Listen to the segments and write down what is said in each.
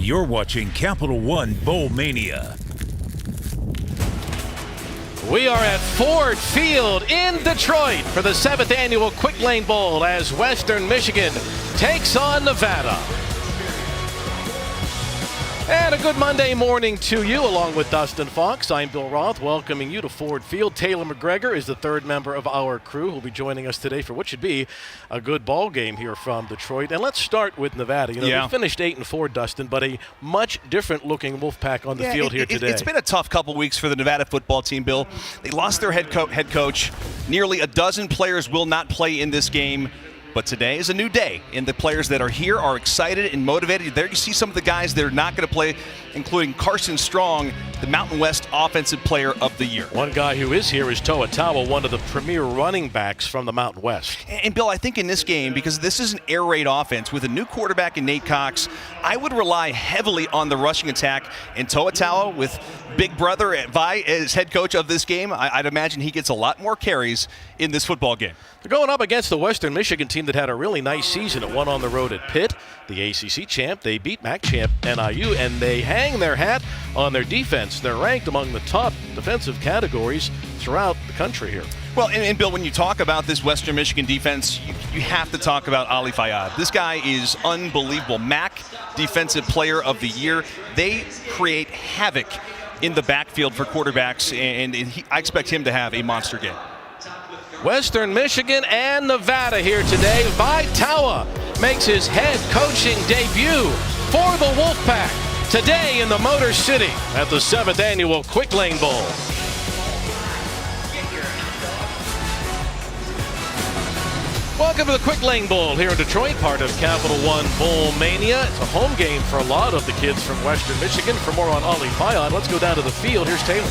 You're watching Capital One Bowl Mania. We are at Ford Field in Detroit for the 7th annual Quick Lane Bowl as Western Michigan takes on Nevada. And a good Monday morning to you, along with Dustin Fox. I'm Bill Roth, welcoming you to Ford Field. Taylor McGregor is the third member of our crew who'll be joining us today for what should be a good ball game here from Detroit. And let's start with Nevada. They finished 8-4, Dustin, but a much different-looking Wolfpack on the field here today. It's been a tough couple weeks for the Nevada football team, Bill. They lost their head coach. Nearly a dozen players will not play in this game. But today is a new day, and the players that are here are excited and motivated. There you see some of the guys that are not going to play, including Carson Strong, the Mountain West Offensive Player of the Year. One guy who is here is Toa Tawa, one of the premier running backs from the Mountain West. And Bill, I think in this game, because this is an air raid offense with a new quarterback in Nate Cox, I would rely heavily on the rushing attack. And Toa Tawa, with big brother Vi as head coach of this game, I'd imagine he gets a lot more carries in this football game. They're going up against the Western Michigan team that had a really nice season. It won on the road at Pitt, the ACC champ. They beat MAC champ NIU, and they hang their hat on their defense. They're ranked among the top defensive categories throughout the country here. Well, and Bill, when you talk about this Western Michigan defense, you have to talk about Ali Fayyad. This guy is unbelievable. MAC Defensive Player of the Year. They create havoc in the backfield for quarterbacks, and I expect him to have a monster game. Western Michigan and Nevada here today. Vi Tawa makes his head coaching debut for the Wolfpack today in the Motor City at the 7th annual Quick Lane Bowl. Welcome to the Quick Lane Bowl here in Detroit, part of Capital One Bowl Mania. It's a home game for a lot of the kids from Western Michigan. For more on Ali Fayyad, let's go down to the field. Here's Taylor.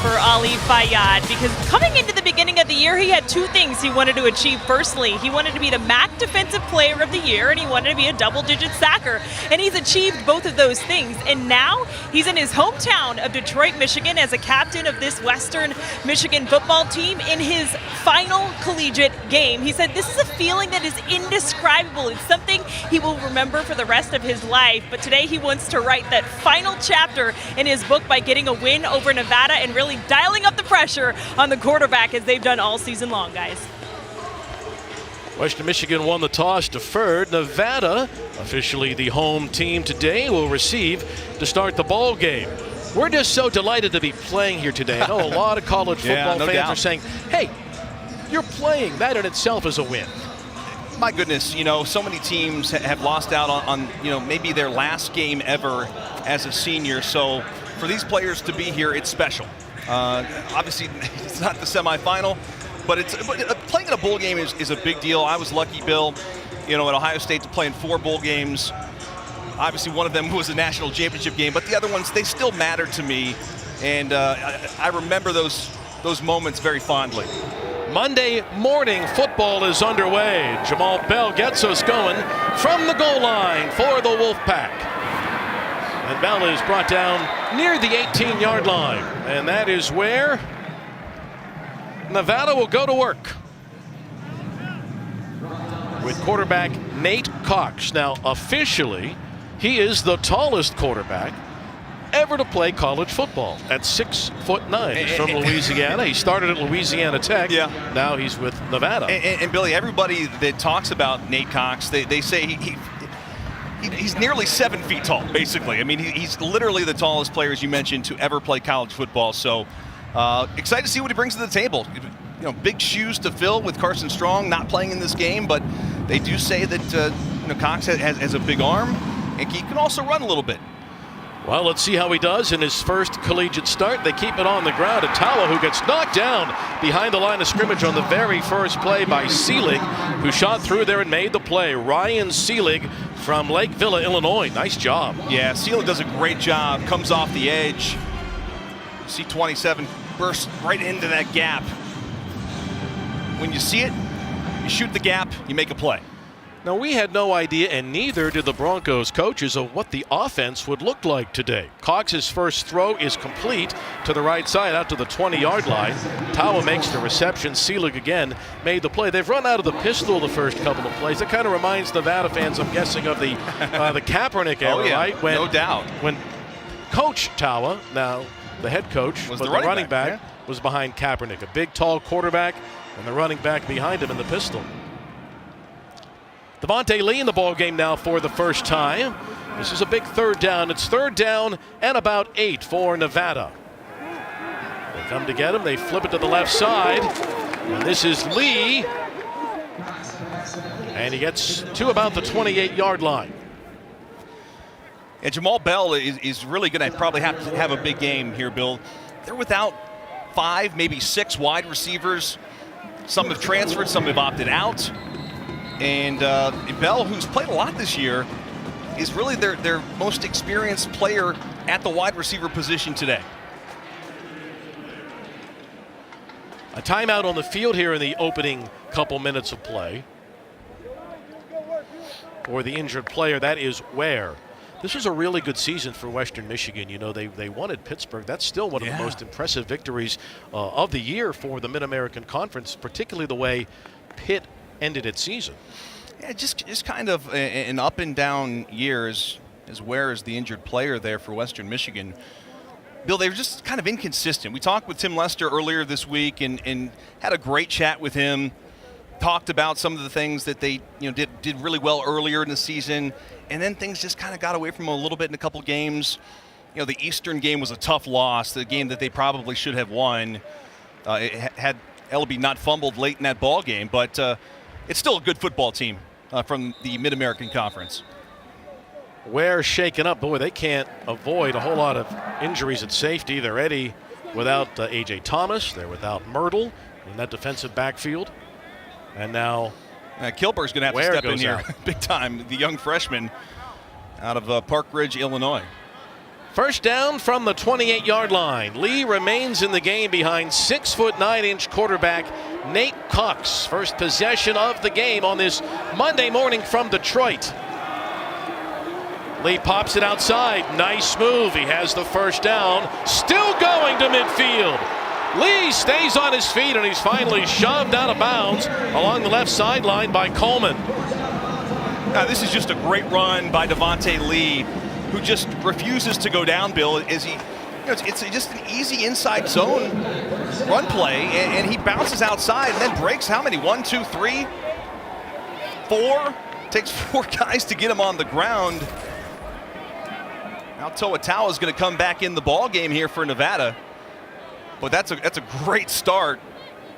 For Ali Fayyad, because coming into the beginning of the year, he had two things he wanted to achieve. Firstly, he wanted to be the MAC Defensive Player of the Year, and he wanted to be a double-digit sacker. And he's achieved both of those things. And now he's in his hometown of Detroit, Michigan, as a captain of this Western Michigan football team in his final collegiate game. He said this is a feeling that is indescribable. It's something he will remember for the rest of his life. But today he wants to write that final chapter in his book by getting a win over Nevada and really dialing up the pressure on the quarterback as they've done all season long, guys. Western Michigan won the toss, deferred. Nevada, officially the home team today, will receive to start the ball game. We're just so delighted to be playing here today. I know a lot of college football fans are saying, hey, you're playing. That in itself is a win. My goodness, so many teams have lost out on maybe their last game ever as a senior. So for these players to be here, it's special. Obviously, it's not the semifinal, but playing in a bowl game is a big deal. I was lucky, Bill, at Ohio State to play in 4 bowl games. Obviously, one of them was a national championship game, but the other ones, they still matter to me, and I remember those moments very fondly. Monday morning football is underway. Jamal Bell gets us going from the goal line for the Wolfpack. And Bell is brought down near the 18-yard line. And that is where Nevada will go to work with quarterback Nate Cox. Now, officially, he is the tallest quarterback ever to play college football at 6'9". He's from Louisiana. He started at Louisiana Tech. Yeah. Now he's with Nevada. And Billy, everybody that talks about Nate Cox, they say he's nearly 7 feet tall, basically. I mean, he's literally the tallest player, as you mentioned, to ever play college football. So excited to see what he brings to the table. Big shoes to fill with Carson Strong not playing in this game, but they do say that Cox has a big arm, and he can also run a little bit. Well, let's see how he does in his first collegiate start. They keep it on the ground. Tawa, who gets knocked down behind the line of scrimmage on the very first play by Seelig, who shot through there and made the play. Ryan Seelig from Lake Villa, Illinois. Nice job. Yeah, Seelig does a great job. Comes off the edge. See 27 burst right into that gap. When you see it, you shoot the gap, you make a play. Now, we had no idea, and neither did the Broncos coaches, of what the offense would look like today. Cox's first throw is complete to the right side out to the 20-yard line. Tawa makes the reception. Seelig again made the play. They've run out of the pistol the first couple of plays. It kind of reminds Nevada fans, I'm guessing, of the Kaepernick era, right? No doubt. When Coach Tawa, now the head coach, was but the running back yeah. was behind Kaepernick. A big, tall quarterback, and the running back behind him in the pistol. Devontae Lee in the ball game now for the first time. This is a big third down. It's third down and about 8 for Nevada. They come to get him. They flip it to the left side. And this is Lee. And he gets to about the 28-yard line. And Jamal Bell is really going to probably have to have a big game here, Bill. They're without 5, maybe 6 wide receivers. Some have transferred, some have opted out. And Bell, who's played a lot this year, is really their most experienced player at the wide receiver position today. A timeout on the field here in the opening couple minutes of play. For the injured player, that is Ware. This was a really good season for Western Michigan. You know, they won at Pittsburgh. That's still one of the most impressive victories of the year for the Mid-American Conference, particularly the way Pitt ended its season. Yeah, just kind of an up and down year as Ware is the injured player there for Western Michigan. Bill, they were just kind of inconsistent. We talked with Tim Lester earlier this week and had a great chat with him. Talked about some of the things that they did really well earlier in the season, and then things just kind of got away from them a little bit in a couple games. The Eastern game was a tough loss, the game that they probably should have won. It had Ellaby not fumbled late in that ball game, but it's still a good football team from the Mid-American Conference. Ware shaken up. Boy, they can't avoid a whole lot of injuries at safety. They're ready without A.J. Thomas. They're without Myrtle in that defensive backfield. And now Kilbur's going to have to step in here big time, the young freshman out of Park Ridge, Illinois. First down from the 28-yard line. Lee remains in the game behind 6'9" quarterback Nate Cox. First possession of the game on this Monday morning from Detroit. Lee pops it outside. Nice move. He has the first down. Still going to midfield. Lee stays on his feet, and he's finally shoved out of bounds along the left sideline by Coleman. Now, this is just a great run by Devontae Lee, who just refuses to go down, Bill, as he, it's just an easy inside zone run play, and he bounces outside and then breaks how many? 1, 2, 3, 4? Takes 4 guys to get him on the ground. Now Toa Tawa is going to come back in the ball game here for Nevada. But that's a great start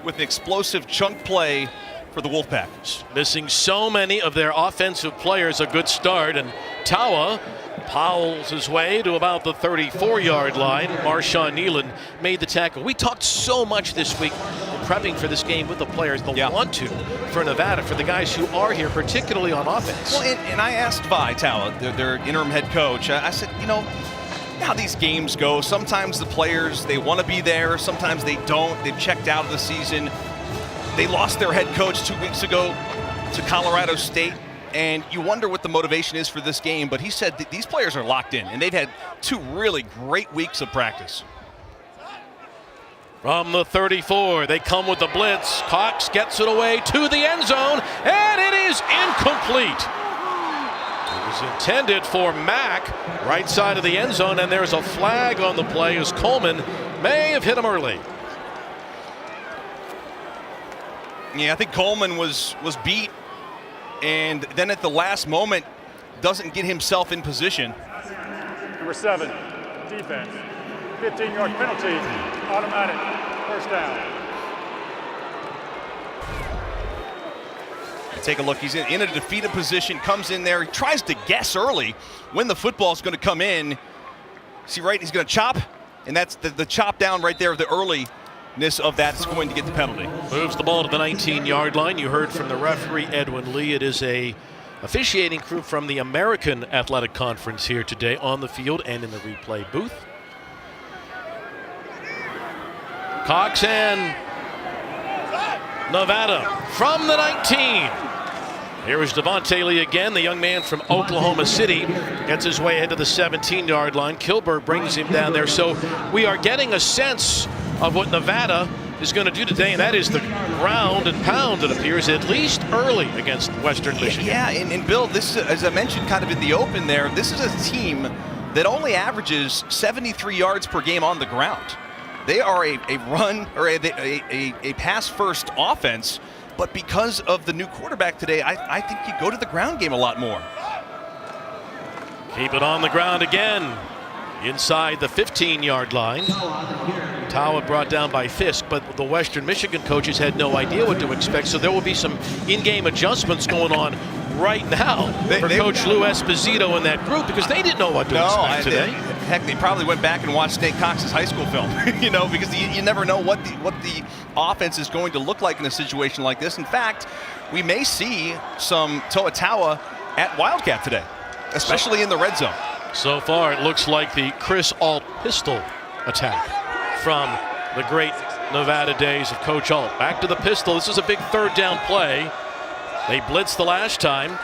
with an explosive chunk play for the Wolfpack. Missing so many of their offensive players, a good start, and Tawa powels his way to about the 34-yard line. Marshawn Nealon made the tackle. We talked so much this week in prepping for this game with the players, the want to for Nevada, for the guys who are here, particularly on offense. Well, and I asked Vi Tawa, their interim head coach, I said, how these games go. Sometimes the players, they want to be there. Sometimes they don't. They've checked out of the season. They lost their head coach 2 weeks ago to Colorado State, and you wonder what the motivation is for this game. But he said that these players are locked in, and they've had 2 really great weeks of practice. From the 34, they come with the blitz. Cox gets it away to the end zone, and it is incomplete. It was intended for Mack, right side of the end zone, and there's a flag on the play as Coleman may have hit him early. Yeah, I think Coleman was beat, and then at the last moment doesn't get himself in position. Number 7, defense, 15-yard penalty, automatic, first down. Take a look. He's in a defeated position, comes in there. He tries to guess early when the football's going to come in. See, right, he's going to chop, and that's the chop down right there of the earliness of that's going to get the penalty. Moves the ball to the 19-yard line. You heard from the referee, Edwin Lee. It is a officiating crew from the American Athletic Conference here today on the field and in the replay booth. Cox and Nevada from the 19. Here is Devontae Lee again, the young man from Oklahoma City. Gets his way ahead to the 17-yard line. Kilberg brings him down there. So we are getting a sense of what Nevada is going to do today, and that is the ground and pound, it appears, at least early against Western Michigan. Yeah, and Bill, this, as I mentioned kind of in the open there, this is a team that only averages 73 yards per game on the ground. They are a run or a pass-first offense, but because of the new quarterback today, I think you go to the ground game a lot more. Keep it on the ground again, inside the 15-yard line. Tawa brought down by Fisk, but the Western Michigan coaches had no idea what to expect, so there will be some in-game adjustments going on right now for Coach Lou Esposito and that group, because they didn't know what to expect today. Heck, they probably went back and watched Nate Cox's high school film, because you never know what the offense is going to look like in a situation like this. In fact, we may see some Toa Tawa at Wildcat today, especially in the red zone. So far, it looks like the Chris Alt pistol attack from the great Nevada days of Coach Alt. Back to the pistol. This is a big third down play. They blitzed the last time.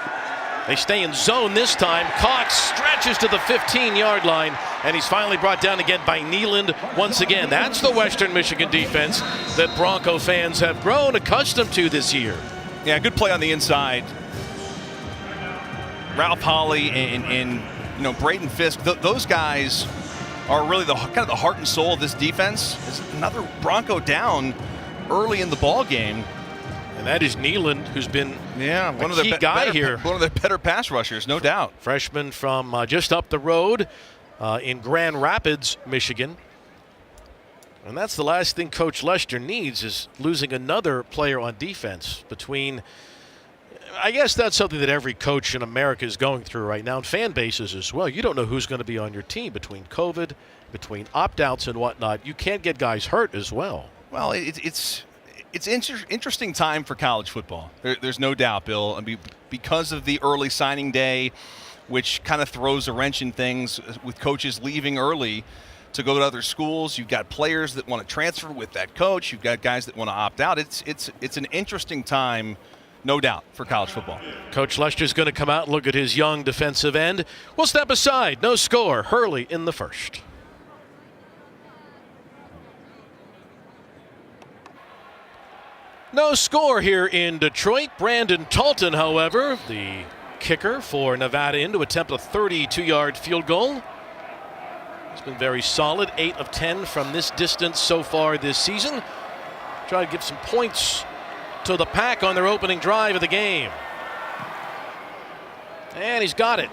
They stay in zone this time. Cox stretches to the 15-yard line, and he's finally brought down again by Neeland once again. That's the Western Michigan defense that Bronco fans have grown accustomed to this year. Yeah, good play on the inside. Ralph Holley and Braden Fisk, those guys are really the kind of the heart and soul of this defense. It's another Bronco down early in the ball game. And that is Neeland, who's been one of the key guy here. One of the better pass rushers, no doubt. Freshman from just up the road in Grand Rapids, Michigan. And that's the last thing Coach Lester needs, is losing another player on defense. I guess that's something that every coach in America is going through right now, and fan bases as well. You don't know who's going to be on your team between COVID, between opt-outs and whatnot. You can't get guys hurt as well. Well, it's interesting time for college football. There's no doubt, Bill. I mean, because of the early signing day, which kind of throws a wrench in things with coaches leaving early to go to other schools. You've got players that want to transfer with that coach. You've got guys that want to opt out. It's an interesting time, no doubt, for college football. Coach Lester's going to come out and look at his young defensive end. We'll step aside. No score. Hurley in the first. No score here in Detroit. Brandon Talton, however, the kicker for Nevada, in to attempt a 32-yard field goal. It's been very solid, 8 of 10 from this distance so far this season. Try to give some points to the Pack on their opening drive of the game. And he's got it.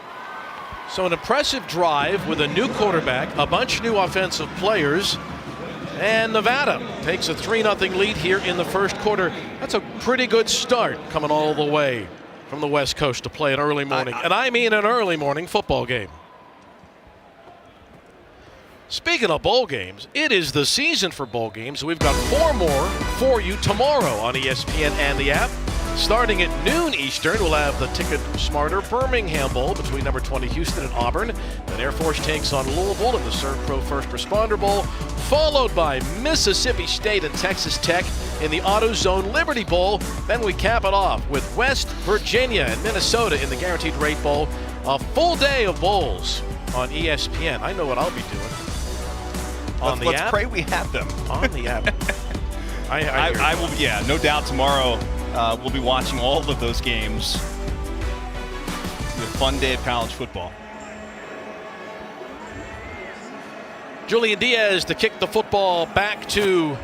So an impressive drive with a new quarterback, a bunch of new offensive players, and Nevada takes a 3-0 lead here in the first quarter. That's a pretty good start, coming all the way from the West Coast to play an early morning. And I mean an early morning football game. Speaking of bowl games, it is the season for bowl games. We've got 4 more for you tomorrow on ESPN and the app. Starting at noon Eastern, we'll have the Ticket Smarter Birmingham Bowl between number 20 Houston and Auburn. Then Air Force takes on Louisville in the ServPro First Responder Bowl, followed by Mississippi State and Texas Tech in the AutoZone Liberty Bowl. Then we cap it off with West Virginia and Minnesota in the Guaranteed Rate Bowl. A full day of bowls on ESPN. I know what I'll be doing. On the app. Let's pray we have them. On the app. I will, yeah, no doubt tomorrow we'll be watching all of those games. It'll be a fun day of college football. Julian Diaz to kick the football back to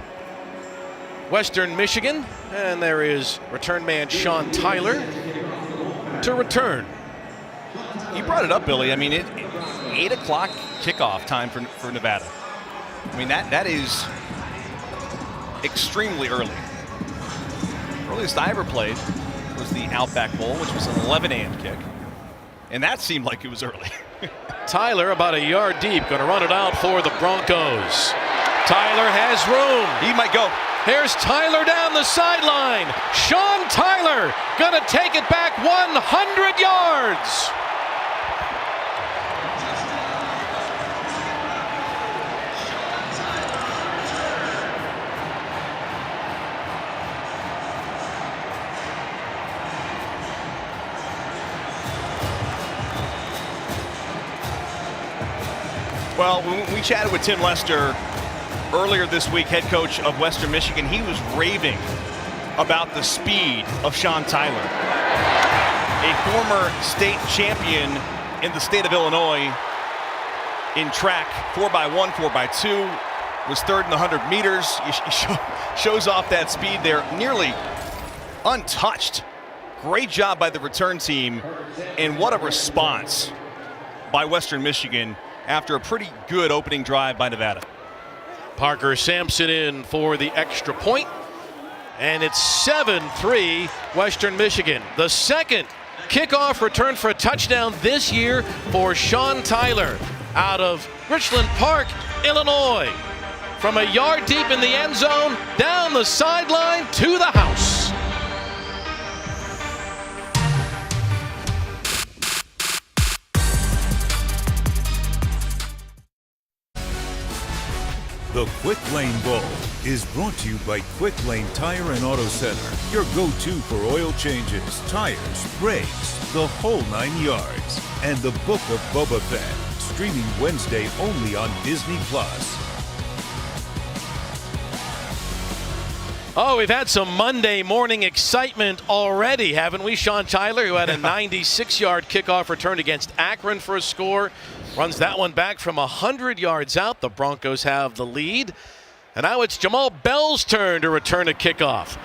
Western Michigan. And there is return man Sean Tyler to return. You brought it up, Billy. I mean, 8 o'clock kickoff time for Nevada. I mean, that is extremely early. Earliest I ever played was the Outback Bowl, which was an 11 a.m. kick. And that seemed like it was early. Tyler about a yard deep, going to run it out for the Broncos. Tyler has room. He might go. Here's Tyler down the sideline. Sean Tyler going to take it back 100 yards. Well, when we chatted with Tim Lester earlier this week, head coach of Western Michigan, he was raving about the speed of Sean Tyler, a former state champion in the state of Illinois in track, 4x1, 4x2, was third in the 100 meters. He shows off that speed there, nearly untouched. Great job by the return team, and what a response by Western Michigan after a pretty good opening drive by Nevada. Parker Sampson in for the extra point, and it's 7-3 Western Michigan. The second kickoff return for a touchdown this year for Sean Tyler out of Richland Park, Illinois. From a yard deep in the end zone, down the sideline to the house. The Quick Lane Bowl is brought to you by Quick Lane Tire and Auto Center, your go-to for oil changes, tires, brakes, the whole 9 yards. And the Book of Boba Fett, streaming Wednesday only on Disney+. Oh, we've had some Monday morning excitement already, haven't we? Sean Tyler, who had a 96-yard kickoff return against Akron for a score, runs that one back from 100 yards out. The Broncos have the lead. And now it's Jamal Bell's turn to return a kickoff.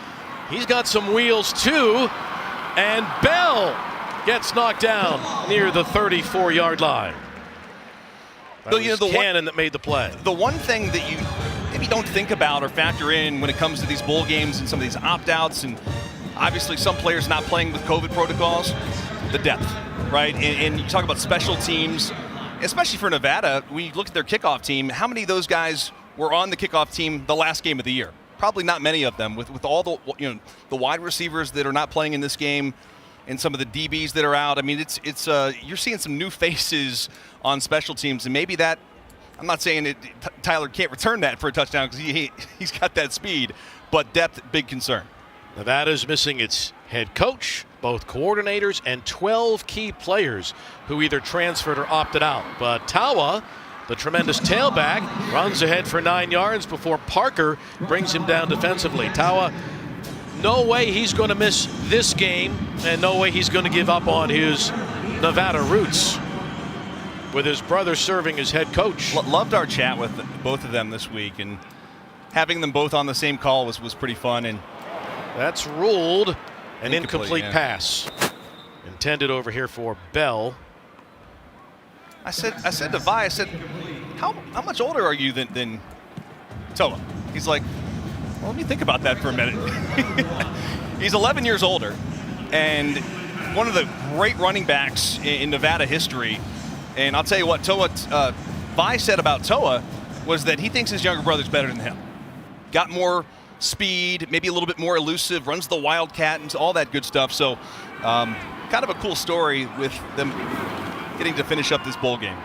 He's got some wheels too. And Bell gets knocked down near the 34-yard line. That was Cannon that made the play. The one thing that you maybe don't think about or factor in when it comes to these bowl games and some of these opt-outs, and obviously some players not playing with COVID protocols, the depth, right? And you talk about special teams, especially for Nevada. We look at their kickoff team. How many of those guys were on the kickoff team the last game of the year? Probably not many of them. With all the the wide receivers that are not playing in this game, and some of the DBs that are out. I mean, it's you're seeing some new faces on special teams, and maybe that. I'm not saying Tyler can't return that for a touchdown because he's got that speed, but depth, big concern. Nevada's missing its head coach, both coordinators, and 12 key players who either transferred or opted out. But Tawa, the tremendous tailback, runs ahead for 9 yards before Parker brings him down defensively. Tawa, no way he's going to miss this game, and no way he's going to give up on his Nevada roots, with his brother serving as head coach. Loved our chat with both of them this week, and having them both on the same call was pretty fun. And that's ruled an incomplete pass. Intended over here for Bell. I said to Vi, I said, how much older are you than Toa? He's like, well, let me think about that for a minute. He's 11 years older, and one of the great running backs in Nevada history. And I'll tell you what, Vi said about Toa was that he thinks his younger brother's better than him. Got more speed, maybe a little bit more elusive, runs the Wildcat and all that good stuff. So kind of a cool story with them getting to finish up this bowl game.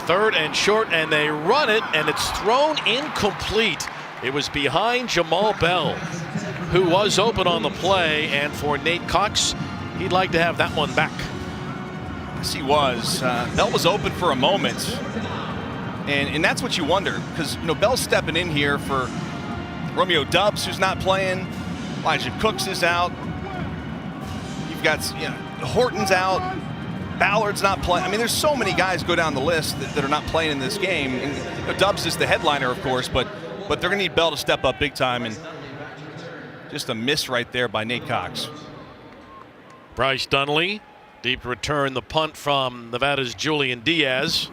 Third and short, and they run it, and it's thrown incomplete. It was behind Jamal Bell, who was open on the play, and for Nate Cox, he'd like to have that one back. Yes, he was. Bell was open for a moment, and that's what you wonder, because Bell's stepping in here for Romeo Dubs, who's not playing. Elijah Cooks is out. You've got Horton's out. Ballard's not playing. I mean, there's so many guys go down the list that are not playing in this game. And Dubs is the headliner, of course, but they're going to need Bell to step up big time, and just a miss right there by Nate Cox. Bryce Dunley. Deep return, the punt from Nevada's Julian Diaz.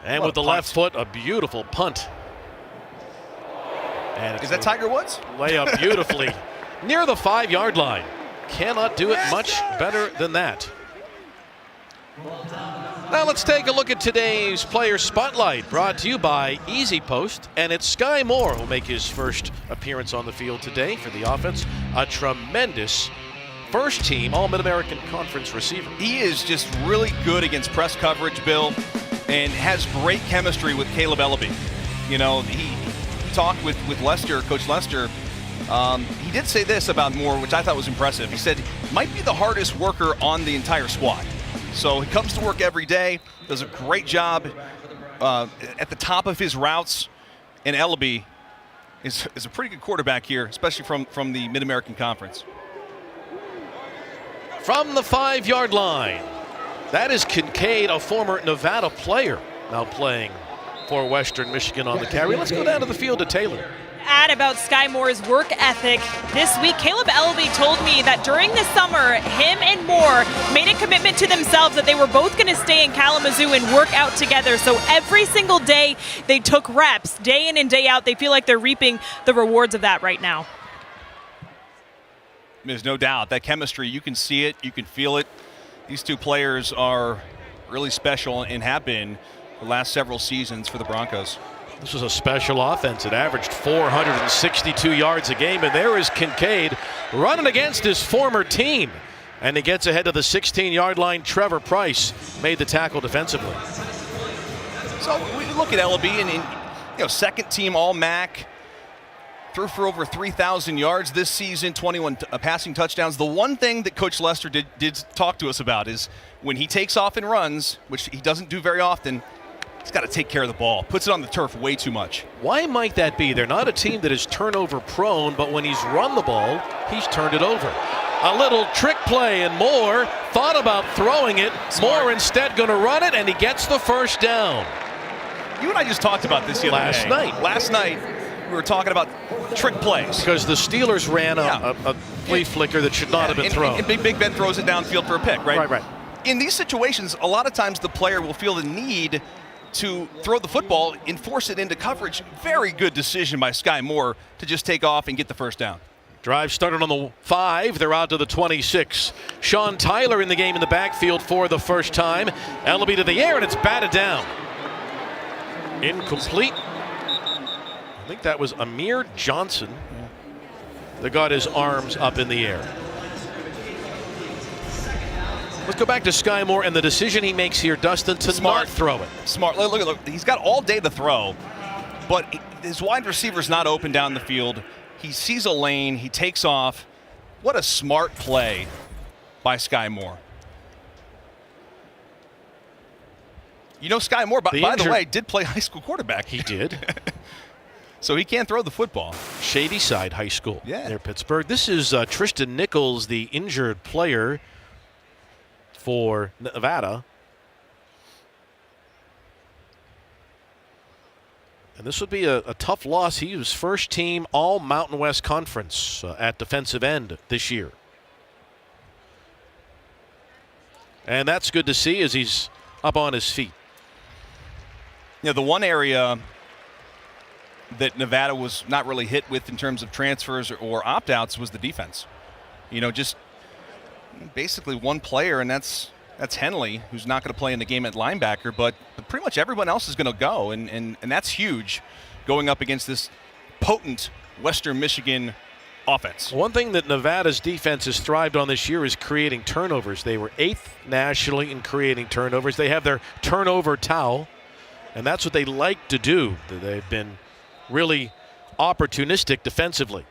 And with the left foot, a beautiful punt. And is that Tiger Woods? Layup beautifully near the 5-yard line. Cannot do it much better than that. Now let's take a look at today's Player Spotlight, brought to you by Easy Post. And it's Sky Moore who will make his first appearance on the field today for the offense. A tremendous first-team All-Mid-American Conference receiver. He is just really good against press coverage, Bill, and has great chemistry with Caleb Ellaby. He talked with Lester, Coach Lester. He did say this about Moore, which I thought was impressive. He said, might be the hardest worker on the entire squad. So he comes to work every day, does a great job at the top of his routes, and Ellaby is a pretty good quarterback here, especially from the Mid-American Conference. From the 5-yard line, that is Kincaid, a former Nevada player, now playing for Western Michigan on the carry. Let's go down to the field to Taylor. Add about Sky Moore's work ethic. This week, Caleb Ellaby told me that during the summer, him and Moore made a commitment to themselves that they were both going to stay in Kalamazoo and work out together. So every single day they took reps, day in and day out. They feel like they're reaping the rewards of that right now. There's no doubt that chemistry, you can see it, you can feel it. These two players are really special and have been the last several seasons for the Broncos. This was a special offense. It averaged 462 yards a game, and there is Kincaid running against his former team. And he gets ahead of the 16-yard line. Trevor Price made the tackle defensively. So we look at Ellaby, and second team All-MAC, threw for over 3,000 yards this season, 21 passing touchdowns. The one thing that Coach Lester did talk to us about is when he takes off and runs, which he doesn't do very often, he's got to take care of the ball. Puts it on the turf way too much. Why might that be? They're not a team that is turnover prone, but when he's run the ball, he's turned it over. A little trick play, and Moore thought about throwing it. Smart. Moore instead going to run it, and he gets the first down. You and I just talked about this the other day. Last night, we were talking about trick plays. Because the Steelers ran a flea flicker that should not have been thrown. And Big Ben throws it downfield for a pick, right? Right. In these situations, a lot of times the player will feel the need to throw the football and force it into coverage. Very good decision by Sky Moore to just take off and get the first down. Drive started on the 5. They're out to the 26. Sean Tyler in the game in the backfield for the first time. Ellaby to the air, and it's batted down. Incomplete. I think that was Amir Johnson that got his arms up in the air. Let's go back to Sky Moore and the decision he makes here, Dustin, to not throw it. Smart. Look. He's got all day to throw, but his wide receiver's not open down the field. He sees a lane. He takes off. What a smart play by Sky Moore. Sky Moore, by the way, did play high school quarterback. He did. So he can throw the football. Shady Side High School near Pittsburgh. This is Tristan Nichols, the injured player for Nevada. And this would be a tough loss. He was first team All Mountain West Conference at defensive end this year. And that's good to see as he's up on his feet. The one area that Nevada was not really hit with in terms of transfers or opt-outs was the defense. Just basically one player, and that's Henley, who's not going to play in the game at linebacker, but pretty much everyone else is going to go, and that's huge going up against this potent Western Michigan offense. One thing that Nevada's defense has thrived on this year is creating turnovers. They were 8th nationally in creating turnovers. They have their turnover towel, and that's what they like to do. They've been really opportunistic defensively.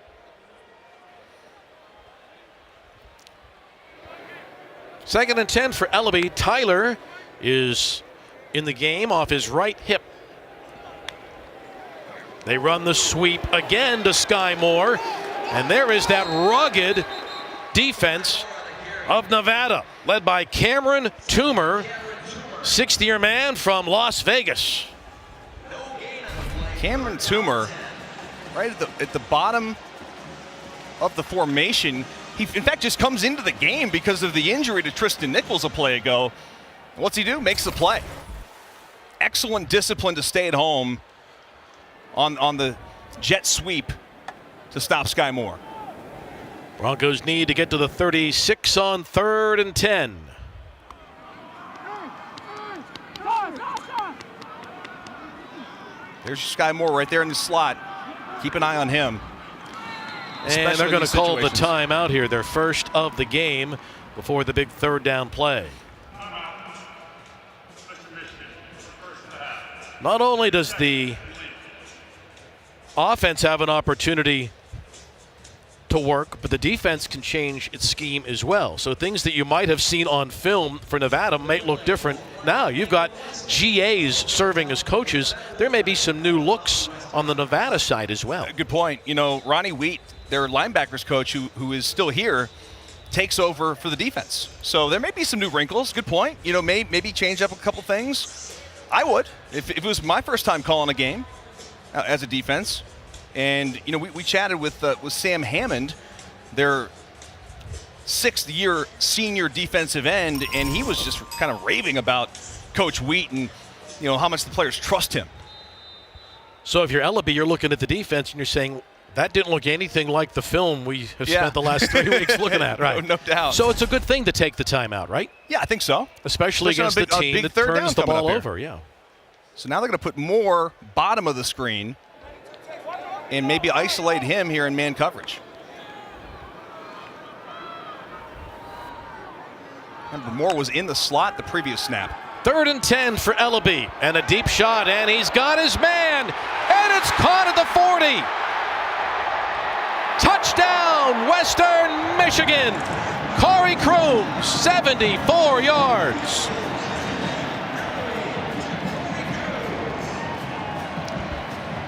Second and 10 for Ellaby. Tyler is in the game off his right hip. They run the sweep again to Sky Moore. And there is that rugged defense of Nevada, led by Cameron Toomer, 60-year man from Las Vegas. Cameron Toomer, right at the bottom of the formation. He, in fact, just comes into the game because of the injury to Tristan Nichols a play ago. What's he do? Makes the play. Excellent discipline to stay at home on the jet sweep to stop Sky Moore. Broncos need to get to the 36 on 3rd and 10. There's Sky Moore right there in the slot. Keep an eye on him. And they're going to call the timeout here, their first of the game before the big 3rd down play. Not only does the offense have an opportunity to work, but the defense can change its scheme as well. So things that you might have seen on film for Nevada might look different now. You've got GAs serving as coaches. There may be some new looks on the Nevada side as well. Good point. You know, Ronnie Wheat, their linebackers coach, who is still here, takes over for the defense. So there may be some new wrinkles. Good point. You know, maybe change up a couple things. I would, if it was my first time calling a game as a defense. And, you know, we chatted with Sam Hammond, their 6th-year senior defensive end, and he was just kind of raving about Coach Wheat and, you know, how much the players trust him. So if you're Ellaby, you're looking at the defense and you're saying, that didn't look anything like the film we have spent the last 3 weeks looking at, right? No doubt. So it's a good thing to take the timeout, right? Yeah, I think so. Especially against the team that turns the ball over, yeah. So now they're going to put more bottom of the screen and maybe isolate him here in man coverage. Remember, Moore was in the slot the previous snap. 3rd and 10 for Ellaby, and a deep shot, and he's got his man, and it's caught at the 40. Touchdown, Western Michigan. Corey Crooms, 74 yards.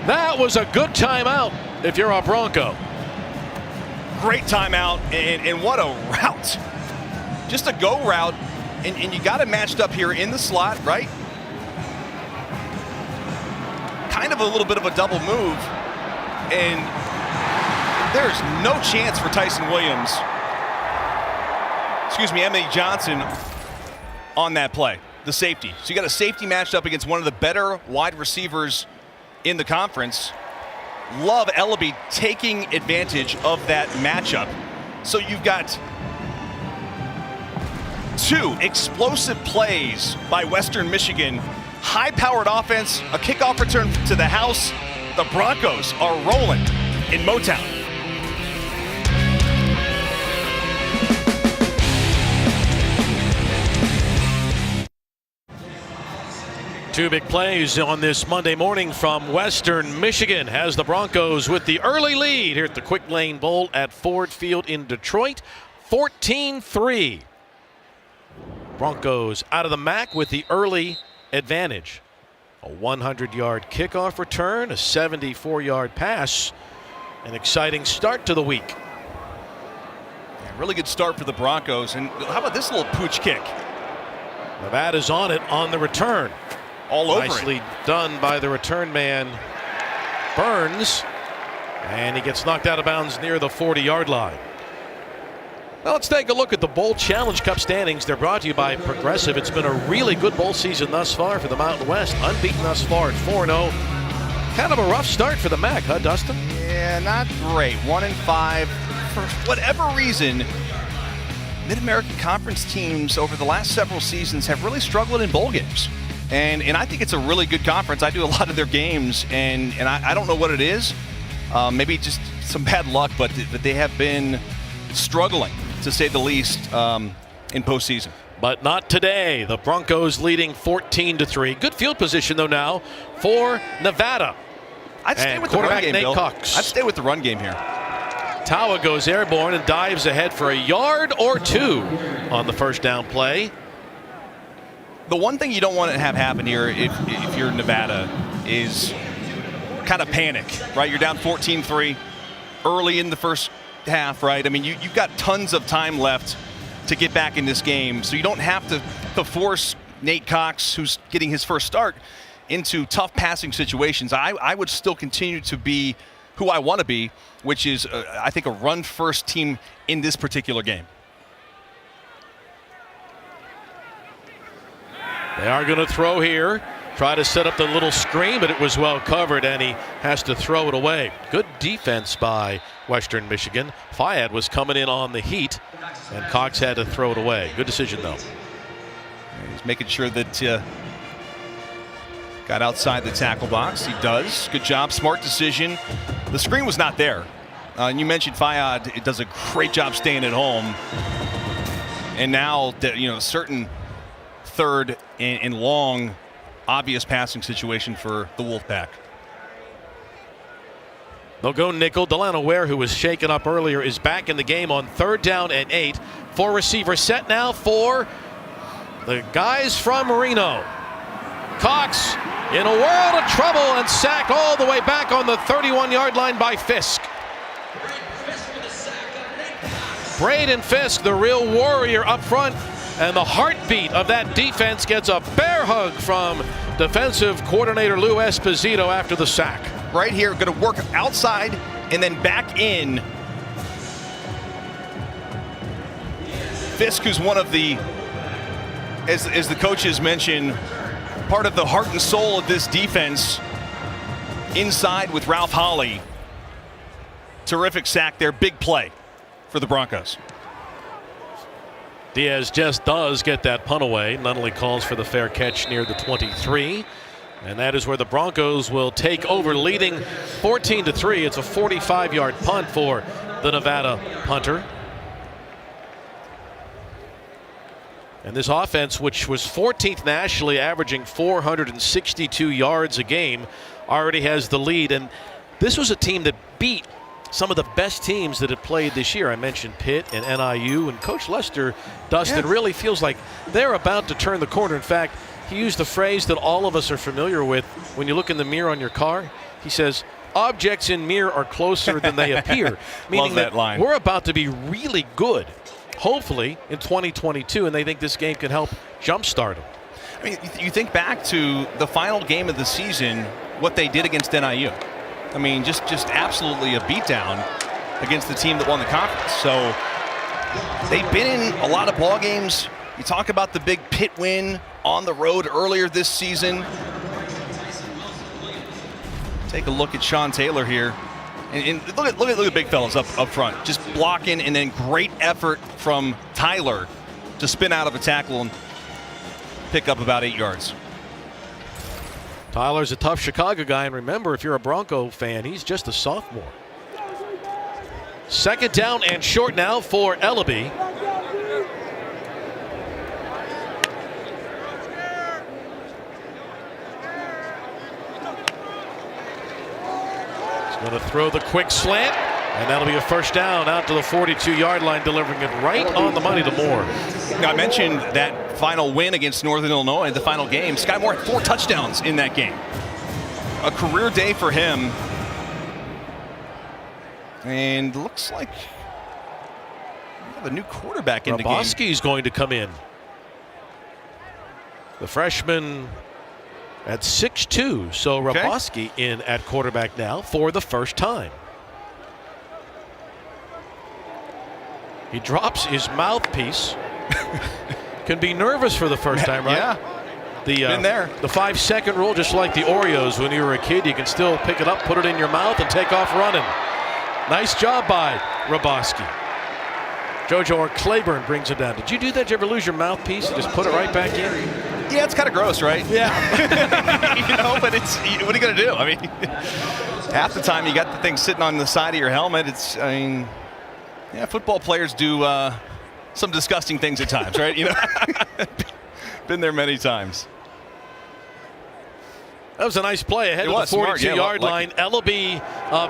That was a good timeout if you're a Bronco. Great timeout, and what a route. Just a go route, and you got it matched up here in the slot, right? Kind of a little bit of a double move, and there's no chance for Tyson Williams, Emily Johnson on that play, the safety. So you got a safety matched up against one of the better wide receivers in the conference. Love Ellaby taking advantage of that matchup. So you've got 2 explosive plays by Western Michigan. High-powered offense, a kickoff return to the house. The Broncos are rolling in Motown. Two big plays on this Monday morning from Western Michigan has the Broncos with the early lead here at the Quick Lane Bowl at Ford Field in Detroit, 14-3. Broncos out of the MAC with the early advantage. A 100-yard kickoff return, a 74-yard pass, an exciting start to the week. Yeah, really good start for the Broncos. And how about this little pooch kick? Nevada's on it on the return. All over Nicely done by the return man, Burns. And he gets knocked out of bounds near the 40-yard line. Well, let's take a look at the Bowl Challenge Cup standings. They're brought to you by Progressive. It's been a really good bowl season thus far for the Mountain West. Unbeaten thus far at 4-0. Kind of a rough start for the MAC, huh, Dustin? Yeah, not great. 1-5. For whatever reason, Mid-American Conference teams over the last several seasons have really struggled in bowl games. And I think it's a really good conference. I do a lot of their games, and I don't know what it is. Maybe just some bad luck, but they have been struggling, to say the least, in postseason. But not today. The Broncos leading 14-3. Good field position, though, now for Nevada. I'd stay with the run game, Bill. Cox. I'd stay with the run game here. Tawa goes airborne and dives ahead for a yard or 2 on the first down play. The one thing you don't want to have happen here if you're Nevada is kind of panic, right? You're down 14-3 early in the first half, right? I mean, you've got tons of time left to get back in this game, so you don't have to force Nate Cox, who's getting his first start, into tough passing situations. I would still continue to be who I want to be, which is, I think, a run-first team in this particular game. They are going to throw here. Try to set up the little screen, but it was well covered, and he has to throw it away. Good defense by Western Michigan. Fayad was coming in on the heat, and Cox had to throw it away. Good decision, though. He's making sure that got outside the tackle box. He does. Good job. Smart decision. The screen was not there. And you mentioned Fayad. It does a great job staying at home. And now, certain third and long, obvious passing situation for the Wolfpack. They'll go nickel. Delano Ware, who was shaken up earlier, is back in the game on 3rd down and 8. 4 receiver set now for the guys from Reno. Cox in a world of trouble and sacked all the way back on the 31-yard line by Fisk. Braden Fisk, the real warrior up front, and the heartbeat of that defense, gets a bear hug from defensive coordinator Lou Esposito after the sack. Right here, going to work outside and then back in. Fisk, who's one of the, as the coaches mentioned, part of the heart and soul of this defense, inside with Ralph Holley. Terrific sack there, big play for the Broncos. Diaz just does get that punt away. Nunnally calls for the fair catch near the 23. And that is where the Broncos will take over, leading 14-3. It's a 45-yard punt for the Nevada punter. And this offense, which was 14th nationally, averaging 462 yards a game, already has the lead. And this was a team that beat some of the best teams that have played this year. I mentioned Pitt and NIU, and Coach Lester, Dustin, really feels like they're about to turn the corner. In fact, he used the phrase that all of us are familiar with when you look in the mirror on your car. He says, objects in mirror are closer than they appear. Meaning that line. We're about to be really good, hopefully, in 2022, and they think this game can help jumpstart them. I mean, you think back to the final game of the season, what they did against NIU. I mean, just absolutely a beatdown against the team that won the conference. So they've been in a lot of ball games. You talk about the big Pitt win on the road earlier this season. Take a look at Sean Taylor here. And look at the big fellas up front. Just blocking, and then great effort from Tyler to spin out of a tackle and pick up about 8 yards. Tyler's a tough Chicago guy, and remember, if you're a Bronco fan, he's just a sophomore. 2nd down and short now for Ellaby. He's going to throw the quick slant, and that'll be a 1st down out to the 42-yard line, delivering it right on the money to Moore. Now, I mentioned that final win against Northern Illinois, the final game. Sky Moore had 4 touchdowns in that game. A career day for him. And looks like we have a new quarterback in the game. Roboski's going to come in. The freshman at 6'2", so Roboski in at quarterback now for the first time. He drops his mouthpiece. Can be nervous for the first time, right? Yeah. Been there. The 5-second rule, just like the Oreos when you were a kid, you can still pick it up, put it in your mouth, and take off running. Nice job by Roboski. Jojo or Claiborne brings it down. Did you do that? Did you ever lose your mouthpiece and just put it right back in? Yeah, it's kind of gross, right? Yeah. But it's, what are you going to do? I mean, half the time you got the thing sitting on the side of your helmet. Football players do some disgusting things at times, right? Been there many times. That was a nice play ahead of the 42-yard line. Ellaby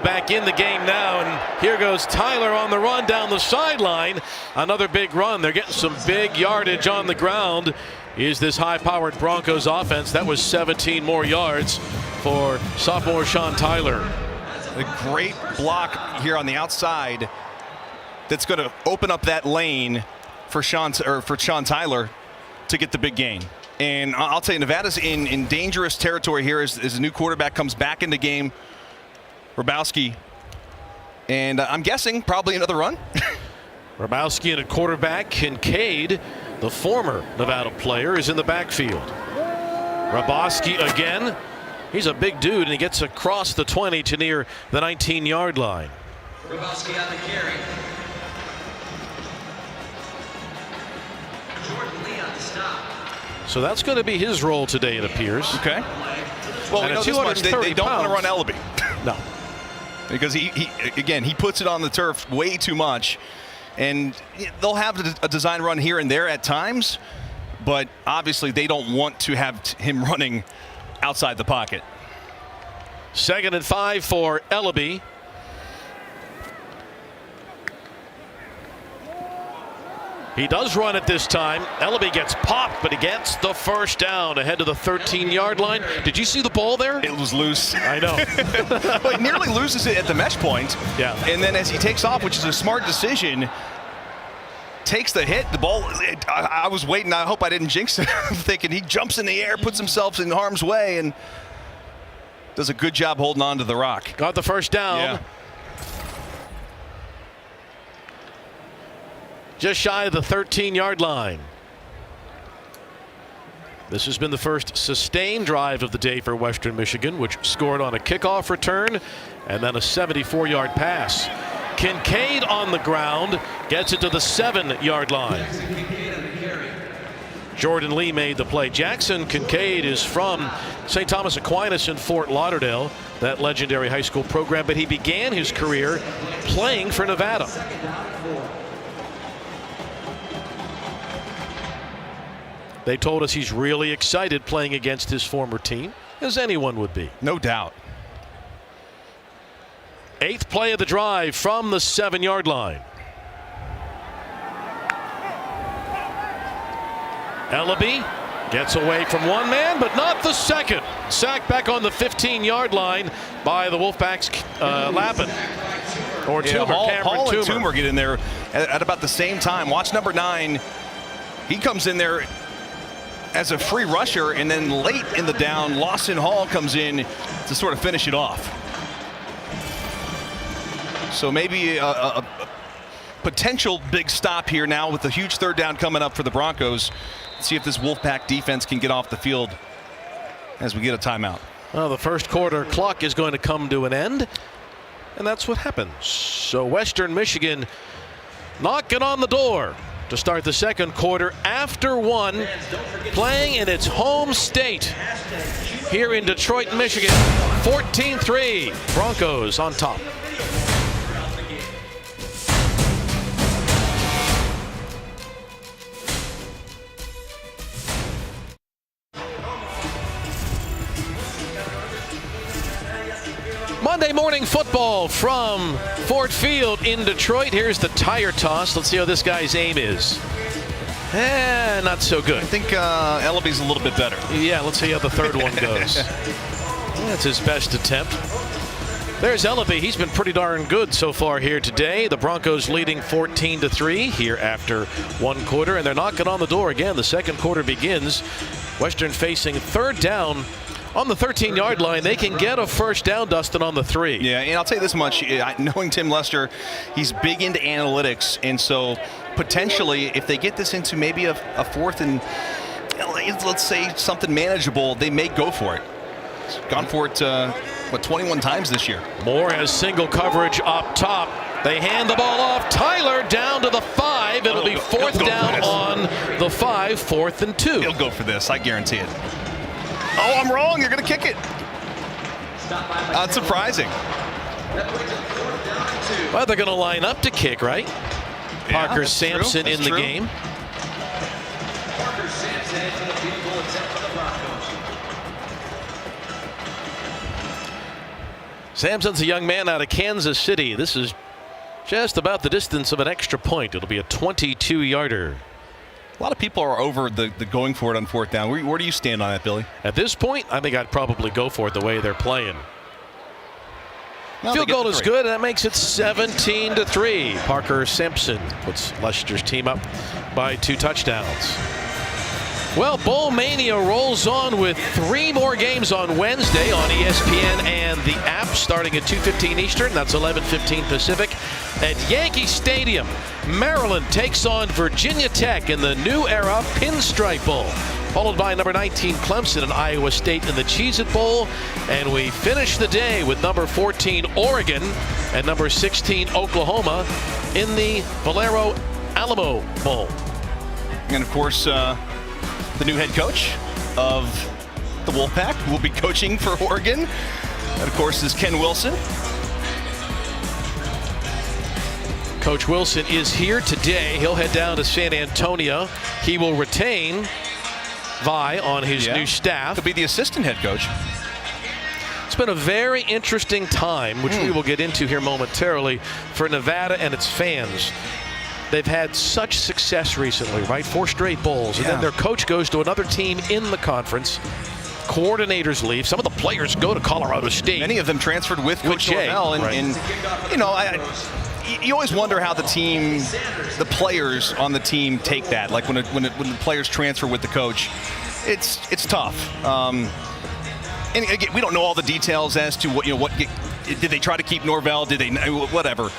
back in the game now, and here goes Tyler on the run down the sideline. Another big run. They're getting some big yardage on the ground. Is this high-powered Broncos offense? That was 17 more yards for sophomore Sean Tyler. A great block here on the outside that's going to open up that lane for Sean Tyler to get the big gain. And I'll tell you, Nevada's in dangerous territory here as a new quarterback comes back in the game, Rabowski. And I'm guessing probably another run. Rabowski and a quarterback. Kincaid, the former Nevada player, is in the backfield. Rabowski again. He's a big dude, and he gets across the 20 to near the 19-yard line. Rabowski on the carry. So that's going to be his role today, it appears. Okay. Well, we know this much. They don't want to run Ellaby. No. Because he puts it on the turf way too much. And they'll have a design run here and there at times, but obviously they don't want to have him running outside the pocket. 2nd and 5 for Ellaby. He does run it this time. Ellaby gets popped, but he gets the first down ahead of the 13-yard line. Did you see the ball there? It was loose. I know. But he nearly loses it at the mesh point. Yeah. And then as he takes off, which is a smart decision, takes the hit. The ball, I was waiting. I hope I didn't jinx it. I'm thinking he jumps in the air, puts himself in harm's way, and does a good job holding on to the rock. Got the first down. Yeah. Just shy of the 13-yard line. This has been the first sustained drive of the day for Western Michigan, which scored on a kickoff return and then a 74-yard pass. Kincaid on the ground gets it to the 7-yard line. Jordan Lee made the play. Jackson Kincaid is from St. Thomas Aquinas in Fort Lauderdale, that legendary high school program, but he began his career playing for Nevada. They told us he's really excited playing against his former team, as anyone would be. No doubt. 8th play of the drive from the 7-yard line. Ellaby gets away from one man, but not the second. Sacked back on the 15-yard line by the Wolfpack's Lappin. Or Toomer, Hall and Toomer. Toomer get in there at about the same time. Watch number 9. He comes in there as a free rusher, and then late in the down, Lawson Hall comes in to sort of finish it off. So maybe a potential big stop here now with the huge 3rd down coming up for the Broncos. Let's see if this Wolfpack defense can get off the field as we get a timeout. Well, the first quarter clock is going to come to an end, and that's what happens. So Western Michigan knocking on the door to start the second quarter after 1, playing in its home state here in Detroit, Michigan. 14-3, Broncos on top. Monday morning football from Ford Field in Detroit. Here's the tire toss. Let's see how this guy's aim is. Not so good. I think Ellaby's a little bit better. Yeah, let's see how the third one goes. That's his best attempt. There's Ellaby. He's been pretty darn good so far here today. The Broncos leading 14-3 here after 1 quarter, and they're knocking on the door again. The second quarter begins. Western facing 3rd down on the 13-yard line. They can get a first down, Dustin, on the 3. Yeah, and I'll tell you this much. Knowing Tim Lester, he's big into analytics, and so potentially if they get this into maybe a 4th and, let's say, something manageable, they may go for it. It's gone for it, 21 times this year. Moore has single coverage up top. They hand the ball off. Tyler down to the 5. It'll be 4th down on the 5, 4th and 2. He'll go for this, I guarantee it. Oh, I'm wrong. You're going to kick it. Unsurprising. Well, they're going to line up to kick, right? Yeah, Parker Sampson in the game. Parker Sampson for the field goal attempt for the Broncos. Sampson's a young man out of Kansas City. This is just about the distance of an extra point. It'll be a 22-yarder. A lot of people are over the going for it on 4th down. Where do you stand on that, Billy? At this point, I think I'd probably go for it the way they're playing. Well, Field goal is good, and that makes it 17-3. Parker Sampson puts Leicester's team up by 2 touchdowns. Well, Bowl Mania rolls on with 3 more games on Wednesday on ESPN and the app, starting at 2:15 Eastern. That's 11:15 Pacific. At Yankee Stadium, Maryland takes on Virginia Tech in the new era Pinstripe Bowl, followed by number 19 Clemson and Iowa State in the Cheez-It Bowl. And we finish the day with number 14 Oregon and number 16 Oklahoma in the Valero Alamo Bowl. And, of course, the new head coach of the Wolfpack will be coaching for Oregon. And, of course, is Ken Wilson. Coach Wilson is here today. He'll head down to San Antonio. He will retain Vi on his new staff. He'll be the assistant head coach. It's been a very interesting time, which we will get into here momentarily, for Nevada and its fans. they've had such success recently, right? 4 straight bowls, and then their coach goes to another team in the conference. Coordinators leave. Some of the players go to Colorado State. Many of them transferred with Coach Jay, Norvell, and, right. and you know, you always wonder how the players on the team take that. Like when the players transfer with the coach, it's tough. And again, we don't know all the details as to what did they try to keep Norvell? Did they whatever?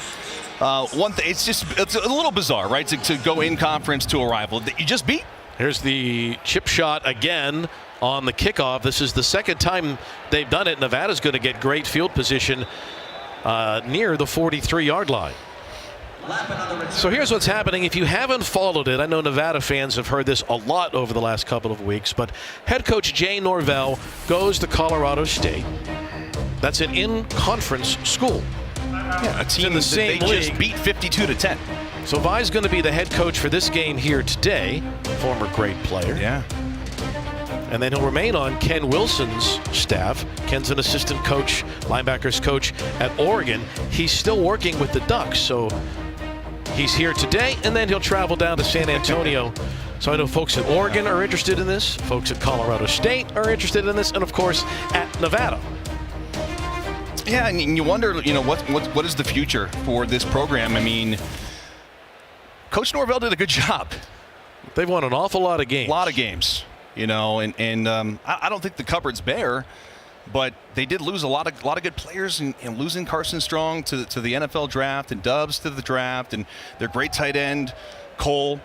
One thing, it's a little bizarre, right? To go in conference to a rival that you just beat. Here's the chip shot again on the kickoff. This is the second time they've done it. Nevada's going to get great field position near the 43-yard line. So here's what's happening. If you haven't followed it, I know Nevada fans have heard this a lot over the last couple of weeks, but head coach Jay Norvell goes to Colorado State. That's an in-conference school. Yeah, a team in the same they league. just beat 52-10. So Vi's going to be the head coach for this game here today. Former great player. Yeah. And then he'll remain on Ken Wilson's staff. Ken's an assistant coach, linebackers coach at Oregon. He's still working with the Ducks, so he's here today, and then he'll travel down to San Antonio. So I know folks at Oregon are interested in this, folks at Colorado State are interested in this, and of course at Nevada. Yeah, and you wonder, what is the future for this program? I mean, Coach Norvell did a good job. They've won an awful lot of games. A lot of games, and I don't think the cupboard's bare, but they did lose a lot of good players, and losing Carson Strong to the NFL draft and Dubs to the draft, and their great tight end Cole.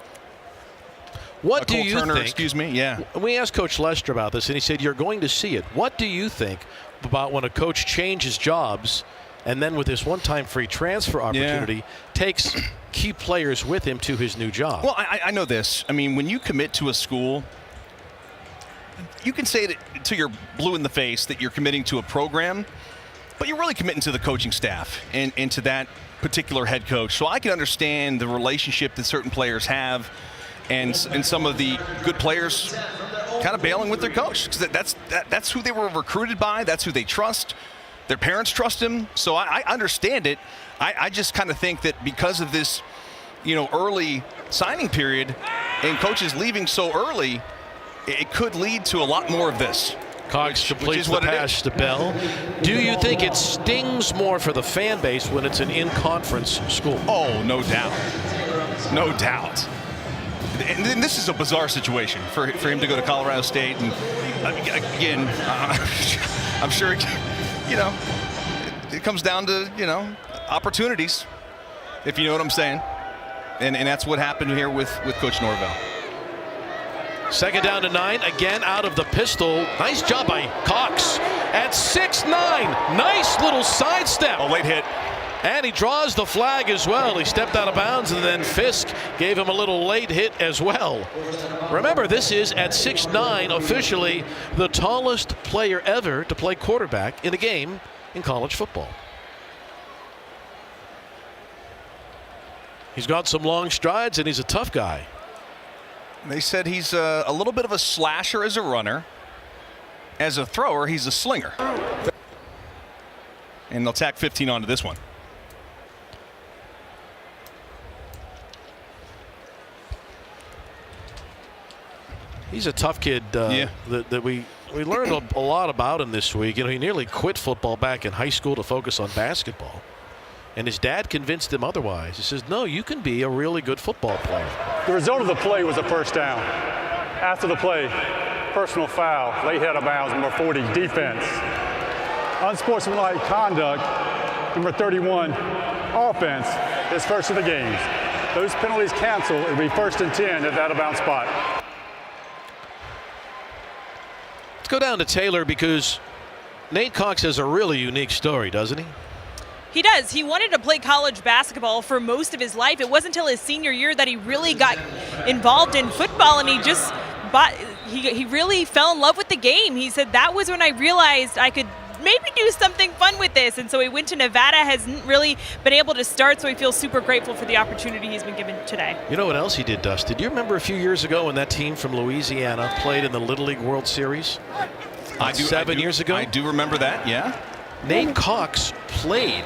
What do Cole you Turner, think? excuse me. Yeah. We asked Coach Lester about this, and he said you're going to see it. What do you think about when a coach changes jobs, and then with this one-time free transfer opportunity, takes key players with him to his new job? Well, I know this. I mean, when you commit to a school, you can say that to your blue in the face that you're committing to a program, but you're really committing to the coaching staff and to that particular head coach. So I can understand the relationship that certain players have, and some of the good players kind of bailing with their coach, because that's who they were recruited by. That's who they trust. Their parents trust him. So I understand it. I just kind of think that because of this, early signing period and coaches leaving so early, it could lead to a lot more of this. Cox completes the pass to Bell. Do you think it stings more for the fan base when it's an in-conference school? Oh, no doubt. No doubt. And then this is a bizarre situation for him to go to Colorado State. And again, I'm sure, it comes down to, opportunities, if you know what I'm saying. And that's what happened here with Coach Norvell. Second down to 9, again out of the pistol. Nice job by Cox at 6'9". Nice little sidestep. A late hit. And he draws the flag as well. He stepped out of bounds, and then Fisk gave him a little late hit as well. Remember, this is at 6'9", officially the tallest player ever to play quarterback in a game in college football. He's got some long strides, and he's a tough guy. They said he's a little bit of a slasher as a runner. As a thrower, he's a slinger. And they'll tack 15 onto this one. He's a tough kid that we learned a lot about him this week. He nearly quit football back in high school to focus on basketball. And his dad convinced him otherwise. He says, no, you can be a really good football player. The result of the play was a first down. After the play, personal foul, late head of bounds, number 40, defense. Unsportsmanlike conduct, number 31, offense, is first of the games. Those penalties canceled. It'll be 1st and 10 at that out of bounds spot. Let's go down to Taylor, because Nate Cox has a really unique story, doesn't he? He does. He wanted to play college basketball for most of his life. It wasn't until his senior year that he really got involved in football, and he really fell in love with the game. He said, that was when I realized I could maybe do something fun with this. And so he went to Nevada, hasn't really been able to start, so he feels super grateful for the opportunity he's been given today. You know what else he did, Dustin? Do you remember a few years ago when that team from Louisiana played in the Little League World Series? 7 years ago? I do remember that, yeah. Nate Cox played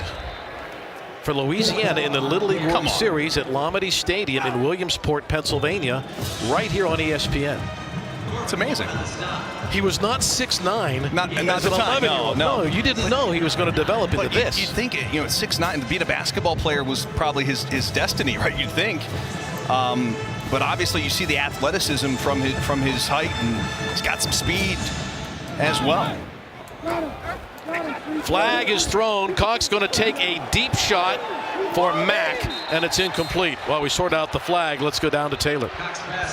for Louisiana in the Little League World Series at Lomity Stadium in Williamsport, Pennsylvania, right here on ESPN. It's amazing. He was not 6'9". Not as the an time. 11-year-old. No, you didn't know he was going to develop into this. You'd think, at 6'9", to beat a basketball player was probably his destiny, right? You'd think. But obviously, you see the athleticism from his height, and he's got some speed as well. Flag is thrown. Cox going to take a deep shot for Mack, and it's incomplete. While we sort out the flag, let's go down to Taylor.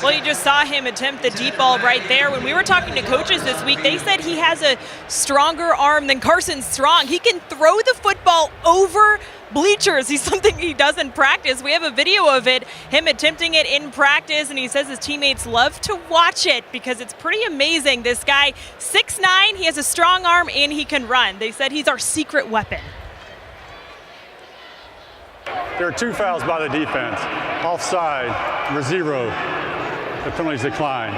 Well, you just saw him attempt the deep ball right there. When we were talking to coaches this week, they said he has a stronger arm than Carson Strong. He can throw the football over bleachers. He's something he does in practice. We have a video of it, him attempting it in practice, and he says his teammates love to watch it because it's pretty amazing. This guy, 6'9", he has a strong arm and he can run. They said he's our secret weapon. There are 2 fouls by the defense. Offside, number 0. The penalties decline.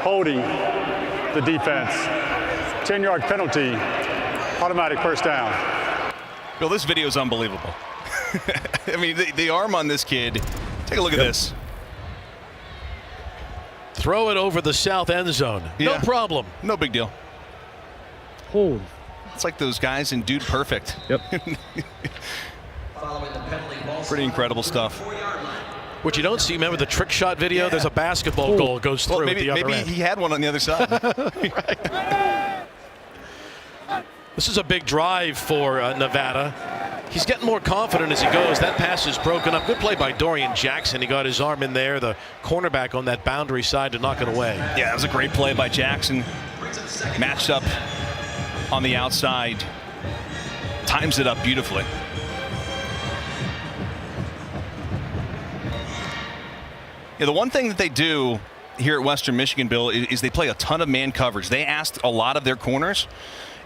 Holding the defense. 10-yard penalty, automatic first down. Bill, this video is unbelievable. I mean, the arm on this kid. Take a look at this. Throw it over the south end zone. No problem. No big deal. Hold. It's like those guys in Dude Perfect. Yep. Pretty incredible stuff. What you don't see, remember the trick shot video? There's a basketball goal goes through at the other end. Maybe he had one on the other side. This is a big drive for Nevada. He's getting more confident as he goes. That pass is broken up. Good play by Dorian Jackson. He got his arm in there. The cornerback on that boundary side to knock it away. Yeah, that was a great play by Jackson. Matched up on the outside. Times it up beautifully. Yeah, the one thing that they do here at Western Michigan, Bill, is they play a ton of man coverage. They asked a lot of their corners,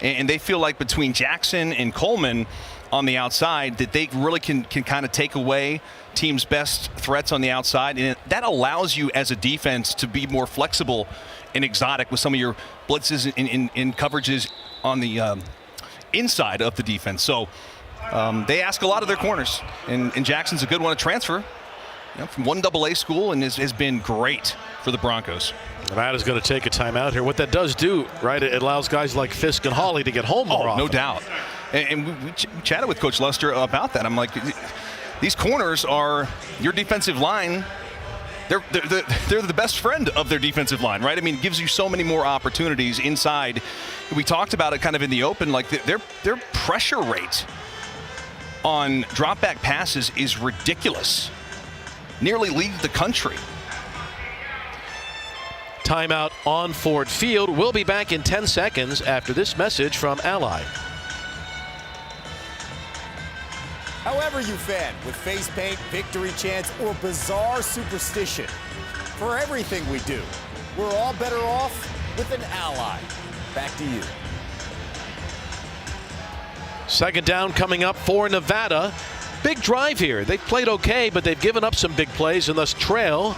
and they feel like between Jackson and Coleman on the outside that they really can kind of take away teams' best threats on the outside, and that allows you as a defense to be more flexible and exotic with some of your blitzes and coverages on the inside of the defense. So they ask a lot of their corners, and Jackson's a good one to transfer. From 1AA school, and has been great for the Broncos. Nevada's going to take a timeout here. What that does do, right, it allows guys like Fisk and Hawley to get home more often. No doubt. And we chatted with Coach Lester about that. I'm like, these corners are your defensive line. They're the best friend of their defensive line, right? I mean, it gives you so many more opportunities inside. We talked about it kind of in the open, like their pressure rate on drop back passes is ridiculous. Nearly lead the country. Timeout on Ford Field. We'll be back in 10 seconds after this message from Ally. However you fan, with face paint, victory chants, or bizarre superstition, for everything we do, we're all better off with an Ally. Back to you. Second down coming up for Nevada. Big drive here. They've played okay, but they've given up some big plays and thus trail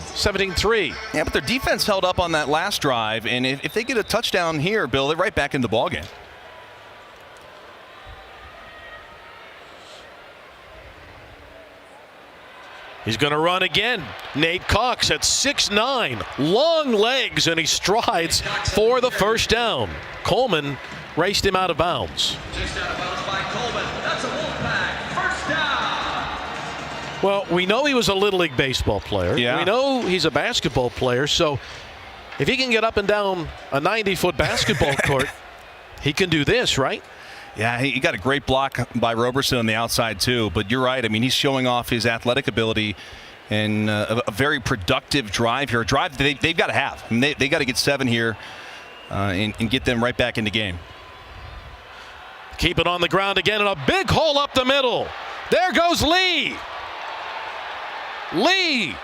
17-3. Yeah, but their defense held up on that last drive, and if they get a touchdown here, Bill, they're right back in the ballgame. He's going to run again. Nate Cox at 6'9", long legs, and he strides for the first down. Coleman raced him out of bounds. Just out of bounds by Coleman. That's a Wolfpack first down. Well, we know he was a Little League baseball player. Yeah. We know he's a basketball player, so if he can get up and down a 90-foot basketball court, he can do this, right? Yeah, he got a great block by Roberson on the outside, too. But you're right. I mean, he's showing off his athletic ability and a very productive drive here. A drive that they've got to have. I mean, they got to get 7 here and get them right back in the game. Keep it on the ground again, and a big hole up the middle. There goes Lee. Lee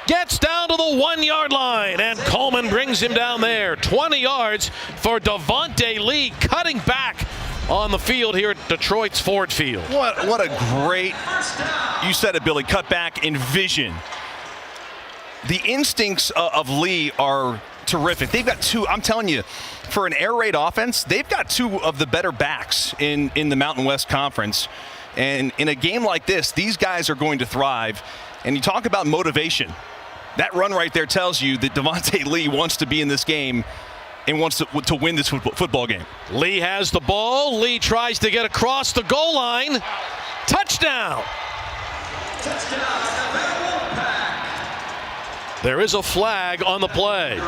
gets down to the 1-yard line, and Coleman brings him down there. 20 yards for Devontae Lee, cutting back on the field here at Detroit's Ford Field. What a great, you said it, Billy, cut back in vision. The instincts of Lee are terrific. They've got 2, I'm telling you, for an air raid offense, they've got 2 of the better backs in the Mountain West Conference. And in a game like this, these guys are going to thrive. And you talk about motivation. That run right there tells you that Devontae Lee wants to be in this game and wants to win this football game. Lee has the ball. Lee tries to get across the goal line. Touchdown! There is a flag on the play.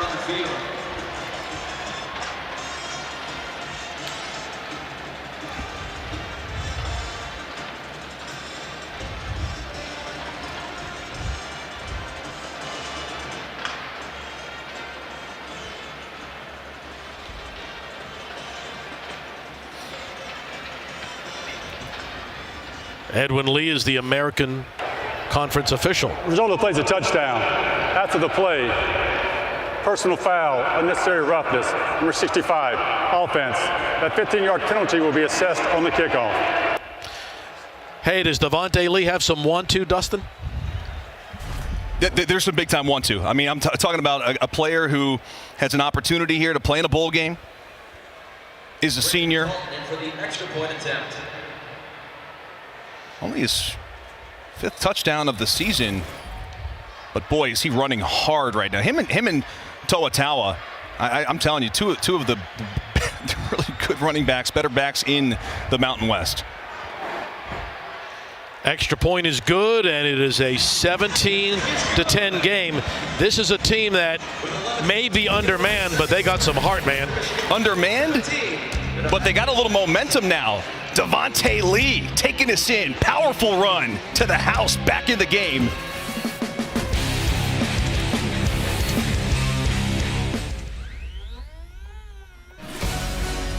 Edwin Lee is the American Conference official. Result of the play is a touchdown. After the play, personal foul, unnecessary roughness, number 65, offense. That 15-yard penalty will be assessed on the kickoff. Hey, does Devontae Lee have some 1-2, Dustin? There's some big-time 1-2. I mean, I'm talking about a player who has an opportunity here to play in a bowl game, is a senior. For the extra point attempt. Only his 5th touchdown of the season, but boy, is he running hard right now. Him and Toa Taua, I'm telling you, two of the really good running backs, better backs in the Mountain West. Extra point is good, and it is a 17-10 game. This is a team that may be undermanned, but they got some heart, man. Undermanned, but they got a little momentum now. Devontae Lee taking us in. Powerful run to the house, back in the game.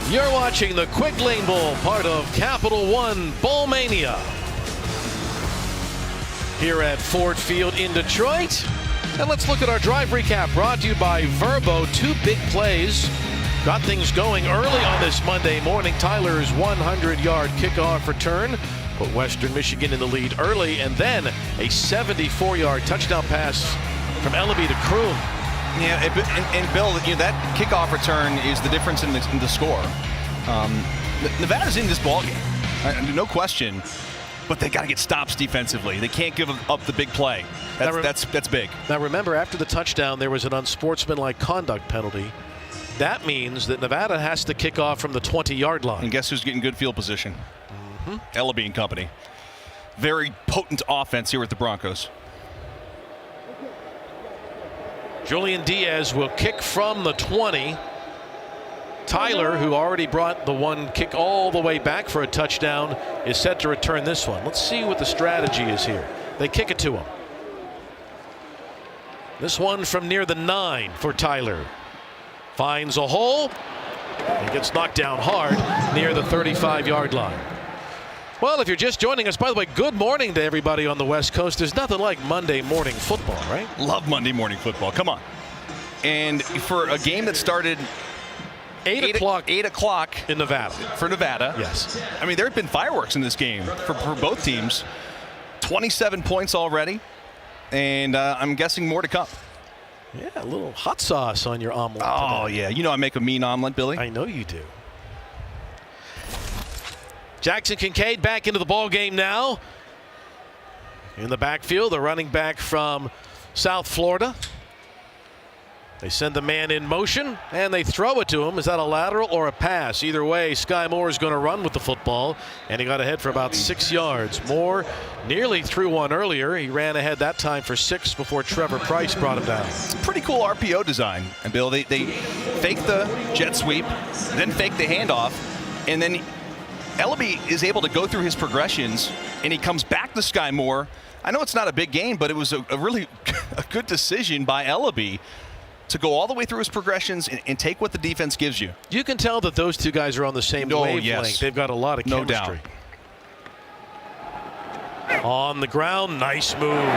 You're watching the Quick Lane Bowl, part of Capital One Bowl Mania. Here at Ford Field in Detroit. And let's look at our drive recap, brought to you by Verbo. 2 big plays got things going early on this Monday morning. Tyler's 100-yard kickoff return put Western Michigan in the lead early, and then a 74-yard touchdown pass from Ellaby to Kroon. Yeah, and Bill, that kickoff return is the difference in the score. Nevada's in this ballgame, no question, but they got to get stops defensively. They can't give up the big play. That's big. Now remember, after the touchdown, there was an unsportsmanlike conduct penalty. That means that Nevada has to kick off from the 20-yard line. And guess who's getting good field position? Ellaby and company. Very potent offense here with the Broncos. Julian Diaz will kick from the 20. Tyler, who already brought the one kick all the way back for a touchdown, is set to return this one. Let's see what the strategy is here. They kick it to him. This one from near the 9 for Tyler. Finds a hole and gets knocked down hard near the 35-yard line. Well, if you're just joining us, by the way, good morning to everybody on the West Coast. There's nothing like Monday morning football, right? Love Monday morning football. Come on. And for a game that started 8 o'clock in Nevada. For Nevada. Yes. I mean, there have been fireworks in this game for both teams. 27 points already, and I'm guessing more to come. Yeah, a little hot sauce on your omelet. Oh, today. yeah. You know I make a mean omelet, Billy. I know you do. Jackson Kincaid back into the ball game now. In the backfield, the running back from South Florida. They send the man in motion, and they throw it to him. Is that a lateral or a pass? Either way, Sky Moore is going to run with the football, and he got ahead for about 6 yards. Moore nearly threw one earlier. He ran ahead that time for 6 before Trevor Price brought him down. It's a pretty cool RPO design. And, Bill, they fake the jet sweep, then fake the handoff, and then Ellaby is able to go through his progressions, and he comes back to Sky Moore. I know it's not a big game, but it was a really a good decision by Ellaby to go all the way through his progressions and take what the defense gives you. You can tell that those two guys are on the same wavelength. Yes. They've got a lot of chemistry. No doubt. On the ground, nice move.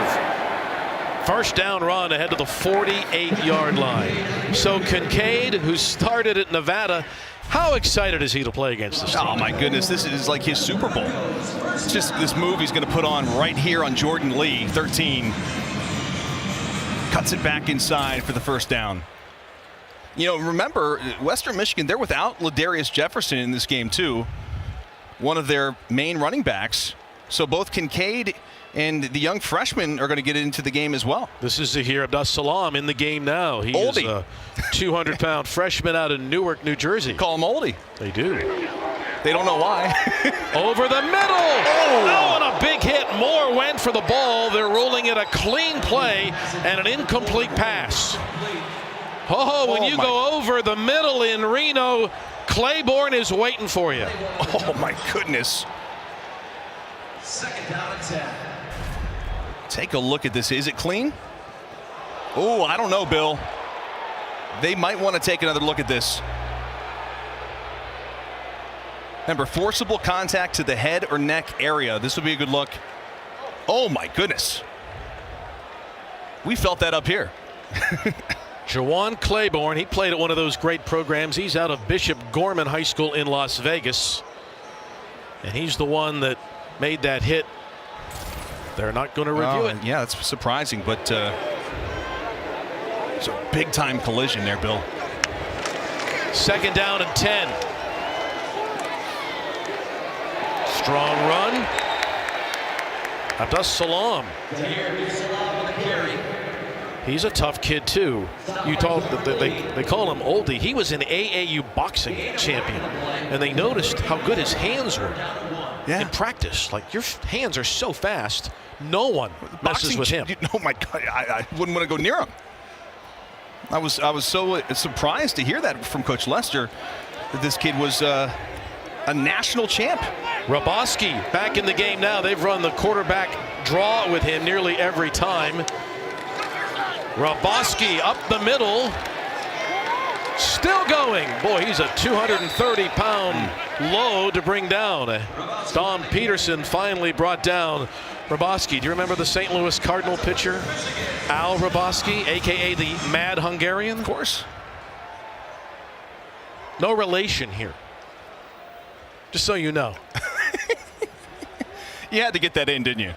First down run ahead to the 48-yard line. So Kincaid, who started at Nevada, how excited is he to play against this team? Oh, my goodness. This is like his Super Bowl. It's just this move he's going to put on right here on Jordan Lee, 13. Cuts it back inside for the first down. You know, remember, Western Michigan, they're without Ladarius Jefferson in this game, too. one of their main running backs. So both Kincaid and the young freshman are going to get into the game as well. This is Zahir Abdus-Salam in the game now. He is a 200-pound freshman out of Newark, New Jersey. Call him Oldie. They do. They don't know why. Over the middle. Oh, and a big hit. Moore went for the ball. They're ruling it a clean play and an incomplete pass. Oh, when you go over the middle in Reno, Claiborne is waiting for you. Oh, my goodness. 2nd down and 10. Take a look at this. Is it clean? Oh, I don't know, Bill. They might want to take another look at this. Remember, forcible contact to the head or neck area. This would be a good look. Oh, my goodness. We felt that up here. Jawan Claiborne, he played at one of those great programs. He's out of Bishop Gorman High School in Las Vegas. And he's the one that made that hit. They're not going to review it. Yeah, that's surprising, but it's a big-time collision there, Bill. 2nd down and 10. Strong run. Abdus-Salam. He's a tough kid too. You told they call him Oldie. He was an AAU boxing champion, and they noticed how good his hands were in practice. Like, your hands are so fast, no one messes with him. Oh my God, I wouldn't want to go near him. I was so surprised to hear that from Coach Lester, that this kid was a national champ. Raboski back in the game now. They've run the quarterback draw with him nearly every time. Raboski up the middle. Still going. Boy, he's a 230-pound load to bring down. Don Peterson finally brought down Raboski. Do you remember the St. Louis Cardinal pitcher, Al Raboski, a.k.a. the Mad Hungarian? Of course. No relation here. Just so you know. You had to get that in, didn't you?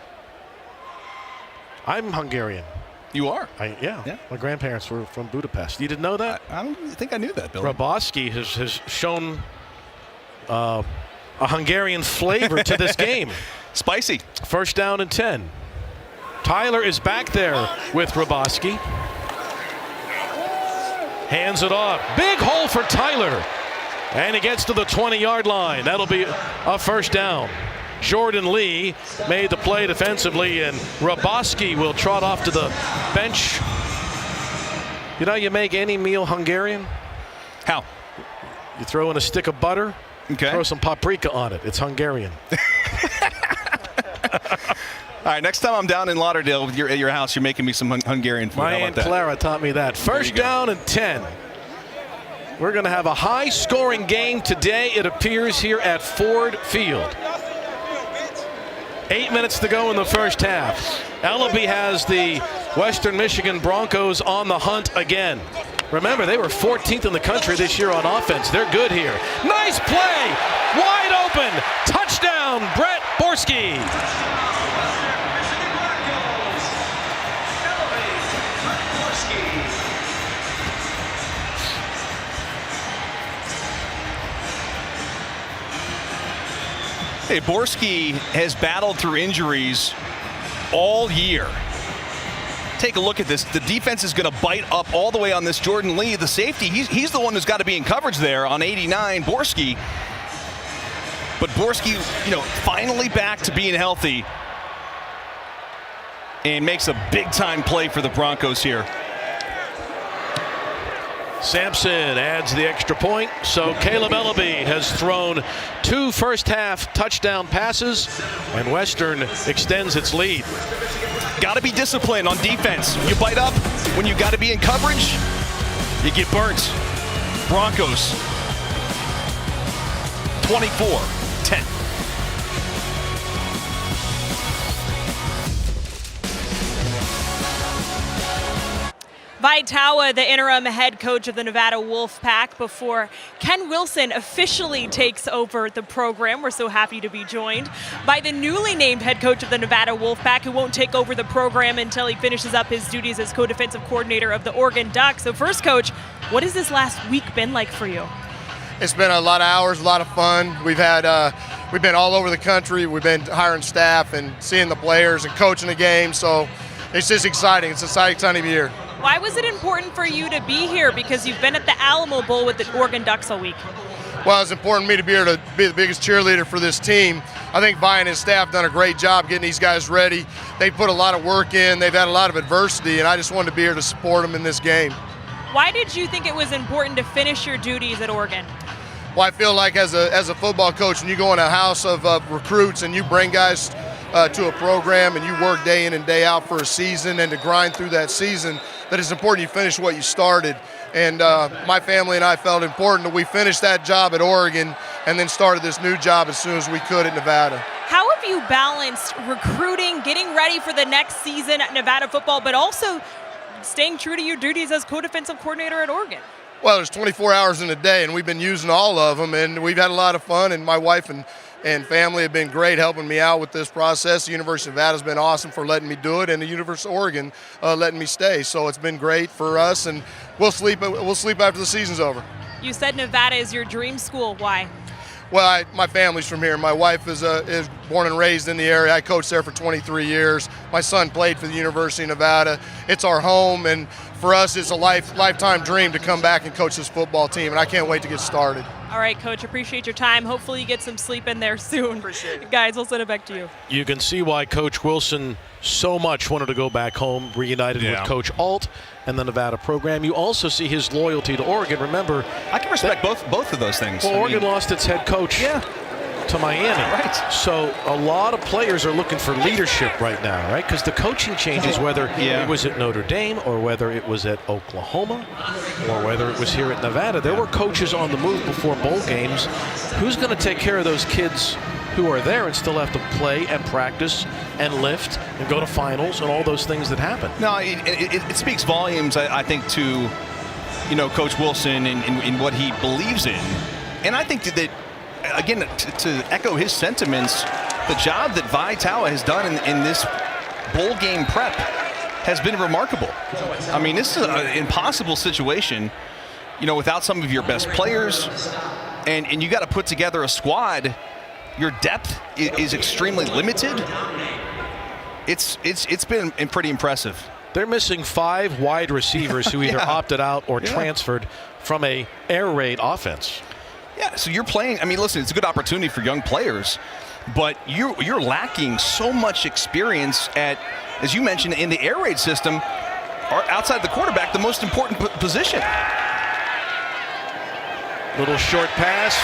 I'm Hungarian. You are? Yeah. My grandparents were from Budapest. You didn't know that? I don't think I knew that, Bill. Raboski has shown a Hungarian flavor to this game. Spicy. 1st down and 10. Tyler is back there with Raboski. Hands it off. Big hole for Tyler. And he gets to the 20-yard line. That'll be a 1st down. Jordan Lee made the play defensively, and Raboski will trot off to the bench. You know, you make any meal Hungarian? How? You throw in a stick of butter, okay, throw some paprika on it. It's Hungarian. All right, next time I'm down in Lauderdale at your house, you're making me some Hungarian food. My Aunt Clara taught me that. 1st down and 10. We're going to have a high-scoring game today, it appears, here at Ford Field. 8 minutes to go in the 1st half. Ellaby has the Western Michigan Broncos on the hunt again. Remember, they were 14th in the country this year on offense. They're good here. Nice play! Wide open! Touchdown, Brett Borski! Hey, Borski has battled through injuries all year. Take a look at this. The defense is going to bite up all the way on this Jordan Lee, the safety. He's the one who's got to be in coverage there on 89, Borski. But Borski, finally back to being healthy and makes a big-time play for the Broncos here. Sampson adds the extra point, so Caleb Ellaby has thrown 2 first-half touchdown passes, and Western extends its lead. Got to be disciplined on defense. You bite up when you got to be in coverage, you get burnt. Broncos 24-10. Vitawa, the interim head coach of the Nevada Wolfpack, before Ken Wilson officially takes over the program. We're so happy to be joined by the newly named head coach of the Nevada Wolfpack, who won't take over the program until he finishes up his duties as co-defensive coordinator of the Oregon Ducks. So first, Coach, what has this last week been like for you? It's been a lot of hours, a lot of fun. We've had we've been all over the country. We've been hiring staff and seeing the players and coaching the game. So it's just exciting. It's an exciting time of year. Why was it important for you to be here? Because you've been at the Alamo Bowl with the Oregon Ducks all week. Well, it's important for me to be here to be the biggest cheerleader for this team. I think Vi and his staff done a great job getting these guys ready. They put a lot of work in. They've had a lot of adversity, and I just wanted to be here to support them in this game. Why did you think it was important to finish your duties at Oregon? Well, I feel like as a football coach, when you go in a house of recruits and you bring guys to a program and you work day in and day out for a season and to grind through that season, that it's important you finish what you started. And my family and I felt important that we finished that job at Oregon and then started this new job as soon as we could at Nevada. How have you balanced recruiting, getting ready for the next season at Nevada football, but also staying true to your duties as co-defensive coordinator at Oregon? Well, there's 24 hours in a day, and we've been using all of them, and we've had a lot of fun, and my wife and family have been great helping me out with this process. The University of Nevada has been awesome for letting me do it, and the University of Oregon letting me stay. So it's been great for us, and we'll sleep after the season's over. You said Nevada is your dream school. Why? Well, my family's from here. My wife is born and raised in the area. I coached there for 23 years. My son played for the University of Nevada. It's our home, and for us, it's a lifetime dream to come back and coach this football team, and I can't wait to get started. All right, Coach, appreciate your time. Hopefully you get some sleep in there soon. Appreciate it. Guys, we'll send it back to you. You can see why Coach Wilson so much wanted to go back home, reunited with Coach Alt and the Nevada program. You also see his loyalty to Oregon. Remember, I can respect both of those things. Well, Oregon lost its head coach to Miami. Right. So a lot of players are looking for leadership right now, right? Because the coaching changes, whether it was at Notre Dame or whether it was at Oklahoma or whether it was here at Nevada. There were coaches on the move before bowl games. Who's going to take care of those kids who are there and still have to play and practice and lift and go to finals and all those things that happen? No, it speaks volumes, I think, to Coach Wilson and what he believes in. And I think that again, to echo his sentiments, the job that Vi Taua has done in this bowl game prep has been remarkable. I mean, this is an impossible situation, without some of your best players, and you got to put together a squad. Your depth is extremely limited. It's been pretty impressive. They're missing 5 wide receivers who either opted out or transferred from a air raid offense. Yeah, so you're playing. I mean, listen, it's a good opportunity for young players, but you're lacking so much experience at, as you mentioned, in the air raid system, or outside the quarterback, the most important position. Little short pass,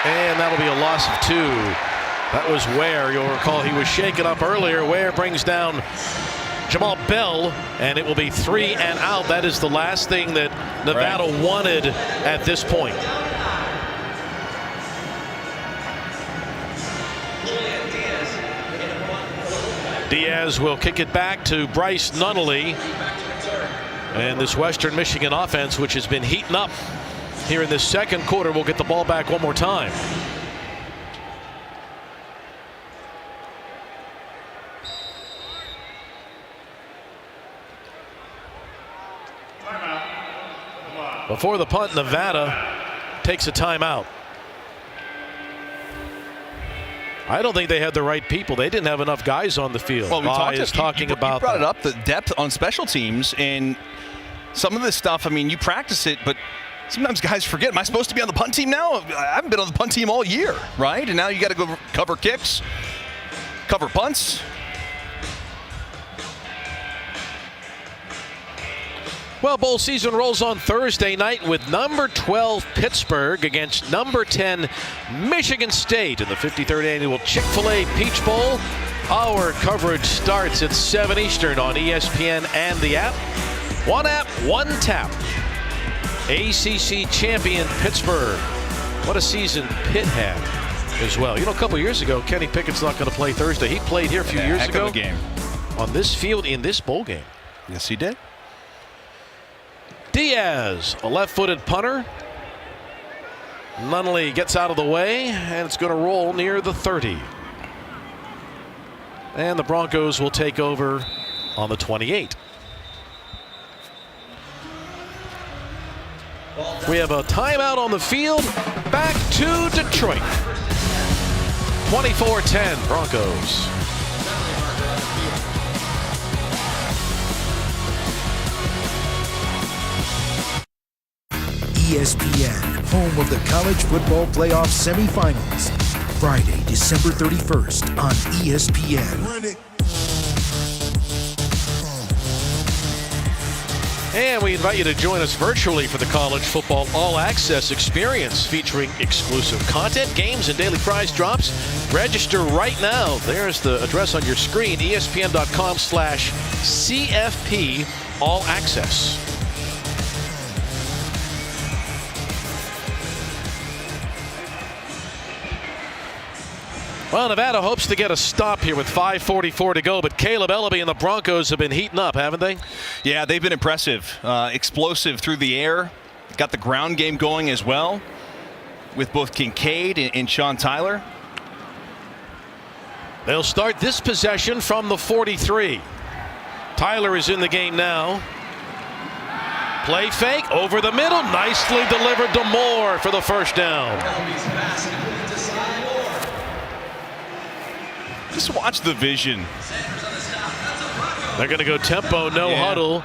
and that'll be a loss of 2. That was Ware. You'll recall he was shaken up earlier. Ware brings down Jamal Bell, and it will be 3 and out. That is the last thing that Nevada wanted at this point. Diaz will kick it back to Bryce Nunnally. And this Western Michigan offense, which has been heating up here in this second quarter, will get the ball back one more time. Before the punt, Nevada takes a timeout. I don't think they had the right people. They didn't have enough guys on the field. Well, talking about you brought it up, the depth on special teams, and some of this stuff, I mean, you practice it, but sometimes guys forget. Am I supposed to be on the punt team now? I haven't been on the punt team all year, right? And now you got to go cover kicks, cover punts. Well, bowl season rolls on Thursday night with number 12 Pittsburgh against number 10 Michigan State in the 53rd annual Chick-fil-A Peach Bowl. Our coverage starts at 7 Eastern on ESPN and the app. One app, one tap. ACC champion Pittsburgh. What a season Pitt had as well. You know, a couple years ago, Kenny Pickett's not going to play Thursday. He played here a few years ago. Heck of a game. On this field in this bowl game. Yes, he did. Diaz, a left-footed punter. Nunnally gets out of the way, and it's going to roll near the 30. And the Broncos will take over on the 28. We have a timeout on the field. Back to Detroit. 24-10 Broncos. ESPN, home of the College Football Playoff Semifinals. Friday, December 31st on ESPN. And we invite you to join us virtually for the College Football All Access Experience, featuring exclusive content, games, and daily prize drops. Register right now. There's the address on your screen, espn.com/CFP All Access. Well, Nevada hopes to get a stop here with 5:44 to go, but Caleb Ellaby and the Broncos have been heating up, haven't they? Yeah, they've been impressive. Explosive through the air. Got the ground game going as well with both Kincaid and Sean Tyler. They'll start this possession from the 43. Tyler is in the game now. Play fake over the middle. Nicely delivered to Moore for the first down. Just watch the vision. They're going to go tempo, no huddle.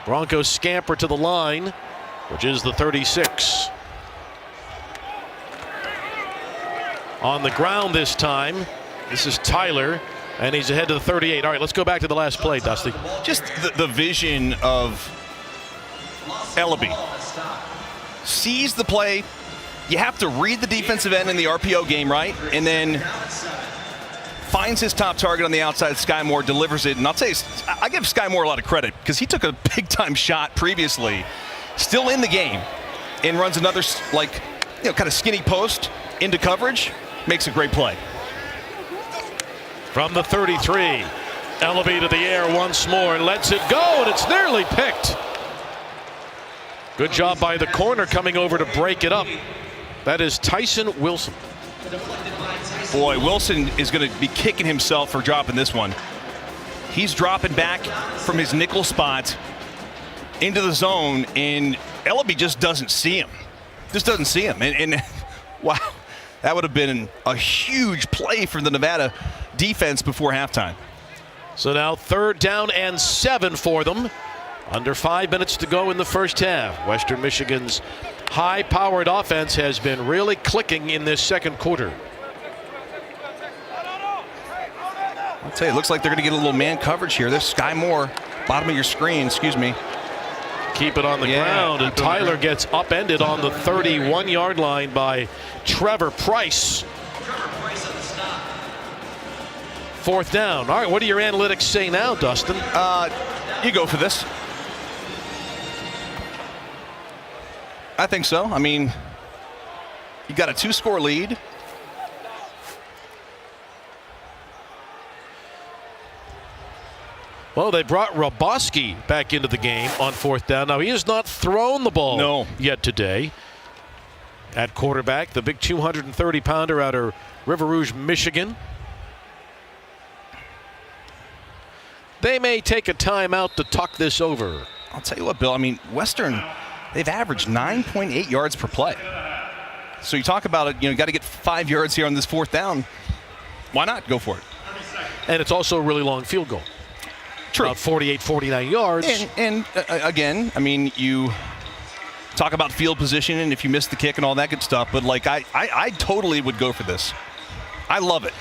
Broncos scamper to the line, which is the 36. On the ground this time. This is Tyler, and he's ahead to the 38. All right, let's go back to the last play, Dusty. Just the vision of Ellaby. Sees the play. You have to read the defensive end in the RPO game, right? And then finds his top target on the outside. Sky Moore delivers it. And I'll tell you, I give Sky Moore a lot of credit because he took a big-time shot previously, still in the game, and runs another, kind of skinny post into coverage. Makes a great play. From the 33, Ellaby to the air once more and lets it go, and it's nearly picked. Good job by the corner coming over to break it up. That is Tyson Wilson. Boy, Wilson is going to be kicking himself for dropping this one. He's dropping back from his nickel spot into the zone, and Ellaby just doesn't see him. And wow, that would have been a huge play for the Nevada defense before halftime. So now 3rd down and 7 for them. Under 5 minutes to go in the first half. Western Michigan's high-powered offense has been really clicking in this second quarter. I'll tell you, it looks like they're going to get a little man coverage here. There's Sky Moore, bottom of your screen, excuse me. Keep it on the ground, and Tyler gets upended on the 31-yard line by Trevor Price. 4th down. All right, what do your analytics say now, Dustin? You go for this. I think so. I mean, you got a 2-score lead. Well, they brought Roboski back into the game on 4th down. Now, he has not thrown the ball yet today. At quarterback, the big 230-pounder out of River Rouge, Michigan. They may take a timeout to talk this over. I'll tell you what, Bill, I mean, Western, they've averaged 9.8 yards per play. So you talk about it, got to get 5 yards here on this 4th down. Why not? Go for it. And it's also a really long field goal. True. About 48, 49 yards. And again, I mean, you talk about field position and if you miss the kick and all that good stuff, but I totally would go for this. I love it.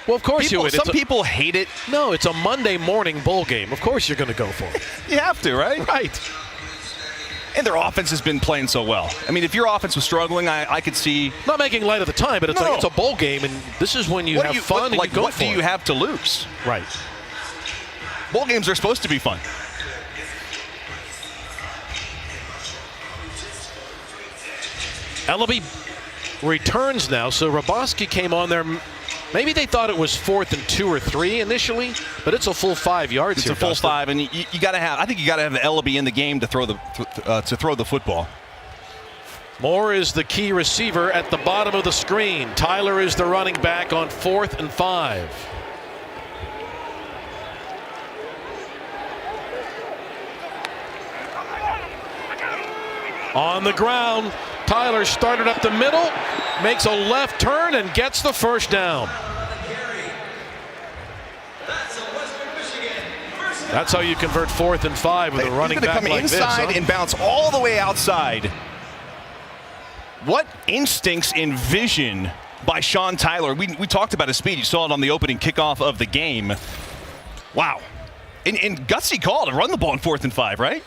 Well, of course you would. Some people hate it. No, it's a Monday morning bowl game. Of course you're going to go for it. You have to, right? Right. And their offense has been playing so well. I mean, if your offense was struggling, I could see. Not making light of the time, but it's a bowl game, and this is when you have fun and you go for it. What do you have to lose? Right. Bowl games are supposed to be fun. Ellaby returns now, so Roboski came on there. Maybe they thought it was 4th and 2 or 3 initially, but it's a full 5 yards. It's here, a full Dustin. 5, and you got to have. I think you got to have Ellaby in the game to throw the football. Moore is the key receiver at the bottom of the screen. Tyler is the running back on 4th and 5. On the ground, Tyler started up the middle, makes a left turn, and gets the first down. That's how you convert 4th and 5 with a running back come like inside this, and bounce all the way outside. What instincts and vision by Sean Tyler. We talked about his speed. You saw it on the opening kickoff of the game. Wow. And gutsy call to run the ball in 4th and 5, right?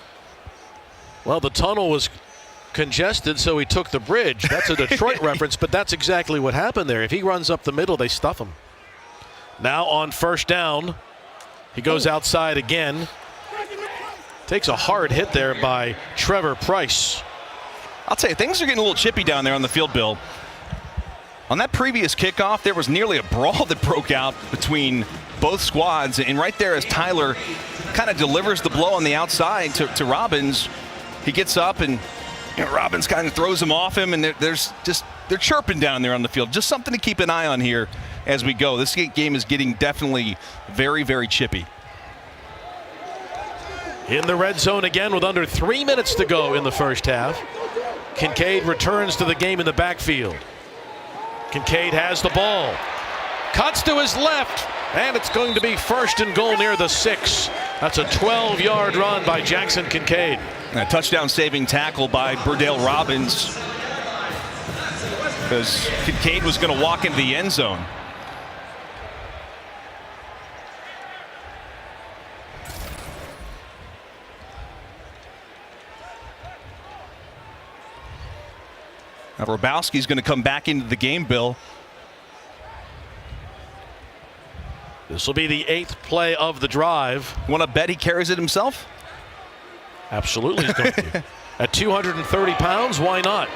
Well, the tunnel was congested, so he took the bridge. That's a Detroit reference, but that's exactly what happened there. If he runs up the middle, they stuff him. Now on first down, he goes outside again. Takes a hard hit there by Trevor Price. I'll tell you, things are getting a little chippy down there on the field, Bill. On that previous kickoff, there was nearly a brawl that broke out between both squads. And right there, as Tyler kind of delivers the blow on the outside to Robbins, he gets up and Robbins kind of throws him off him. And they're chirping down there on the field. Just something to keep an eye on here as we go. This game is getting definitely very, very chippy. In the red zone again with under 3 minutes to go in the first half. Kincaid returns to the game in the backfield. Kincaid has the ball. Cuts to his left. And it's going to be 1st and goal near the 6. That's a 12-yard run by Jackson Kincaid. A touchdown-saving tackle by Burdale Robbins, because Kincaid was going to walk into the end zone. Now Rabowski's going to come back into the game, Bill. This will be the 8th play of the drive. Want to bet he carries it himself? Absolutely he's going to. At 230 pounds, why not?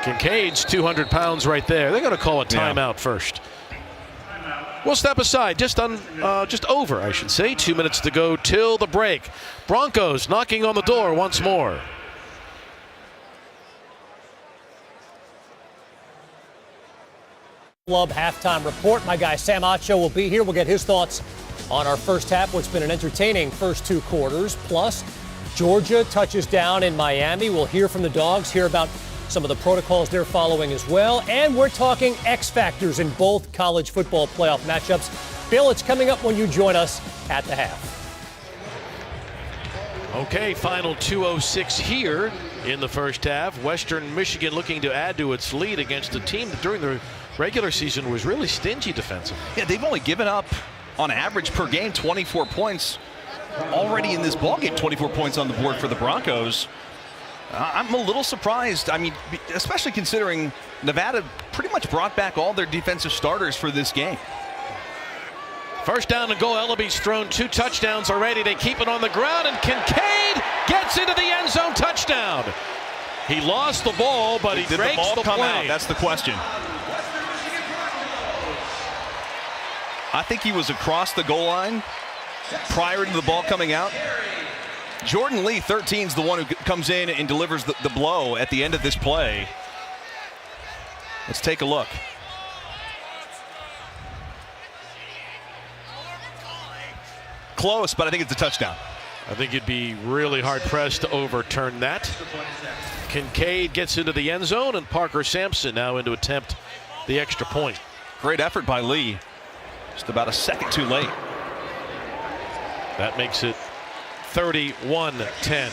Kincaid's 200 pounds right there. They're going to call a timeout first. We'll step aside, just over, I should say. 2 minutes to go till the break. Broncos knocking on the door once more. Club halftime report. My guy Sam Acho will be here. We'll get his thoughts on our first half, what's been an entertaining first 2 quarters. Plus, Georgia touches down in Miami. We'll hear from the Dogs, hear about some of the protocols they're following as well. And we're talking X factors in both college football playoff matchups. Bill, it's coming up when you join us at the half. Okay, final 2:06 here in the first half. Western Michigan looking to add to its lead against a team that during the regular season was really stingy defensively. Yeah, they've only given up, on average per game, 24 points. Already in this ballgame, 24 points on the board for the Broncos. I'm a little surprised. I mean, especially considering Nevada pretty much brought back all their defensive starters for this game. First down and goal. Ellaby's thrown 2 touchdowns already. They keep it on the ground, and Kincaid gets into the end zone. Touchdown. He lost the ball, but he breaks the ball the come play. out? That's the question. I think he was across the goal line prior to the ball coming out. Jordan Lee, 13, is the one who comes in and delivers the blow at the end of this play. Let's take a look. Close, but I think it's a touchdown. I think you'd be really hard-pressed to overturn that. Kincaid gets into the end zone, and Parker Sampson now in to attempt the extra point. Great effort by Lee. Just about a second too late. That makes it 31-10.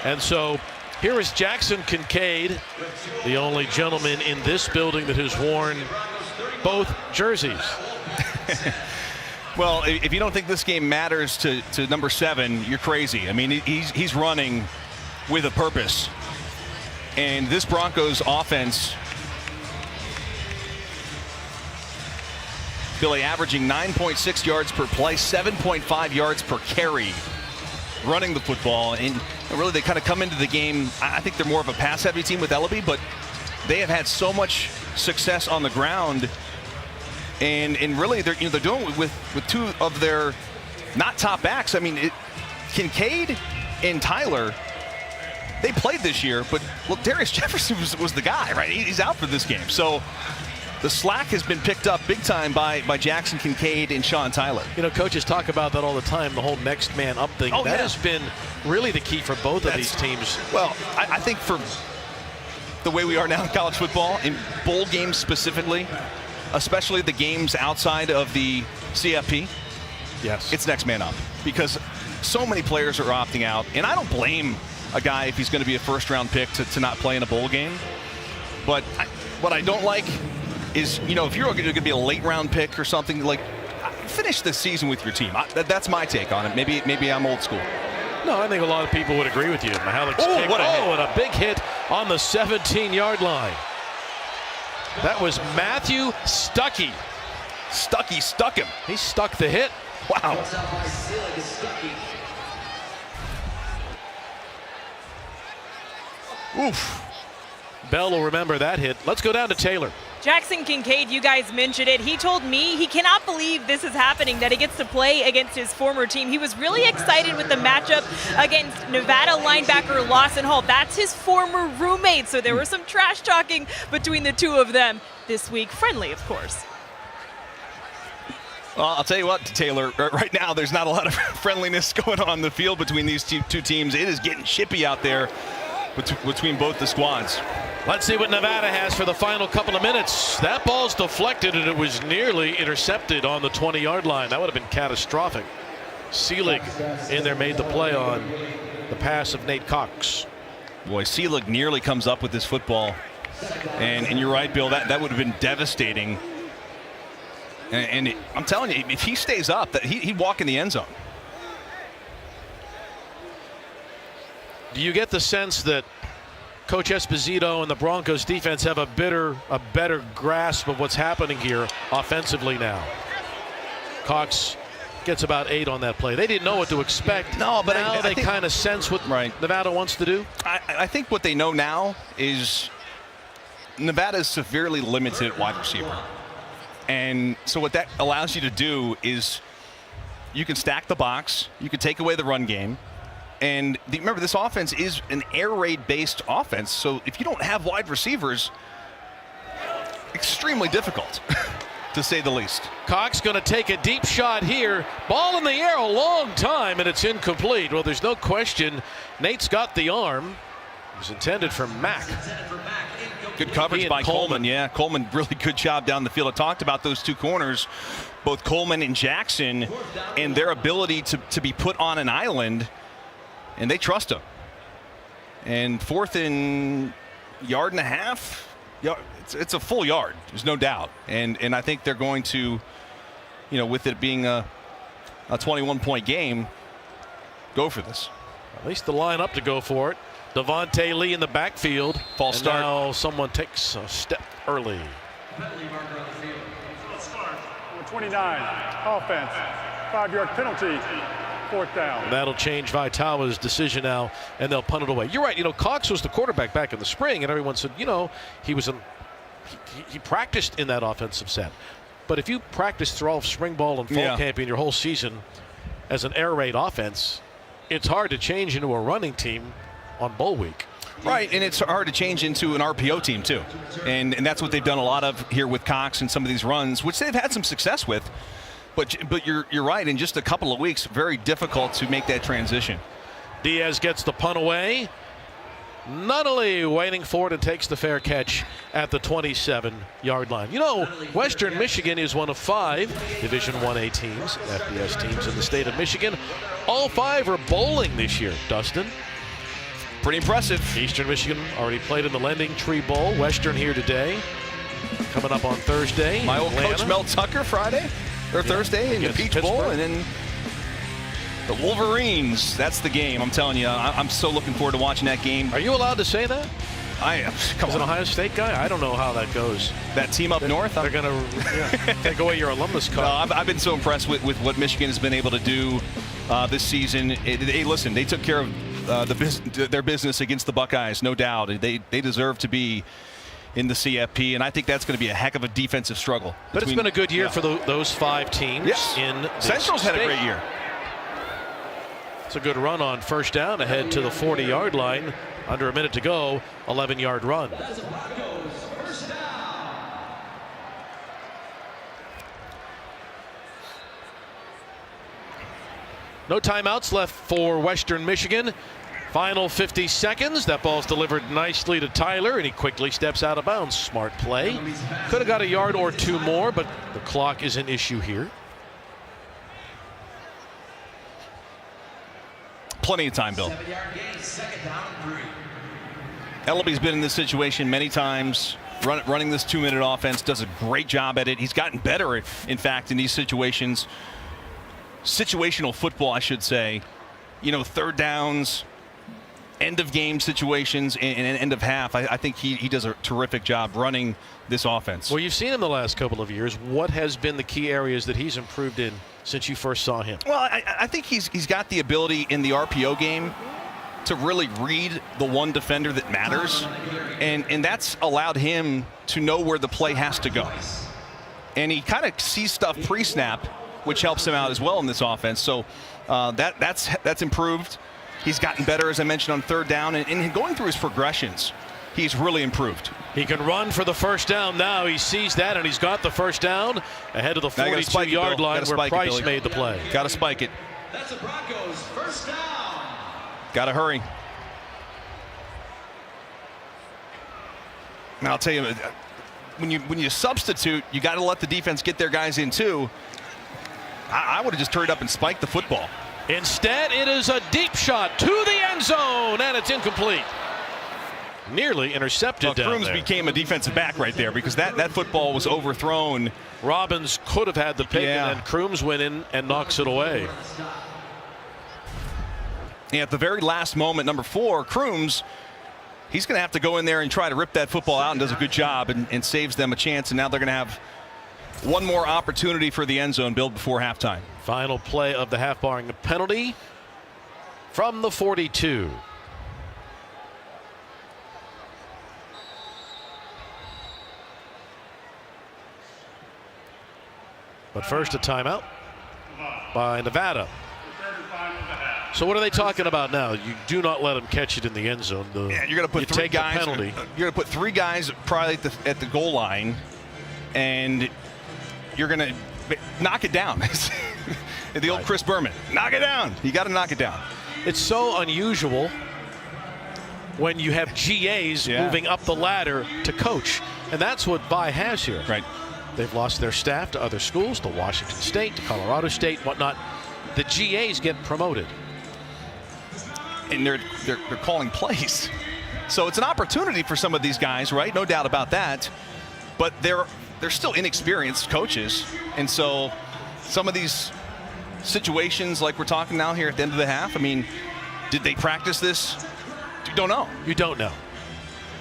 And so here is Jackson Kincaid, the only gentleman in this building that has worn both jerseys. Well, if you don't think this game matters to number 7, you're crazy. I mean, he's running with a purpose. And this Broncos offense, Billy, averaging 9.6 yards per play, 7.5 yards per carry, running the football. And really, they kind of come into the game. I think they're more of a pass-heavy team with Ellaby, but they have had so much success on the ground. And really, they're doing it with 2 of their not top backs. I mean, Kincaid and Tyler, they played this year, but Darius Jefferson was the guy, right? He's out for this game. So the slack has been picked up big time by Jackson Kincaid and Sean Tyler. You know, coaches talk about that all the time, the whole next man up thing. That has been really the key for both of these teams. Well, I think for the way we are now in college football, in bowl games specifically, especially the games outside of the CFP, yes, it's next man up, because so many players are opting out, and I don't blame a guy if he's going to be a first-round pick to not play in a bowl game. But what I don't like is, you know, if you're going to be a late-round pick or something, like, finish the season with your team. That's my take on it. Maybe I'm old school. No, I think a lot of people would agree with you. Mihalik's kick. And a big hit on the 17-yard line. That was Matthew Stuckey. Stuckey stuck him. He stuck the hit. Wow. Oof. Bell will remember that hit. Let's go down to Taylor. Jackson Kincaid, you guys mentioned it. He told me he cannot believe this is happening, that he gets to play against his former team. He was really excited with the matchup against Nevada linebacker Lawson Hall. That's his former roommate, so there was some trash talking between the two of them this week. Friendly, of course. Well, I'll tell you what, Taylor, right now there's not a lot of friendliness going on in the field between these two teams. It is getting chippy out there between both the squads. Let's see what Nevada has for the final couple of minutes. That ball's deflected, and it was nearly intercepted on the 20-yard line. That would have been catastrophic. Seelig in there made the play on the pass of Nate Cox. Boy, Seelig nearly comes up with this football. And you're right, Bill, that would have been devastating. And I'm telling you, if he stays up, that he'd walk in the end zone. Do you get the sense that Coach Esposito and the Broncos defense have a better grasp of what's happening here offensively now? Cox gets about 8 on that play. They didn't know what to expect. No, but now they kind of sense what Nevada wants to do. I think what they know now is Nevada is severely limited at wide receiver. And so what that allows you to do is you can stack the box, you can take away the run game. And remember, this offense is an air raid-based offense, so if you don't have wide receivers, extremely difficult, to say the least. Cox going to take a deep shot here. Ball in the air a long time, and it's incomplete. Well, there's no question. Nate's got the arm. It was intended for Mack. Good coverage by Coleman. Yeah, Coleman, really good job down the field. I talked about those two corners, both Coleman and Jackson, and their ability to be put on an island. And they trust him. And 4th and yard and a half. Yeah, it's a full yard. There's no doubt. And I think they're going to, you know, with it being a 21-point game, go for this. At least the line up to go for it. Devontae Lee in the backfield. False start. Now someone takes a step early. Number 29, offense, 5-yard penalty. 4th down. That'll change Vitala's decision now, and they'll punt it away. You're right. You know, Cox was the quarterback back in the spring, and everyone said, you know, he practiced in that offensive set. But if you practice through all of spring ball and fall camping your whole season as an air raid offense, it's hard to change into a running team on bowl week. Right, and it's hard to change into an RPO team too, and that's what they've done a lot of here with Cox and some of these runs, which they've had some success with. But you're right. In just a couple of weeks, very difficult to make that transition. Diaz gets the punt away. Nunnally waiting for it and takes the fair catch at the 27-yard line. You know, Western Michigan is one of 5 Division 1A teams, FBS teams in the state of Michigan. All 5 are bowling this year, Dustin. Pretty impressive. Eastern Michigan already played in the Lending Tree Bowl. Western here today. Coming up on Thursday. My old coach Mel Tucker Friday. Or Thursday in the Peach Bowl, and then the Wolverines. That's the game. I'm telling you, I'm so looking forward to watching that game. Are you allowed to say that? I am. As an Ohio State guy, I don't know how that goes. That team up north, they're going to take away your alumnus card. No, I've been so impressed with what Michigan has been able to do this season. Hey, listen, they took care of their business against the Buckeyes, no doubt. They deserve to be in the CFP, and I think that's going to be a heck of a defensive struggle. But it's been a good year for those 5 teams. Yes. In Central's had a great year. It's a good run on first down ahead to the 40-yard line. Under a minute to go, 11-yard run. No timeouts left for Western Michigan. Final 50 seconds. That ball's delivered nicely to Tyler, and he quickly steps out of bounds. Smart play. Could have got a yard or two more, but the clock is an issue here. Plenty of time, Bill. 7-yard gain, second down and 3. Ellaby's been in this situation many times. Running this 2-minute offense, does a great job at it. He's gotten better, in fact, in these situations. Situational football, I should say. You know, third downs, end of game situations, and end of half. I think he does a terrific job running this offense. Well, you've seen him the last couple of years. What has been the key areas that he's improved in since you first saw him? Well, I think he's got the ability in the RPO game to really read the one defender that matters, and that's allowed him to know where the play has to go. And he kind of sees stuff pre-snap, which helps him out as well in this offense. So that's improved. He's gotten better, as I mentioned, on third down, and going through his progressions, he's really improved. He can run for the first down now. He sees that, and he's got the first down ahead of the 42-yard line where Price made the play. Got to spike it. That's the Broncos' first down. Got to hurry. Now, I'll tell you, when you substitute, you got to let the defense get their guys in too. I would have just turned up and spiked the football. Instead, it is a deep shot to the end zone, and it's incomplete. Nearly intercepted down Crooms there. became a defensive back right there because that football was overthrown. Robbins could have had the pick, and then Crooms went in and knocks it away. And at the very last moment, number 4, Crooms, he's going to have to go in there and try to rip that football out, and does a good job and saves them a chance. And now they're going to have one more opportunity for the end zone build before halftime. Final play of the half, barring a penalty from the 42. But first, a timeout by Nevada. So what are they talking about now? You do not let them catch it in the end zone. You're going to put 3 guys. Penalty. You're going to put 3 guys probably at the goal line, and you're going to knock it down. The old Chris Berman, knock it down. You got to knock it down. It's so unusual when you have GAs moving up the ladder to coach, and that's what Vi has here. Right. They've lost their staff to other schools, to Washington State, to Colorado State, whatnot. The GAs get promoted. And they're calling plays. So it's an opportunity for some of these guys, right? No doubt about that. But they're still inexperienced coaches. And so some of these situations like we're talking now here at the end of the half, I mean, did they practice this? You don't know. You don't know.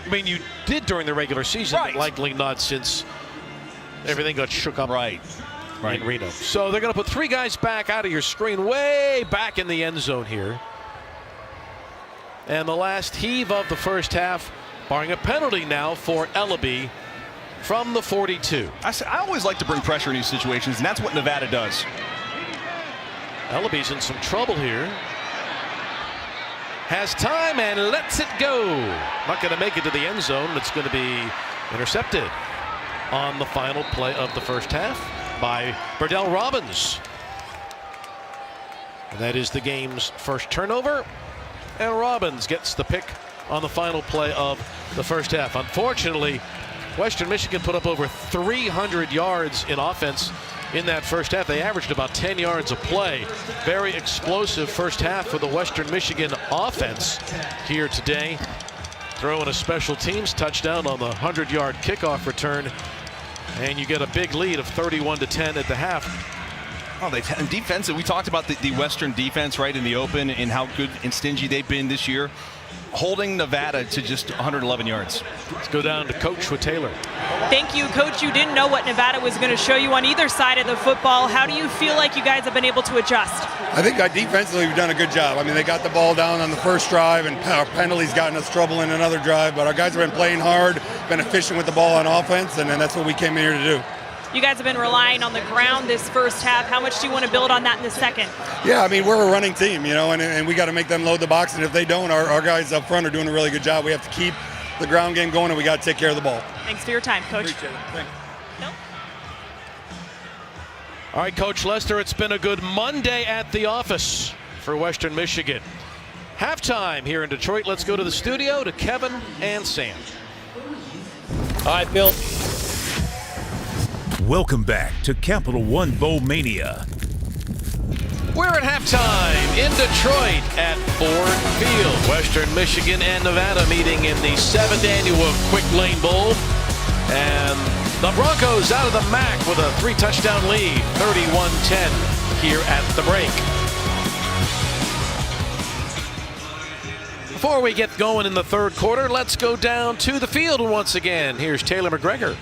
I mean, you did during the regular season, but likely not since everything got shook up in Reno. So they're going to put 3 guys back out of your screen, way back in the end zone here. And the last heave of the first half, barring a penalty now for Ellaby from the 42. I always like to bring pressure in these situations, and that's what Nevada does. Ellaby's in some trouble here. Has time and lets it go. Not going to make it to the end zone. It's going to be intercepted on the final play of the first half by Burdell Robbins. And that is the game's first turnover. And Robbins gets the pick on the final play of the first half. Unfortunately, Western Michigan put up over 300 yards in offense in that first half. They averaged about 10 yards a play. Very explosive first half for the Western Michigan offense here today. Throwing a special teams touchdown on the 100-yard kickoff return. And you get a big lead of 31-10 at the half. Oh, they've defensive. We talked about the Western defense right in the open and how good and stingy they've been this year, holding Nevada to just 111 yards. Let's go down to Coach with Taylor. Thank you, Coach. You didn't know what Nevada was going to show you on either side of the football. How do you feel like you guys have been able to adjust? I think defensively we've done a good job. I mean, they got the ball down on the first drive, and our penalties gotten us trouble in another drive. But our guys have been playing hard, been efficient with the ball on offense, and that's what we came in here to do. You guys have been relying on the ground this first half. How much do you want to build on that in the second? Yeah, I mean, we're a running team, and we got to make them load the box. And if they don't, our guys up front are doing a really good job. We have to keep the ground game going, and we got to take care of the ball. Thanks for your time, Coach. Appreciate it. Thanks. Bill? All right, Coach Lester, it's been a good Monday at the office. for Western Michigan. Halftime here in Detroit. Let's go to the studio to Kevin and Sam. All right, Bill. Welcome back to Capital One Bowl Mania. We're at halftime in Detroit at Ford Field. Western Michigan and Nevada meeting in the 7th annual Quick Lane Bowl. And the Broncos out of the MAC with a 3-touchdown lead, 31-10 here at the break. Before we get going in the third quarter, let's go down to the field once again. Here's Taylor McGregor.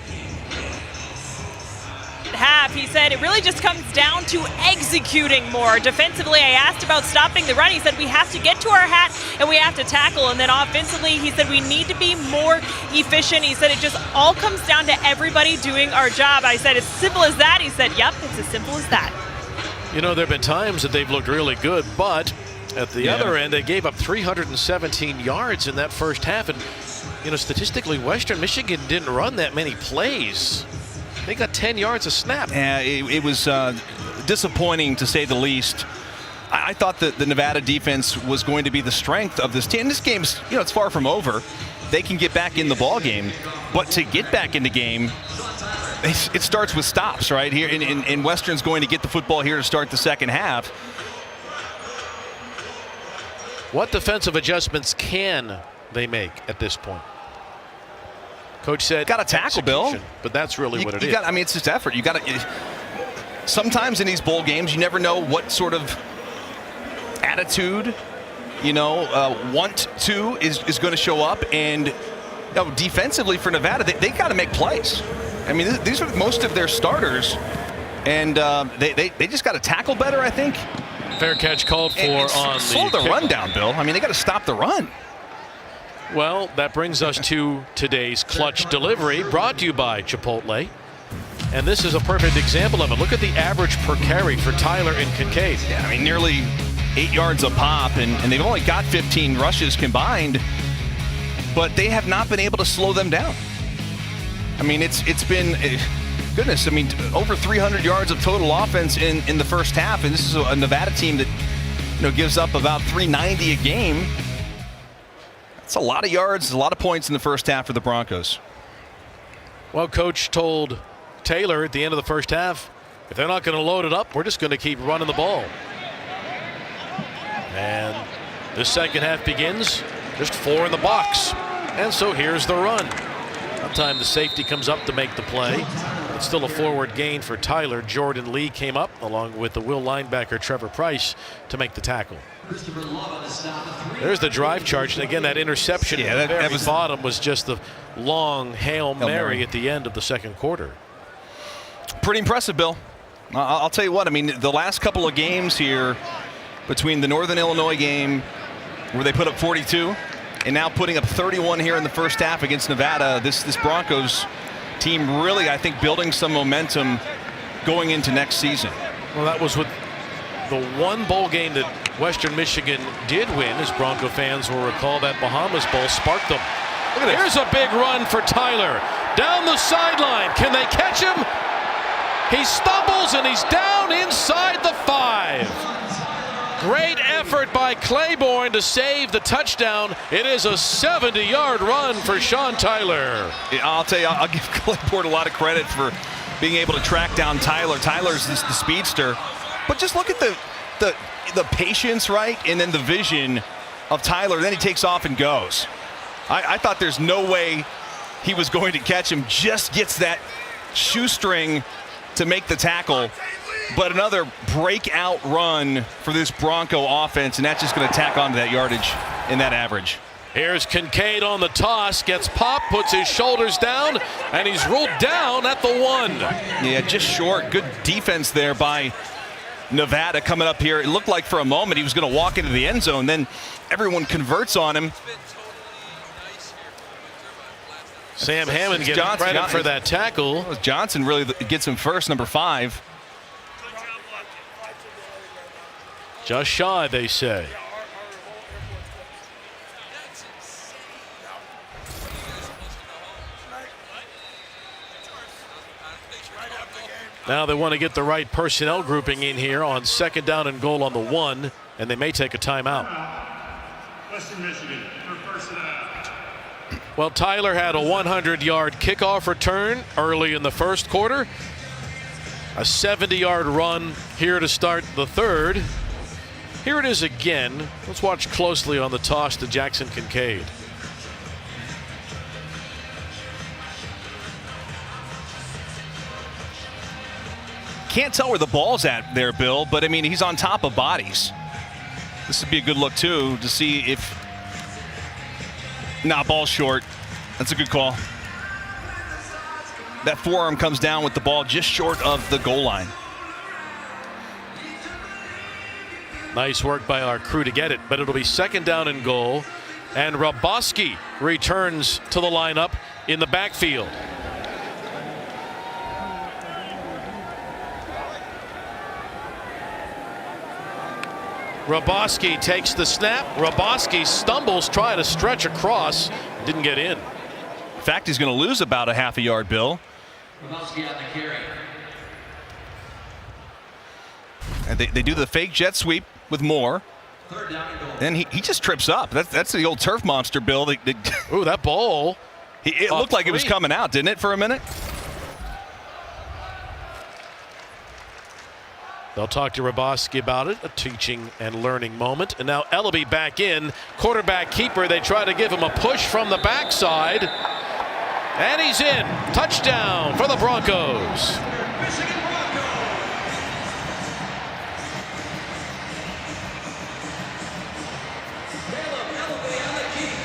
Half, he said it really just comes down to executing more. Defensively, I asked about stopping the run. He said we have to get to our hat and we have to tackle. And then offensively, he said we need to be more efficient. He said it just all comes down to everybody doing our job. I said, as simple as that? He said, yep, it's as simple as that. You know, there have been times that they've looked really good, but at the other end, they gave up 317 yards in that first half. And, you know, statistically, Western Michigan didn't run that many plays. They got 10 yards a snap. Yeah, it was disappointing to say the least. I thought that the Nevada defense was going to be the strength of this team. This game's, you know, it's far from over. They can get back in the ball game, but to get back in the game, it starts with stops, right? Here, and Western's going to get the football here to start the second half. What defensive adjustments can they make at this point? Coach said, got to tackle, Bill. But that's really what it is. I mean, it's just effort. You got to. Sometimes in these bowl games, you never know what sort of attitude, you know, want to is going to show up. And, you know, defensively for Nevada, they got to make plays. I mean, these are most of their starters, and they just got to tackle better, I think. Fair catch called for on slow the run down, Bill. I mean, they got to stop the run. Well, that brings us to today's clutch delivery, brought to you by Chipotle. And this is a perfect example of it. Look at the average per carry for Tyler and Kincaid. Yeah, I mean, nearly 8 yards a pop, and they've only got 15 rushes combined, but they have not been able to slow them down. I mean, it's been, goodness, I mean, over 300 yards of total offense in the first half, and this is a Nevada team that, you know, gives up about 390 a game. It's a lot of yards, a lot of points in the first half for the Broncos. Well, Coach told Taylor at the end of the first half, if they're not going to load it up, we're just going to keep running the ball. And the second half begins, just 4 in the box. And so here's the run. That time the safety comes up to make the play. It's still a forward gain for Tyler. Jordan Lee came up along with the Will linebacker Trevor Price to make the tackle. There's the drive charge, and again that interception at the very bottom was just the long Hail Mary at the end of the second quarter. Pretty impressive, Bill. I'll tell you what, I mean, the last couple of games here between the Northern Illinois game where they put up 42 and now putting up 31 here in the first half against Nevada, this Broncos team really, I think, building some momentum going into next season. Well, that was with the one bowl game that Western Michigan did win, as Bronco fans will recall. That Bahamas Bowl sparked them. Look at this. Here's a big run for Tyler. Down the sideline. Can they catch him? He stumbles and he's down inside the 5. Great effort by Claiborne to save the touchdown. It is a 70-yard run for Sean Tyler. I'll tell you, I'll give Claiborne a lot of credit for being able to track down Tyler. Tyler's the speedster. But just look at the patience, right? And then the vision of Tyler. Then he takes off and goes. I thought there's no way he was going to catch him. Just gets that shoestring to make the tackle. But another breakout run for this Bronco offense, and that's just going to tack onto that yardage in that average. Here's Kincaid on the toss, gets popped, puts his shoulders down, and he's ruled down at the 1. Yeah, just short. Good defense there by Nevada coming up here. It looked like for a moment he was going to walk into the end zone. Then everyone converts on him. Sam Hammond gets credit for that tackle. Johnson really gets him first, number 5. Just shy, they say. Now they want to get the right personnel grouping in here on second down and goal on the 1 and they may take a timeout. Western Michigan, for first and a half. Well, Tyler had a 100-yard kickoff return early in the first quarter. A 70-yard run here to start the third. Here it is again. Let's watch closely on the toss to Jackson Kincaid. Can't tell where the ball's at there, Bill, but I mean, he's on top of bodies. This would be a good look, too, to see if... Nah, ball's short. That's a good call. That forearm comes down with the ball just short of the goal line. Nice work by our crew to get it, but it'll be second down and goal. And Roboski returns to the lineup in the backfield. Roboski takes the snap. Roboski stumbles, trying to stretch across. Didn't get in. In fact, he's going to lose about a half a yard, Bill. Roboski on the carry. And they do the fake jet sweep with Moore. Third down and goal. And he just trips up. That's the old turf monster, Bill. Ooh, that ball. It looked like it was coming out, didn't it, for a minute? They'll talk to Roboski about it, a teaching and learning moment. And now Ellaby back in, quarterback keeper. They try to give him a push from the backside. And he's in. Touchdown for the Broncos. Michigan Broncos. Caleb Ellaby on the key.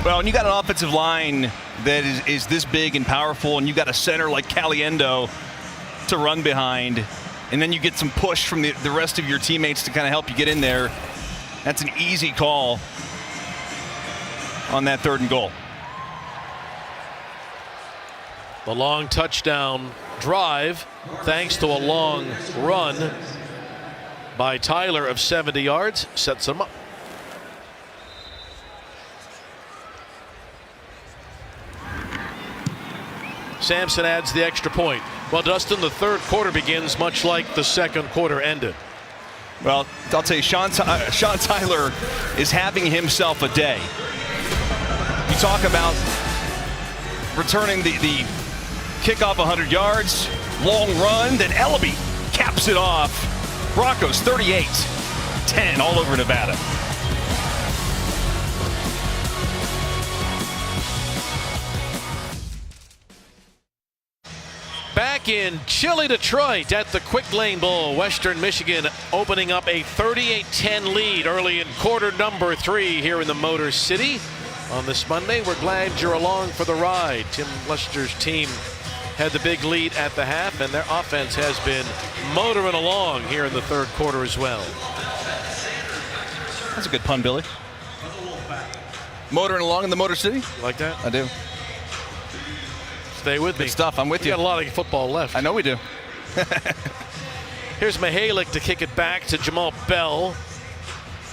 Well, and you got an offensive line that is this big and powerful, and you got a center like Caliendo to run behind, and then you get some push from the rest of your teammates to kind of help you get in there. That's an easy call on that third and goal. The long touchdown drive, thanks to a long run by Tyler of 70 yards, sets them up. Sampson adds the extra point. Well, Dustin, the third quarter begins much like the second quarter ended. Well, I'll tell you, Sean Tyler is having himself a day. You talk about returning the kickoff 100 yards, long run, then Ellaby caps it off. Broncos 38-10 all over Nevada. Back in chilly Detroit at the Quick Lane Bowl, Western Michigan opening up a 38-10 lead early in quarter number 3 here in the Motor City. On this Monday, we're glad you're along for the ride. Tim Lester's team had the big lead at the half, and their offense has been motoring along here in the third quarter as well. That's a good pun, Billy. Motoring along in the Motor City? You like that? I do. Stay with me. Good stuff. I'm with you. We got a lot of football left. I know we do. Here's Mihalik to kick it back to Jamal Bell,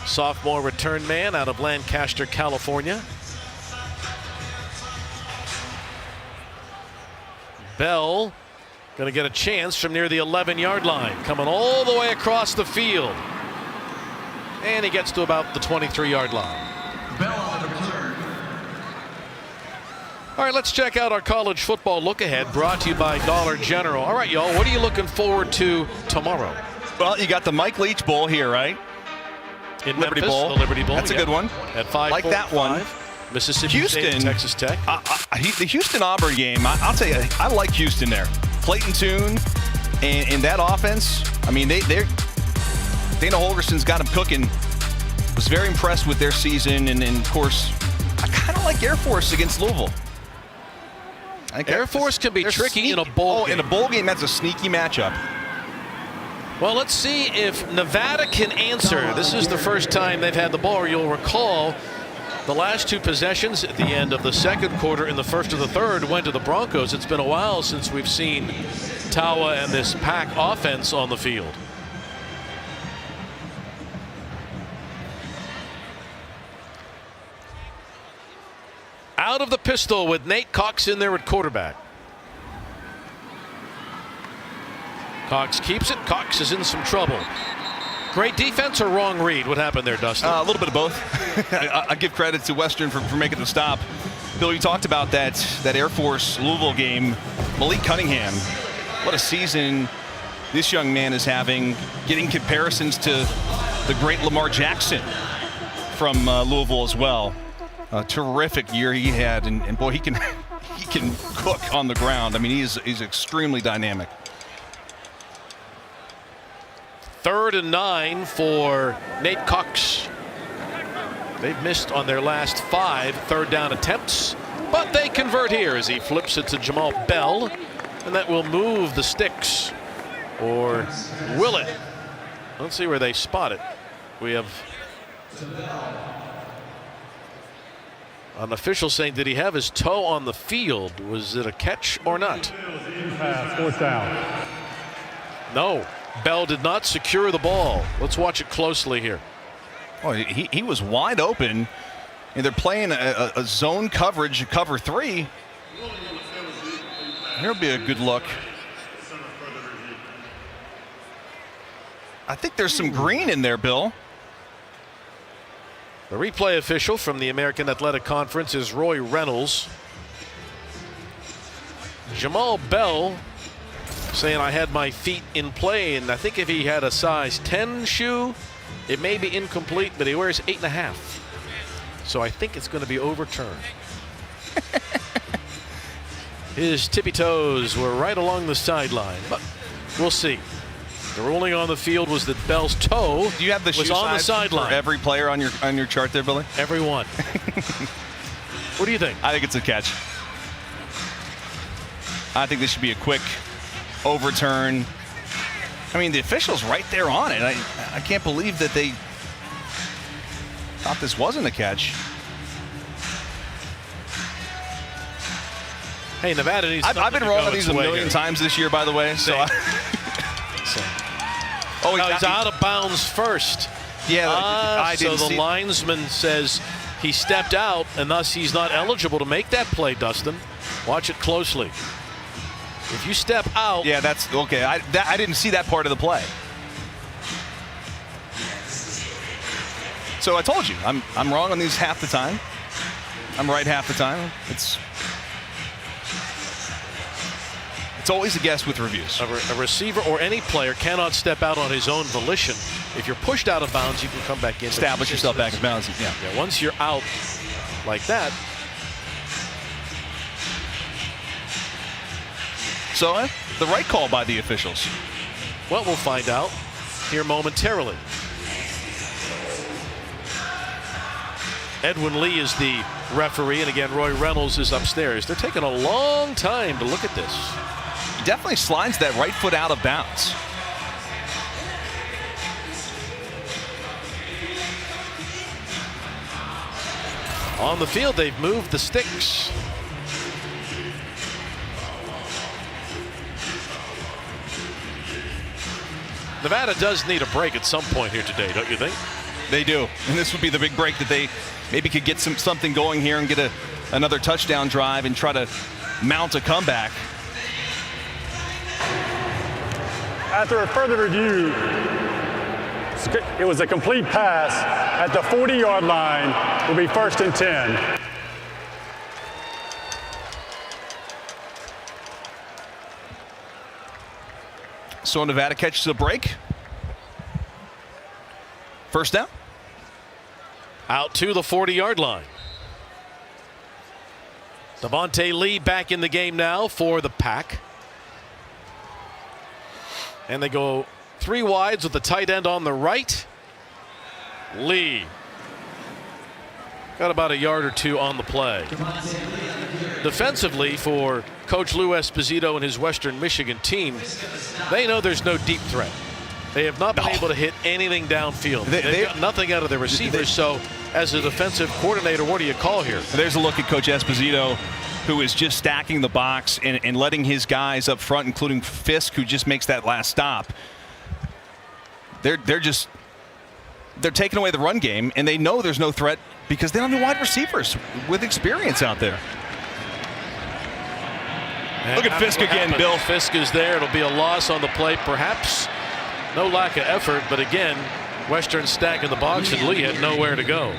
sophomore return man out of Lancaster, California. Bell going to get a chance from near the 11-yard line, coming all the way across the field. And he gets to about the 23-yard line. Bell on the return. All right, let's check out our college football look ahead, brought to you by Dollar General. All right, y'all, what are you looking forward to tomorrow? Well, you got the Mike Leach Bowl here, right? In Liberty Memphis, Bowl. the Liberty Bowl. That's a good one. At 5:45. Like that one. Mississippi State and Texas Tech. The Houston-Auburn game, I'll tell you, I like Houston there. Clayton Tune and that offense, I mean, they're Dana Holgerson's got them cooking. Was very impressed with their season, and of course, I kind of like Air Force against Louisville. Air Force can be tricky in a bowl game. In a bowl game, that's a sneaky matchup. Well, let's see if Nevada can answer. This is the first time they've had the ball. You'll recall the last two possessions at the end of the second quarter and the first of the third went to the Broncos. It's been a while since we've seen Tawa and this Pack offense on the field. Out of the pistol with Nate Cox in there at quarterback. Cox keeps it. Cox is in some trouble. Great defense or wrong read? What happened there, Dustin? A little bit of both. I give credit to Western for making the stop. Bill, you talked about that Air Force Louisville game. Malik Cunningham, what a season this young man is having, getting comparisons to the great Lamar Jackson from Louisville as well. A terrific year he had, and boy, he can cook on the ground. I mean, he's extremely dynamic. 3rd and 9 for Nate Cox. They've missed on their last 5 third down attempts, but they convert here as he flips it to Jamal Bell, and that will move the sticks. Or will it? Let's see where they spot it. We have an official saying, did he have his toe on the field? Was it a catch or not? Fourth down. No, Bell did not secure the ball. Let's watch it closely here. Oh, he was wide open, and they're playing a zone coverage, cover 3. Here'll be a good look. I think there's some green in there, Bill. The replay official from the American Athletic Conference is Roy Reynolds. Jamal Bell saying I had my feet in play, and I think if he had a size 10 shoe, it may be incomplete, but he wears 8.5. So I think it's going to be overturned. His tippy toes were right along the sideline, but we'll see. The ruling on the field was that Bell's toe Do you have the was shoe on the size sideline. for every player on your chart there, Billy? Every one. What do you think? I think it's a catch. I think this should be a quick overturn. I mean, the official's right there on it. I can't believe that they thought this wasn't a catch. Hey, Nevada needs. I've been wrong on these a million times this year, by the way. So. Oh, he's out of bounds first. Yeah, I didn't so the linesman says he stepped out, and thus he's not eligible to make that play, Dustin. Watch it closely. If you step out. Yeah, that's okay. I didn't see that part of the play. So I told you, I'm wrong on these half the time. I'm right half the time. It's always a guess with reviews. A receiver or any player cannot step out on his own volition. If you're pushed out of bounds, you can come back in. Establish yourself back in bounds. Yeah. Once you're out like that. So the right call by the officials. Well, we'll find out here momentarily. Edwin Lee is the referee, and again, Roy Reynolds is upstairs. They're taking a long time to look at this. He definitely slides that right foot out of bounds. On the field, they've moved the sticks. Nevada does need a break at some point here today, don't you think? They do, and this would be the big break that they maybe could get something going here and get another touchdown drive and try to mount a comeback. After a further review, it was a complete pass at the 40-yard line. Will be 1st and 10. So Nevada catches a break. 1st down. Out to the 40-yard line. Devontae Lee back in the game now for the Pack. And they go 3 wides with the tight end on the right. Lee got about a yard or 2 on the play. Defensively, for Coach Lou Esposito and his Western Michigan team, they know there's no deep threat. They have not been able to hit anything downfield. They've got nothing out of their receivers. So as a defensive coordinator, what do you call here? There's a look at Coach Esposito, who is just stacking the box and letting his guys up front, including Fisk, who just makes that last stop. They're taking away the run game, and they know there's no threat because they don't have wide receivers with experience out there. Look at Fisk again, Bill. Fisk is there. It'll be a loss on the play, perhaps. No lack of effort, but again, Western stack in the box, and Lee had nowhere to go.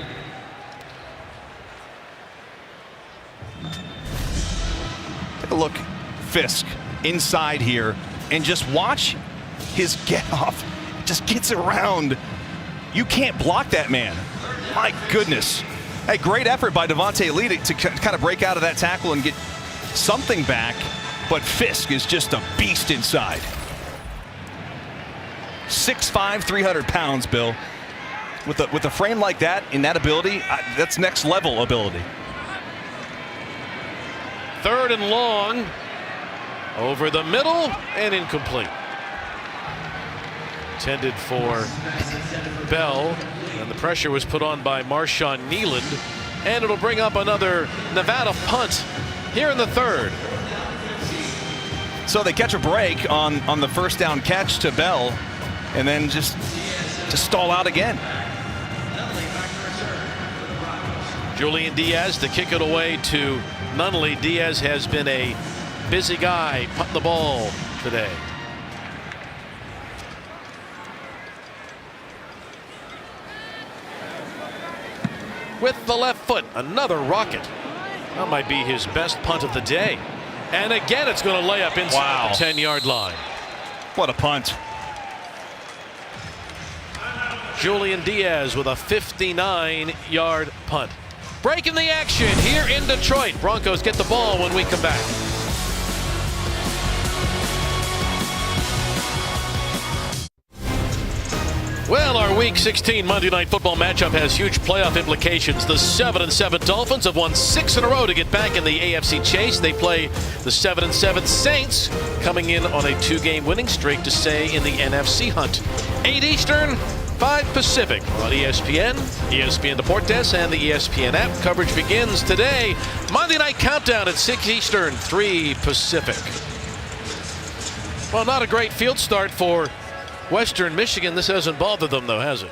Take a look, Fisk inside here, and just watch his get off. Just gets around. You can't block that man. My goodness. Hey, great effort by Devontae Lee to kind of break out of that tackle and get something back, but Fisk is just a beast inside. 6'5", 300 pounds, Bill. With a frame like that, in that ability, that's next level ability. 3rd and long. Over the middle and incomplete. Intended for Bell, and the pressure was put on by Marshawn Neeland, and it'll bring up another Nevada punt here in the 3rd. So they catch a break on the first down catch to Bell, and then just stall out again. Julian Diaz to kick it away to Nunley. Diaz has been a busy guy punting the ball today. With the left foot, another rocket. That might be his best punt of the day. And again, it's going to lay up inside the 10-yard line. What a punt. Julian Diaz with a 59-yard punt. Breaking the action here in Detroit. Broncos get the ball when we come back. Well, our Week 16 Monday Night Football matchup has huge playoff implications. The 7-7 Dolphins have won 6 in a row to get back in the AFC chase. They play the 7-7 Saints, coming in on a 2-game winning streak to stay in the NFC hunt. 8 Eastern, 5 Pacific on ESPN, ESPN Deportes, and the ESPN app. Coverage begins today. Monday Night Countdown at 6 Eastern, 3 Pacific. Well, not a great field start for Western Michigan. This hasn't bothered them, though, has it?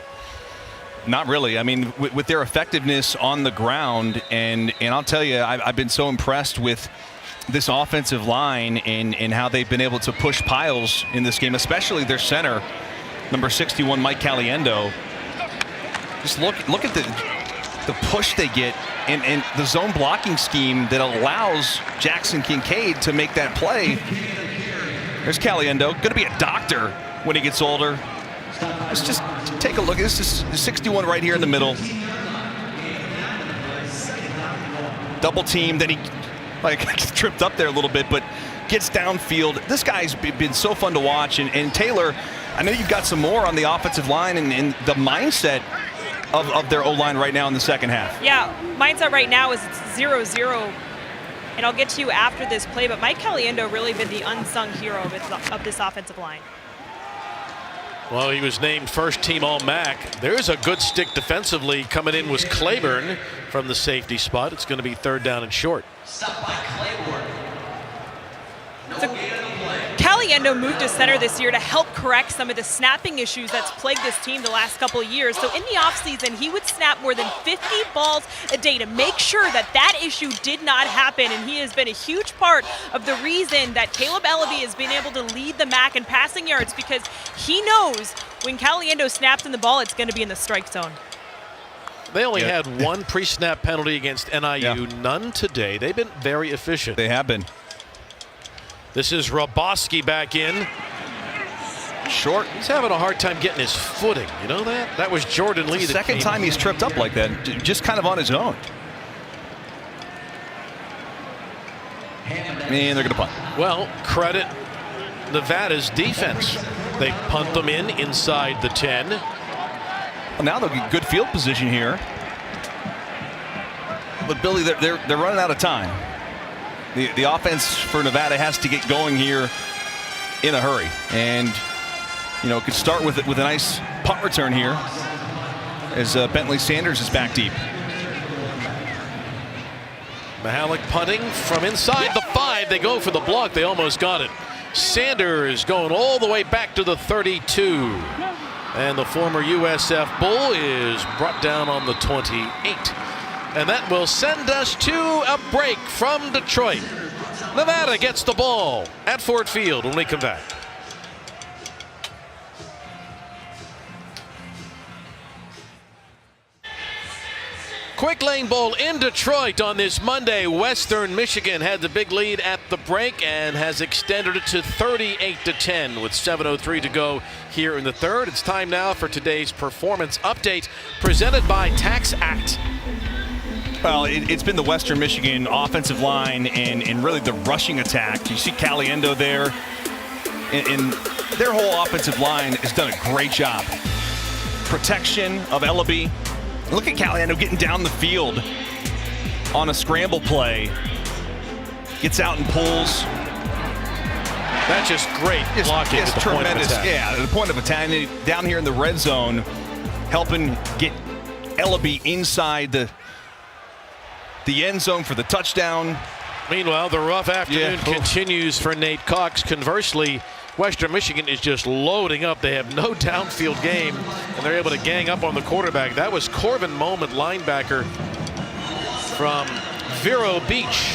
Not really. I mean, with their effectiveness on the ground, and I'll tell you, I've been so impressed with this offensive line and how they've been able to push piles in this game, especially their center, number 61, Mike Caliendo. Just look at the push they get and the zone blocking scheme that allows Jackson Kincaid to make that play. There's Caliendo, going to be a doctor when he gets older. Let's just take a look. This is 61 right here in the middle. Double team, then he tripped up there a little bit, but gets downfield. This guy's been so fun to watch. And Taylor, I know you've got some more on the offensive line and the mindset of their O-line right now in the second half. Yeah, mindset right now is it's 0-0. And I'll get to you after this play, but Mike Caliendo really been the unsung hero of this offensive line. Well, he was named first team All-MAC. There's a good stick defensively. Coming in was Claiborne from the safety spot. It's going to be 3rd down and short. Stop by Claiborne. So Caliendo moved to center this year to help correct some of the snapping issues that's plagued this team the last couple of years. So in the offseason, he would snap more than 50 balls a day to make sure that issue did not happen. And he has been a huge part of the reason that Caleb Ellaby has been able to lead the MAC in passing yards, because he knows when Caliendo snaps in the ball, it's going to be in the strike zone. They only had one pre-snap penalty against NIU, none today. They've been very efficient. They have been. This is Roboski back in. Short. He's having a hard time getting his footing. You know that? That was Jordan Lee. It's the second time he's tripped up like that, just kind of on his own. And they're going to punt. Well, credit Nevada's defense. They punt them inside the 10. Well, now they'll get good field position here. But Billy, they're running out of time. The offense for Nevada has to get going here in a hurry, and could start with a nice punt return here as Bentley Sanders is back deep. Mahalik punting from inside the 5. They go for the block. They almost got it. Sanders going all the way back to the 32, and the former USF Bull is brought down on the 28. And that will send us to a break from Detroit. Nevada gets the ball at Ford Field when we come back. Quick Lane Bowl in Detroit on this Monday. Western Michigan had the big lead at the break and has extended it to 38-10 with 7:03 to go here in the third. It's time now for today's performance update presented by Tax Act. Well, it's been the Western Michigan offensive line and really the rushing attack. You see Caliendo there, and their whole offensive line has done a great job. Protection of Ellaby. Look at Caliendo getting down the field on a scramble play. Gets out and pulls. That's just great blocking at the tremendous. point of attack. Yeah, at the point of attack. And down here in the red zone, helping get Ellaby inside the end zone for the touchdown. Meanwhile, the rough afternoon continues for Nate Cox. Conversely, Western Michigan is just loading up. They have no downfield game, and they're able to gang up on the quarterback. That was Corbin Moment, linebacker from Vero Beach.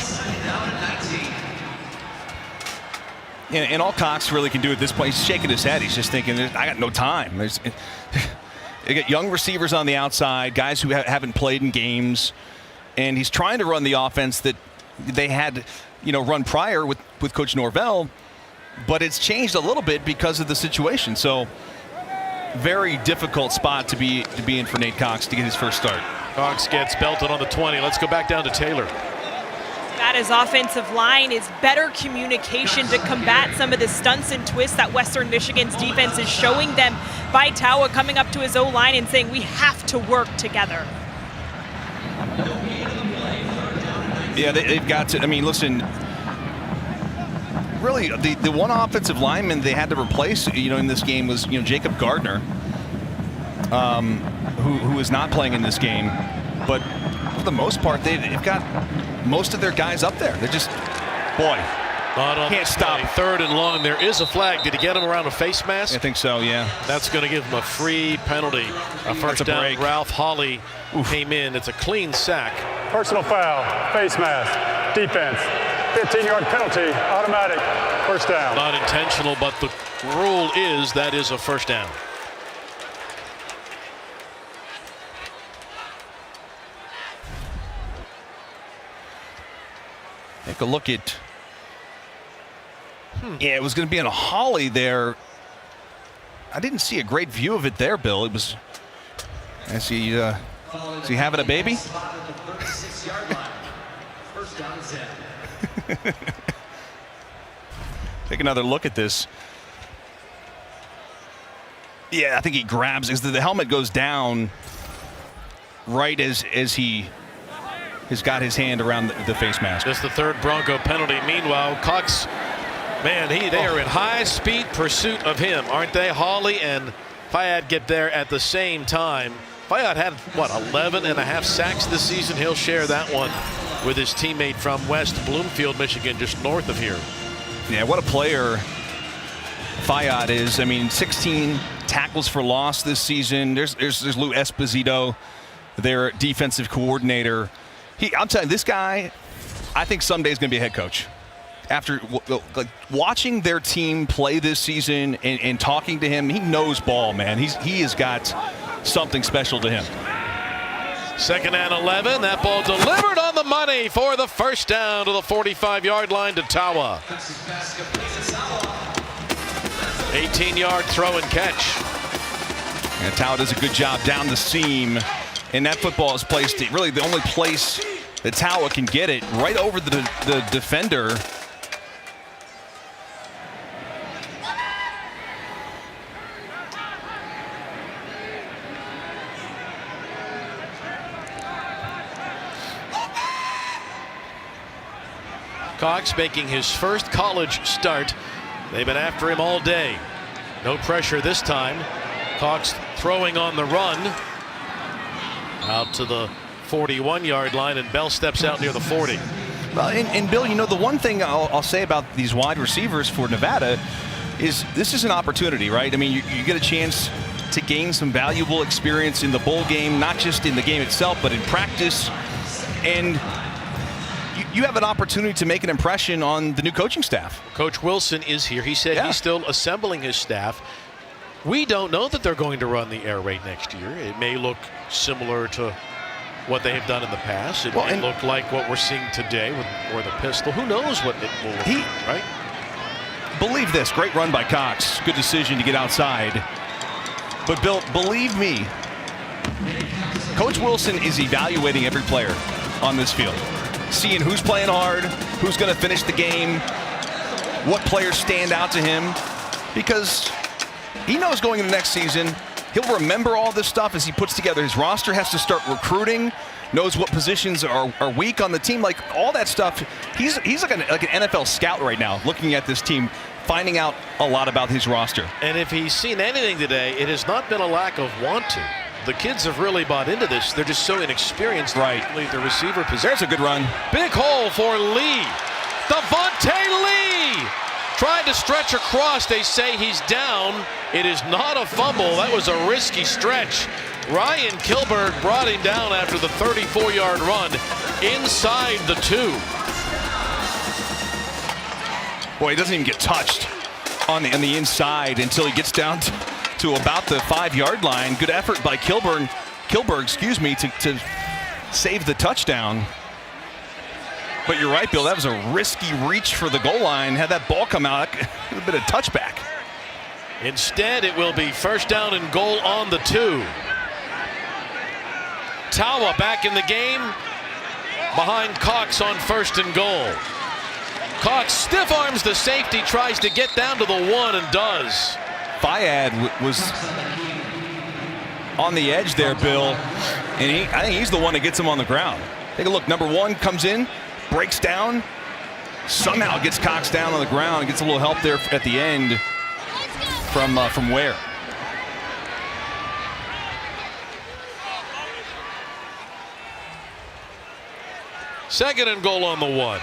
And all Cox really can do at this point, he's shaking his head. He's just thinking, I got no time. They get young receivers on the outside, guys who haven't played in games, and he's trying to run the offense that they had, run prior with Coach Norvell. But it's changed a little bit because of the situation. So very difficult spot to be in for Nate Cox to get his first start. Cox gets belted on the 20. Let's go back down to Taylor. That his offensive line is better communication to combat some of the stunts and twists that Western Michigan's defense is showing them. Taua coming up to his O-line and saying, we have to work together. Yeah, they've got to, listen, really, the one offensive lineman they had to replace, in this game was, Jacob Gardner, who is not playing in this game. But for the most part, they've got most of their guys up there. They're just, can't stop. Third and long. There is a flag. Did he get him around a face mask? I think so, yeah. That's going to give him a free penalty. A first down. Break. Ralph Hawley came in. It's a clean sack. Personal foul, face mask, defense. 15-yard penalty, automatic, first down. Not intentional, but the rule is that is a first down. Take a look at. Yeah, it was going to be on a Hawley there. I didn't see a great view of it there, Bill. It was. Is he having a baby? First down and 10. Take another look at this. Yeah, I think he grabs as the helmet goes down right as he has got his hand around the face mask. Just the third Bronco penalty. Meanwhile, Cox, man, they are in high speed pursuit of him, aren't they? Hawley and Fayad get there at the same time. Fayad had, 11 and a half sacks this season. He'll share that one with his teammate from West Bloomfield, Michigan, just north of here. Yeah, what a player Fayad is. 16 tackles for loss this season. There's Lou Esposito, their defensive coordinator. I'm telling you, this guy, I think someday is going to be a head coach. After watching their team play this season and talking to him, he knows ball, man. He has got something special to him. Second and 11. That ball delivered on the money for the first down to the 45-yard line to Taua. 18-yard throw and catch. And Taua does a good job down the seam. And that football is placed really the only place that Taua can get it, right over the defender. Cox making his first college start. They've been after him all day. No pressure this time. Cox throwing on the run. Out to the 41-yard line, and Bell steps out near the 40. Well, and Bill, the one thing I'll say about these wide receivers for Nevada is this is an opportunity, right? You get a chance to gain some valuable experience in the bowl game, not just in the game itself, but in practice. And you have an opportunity to make an impression on the new coaching staff. Coach Wilson is here. He said he's still assembling his staff. We don't know that they're going to run the air raid next year. It may look similar to what they have done in the past. It may look like what we're seeing today with the pistol. Who knows what it will look like, right? Believe this, great run by Cox. Good decision to get outside. But Bill, believe me, Coach Wilson is evaluating every player on this field, seeing who's playing hard, who's going to finish the game, what players stand out to him, because he knows going into next season, he'll remember all this stuff as he puts together his roster, has to start recruiting, knows what positions are weak on the team, like all that stuff. He's like an NFL scout right now, looking at this team, finding out a lot about his roster. And if he's seen anything today, it has not been a lack of want to. The kids have really bought into this. They're just so inexperienced. Right. The receiver position. There's a good run. Big hole for Lee. Devontae Lee trying to stretch across. They say he's down. It is not a fumble. That was a risky stretch. Ryan Kilberg brought him down after the 34-yard run inside the 2. Boy, he doesn't even get touched on the inside until he gets down to about the 5-yard line. Good effort by Kilberg, to save the touchdown. But you're right, Bill, that was a risky reach for the goal line. Had that ball come out, a bit of touchback. Instead, it will be first down and goal on the 2. Tawa back in the game behind Cox on first and goal. Cox stiff arms the safety, tries to get down to the 1 and does. Fayad was on the edge there, Bill, and I think he's the one that gets him on the ground. Take a look. Number 1 comes in, breaks down, somehow gets Cox down on the ground and gets a little help there at the end from Ware. Second and goal on the 1.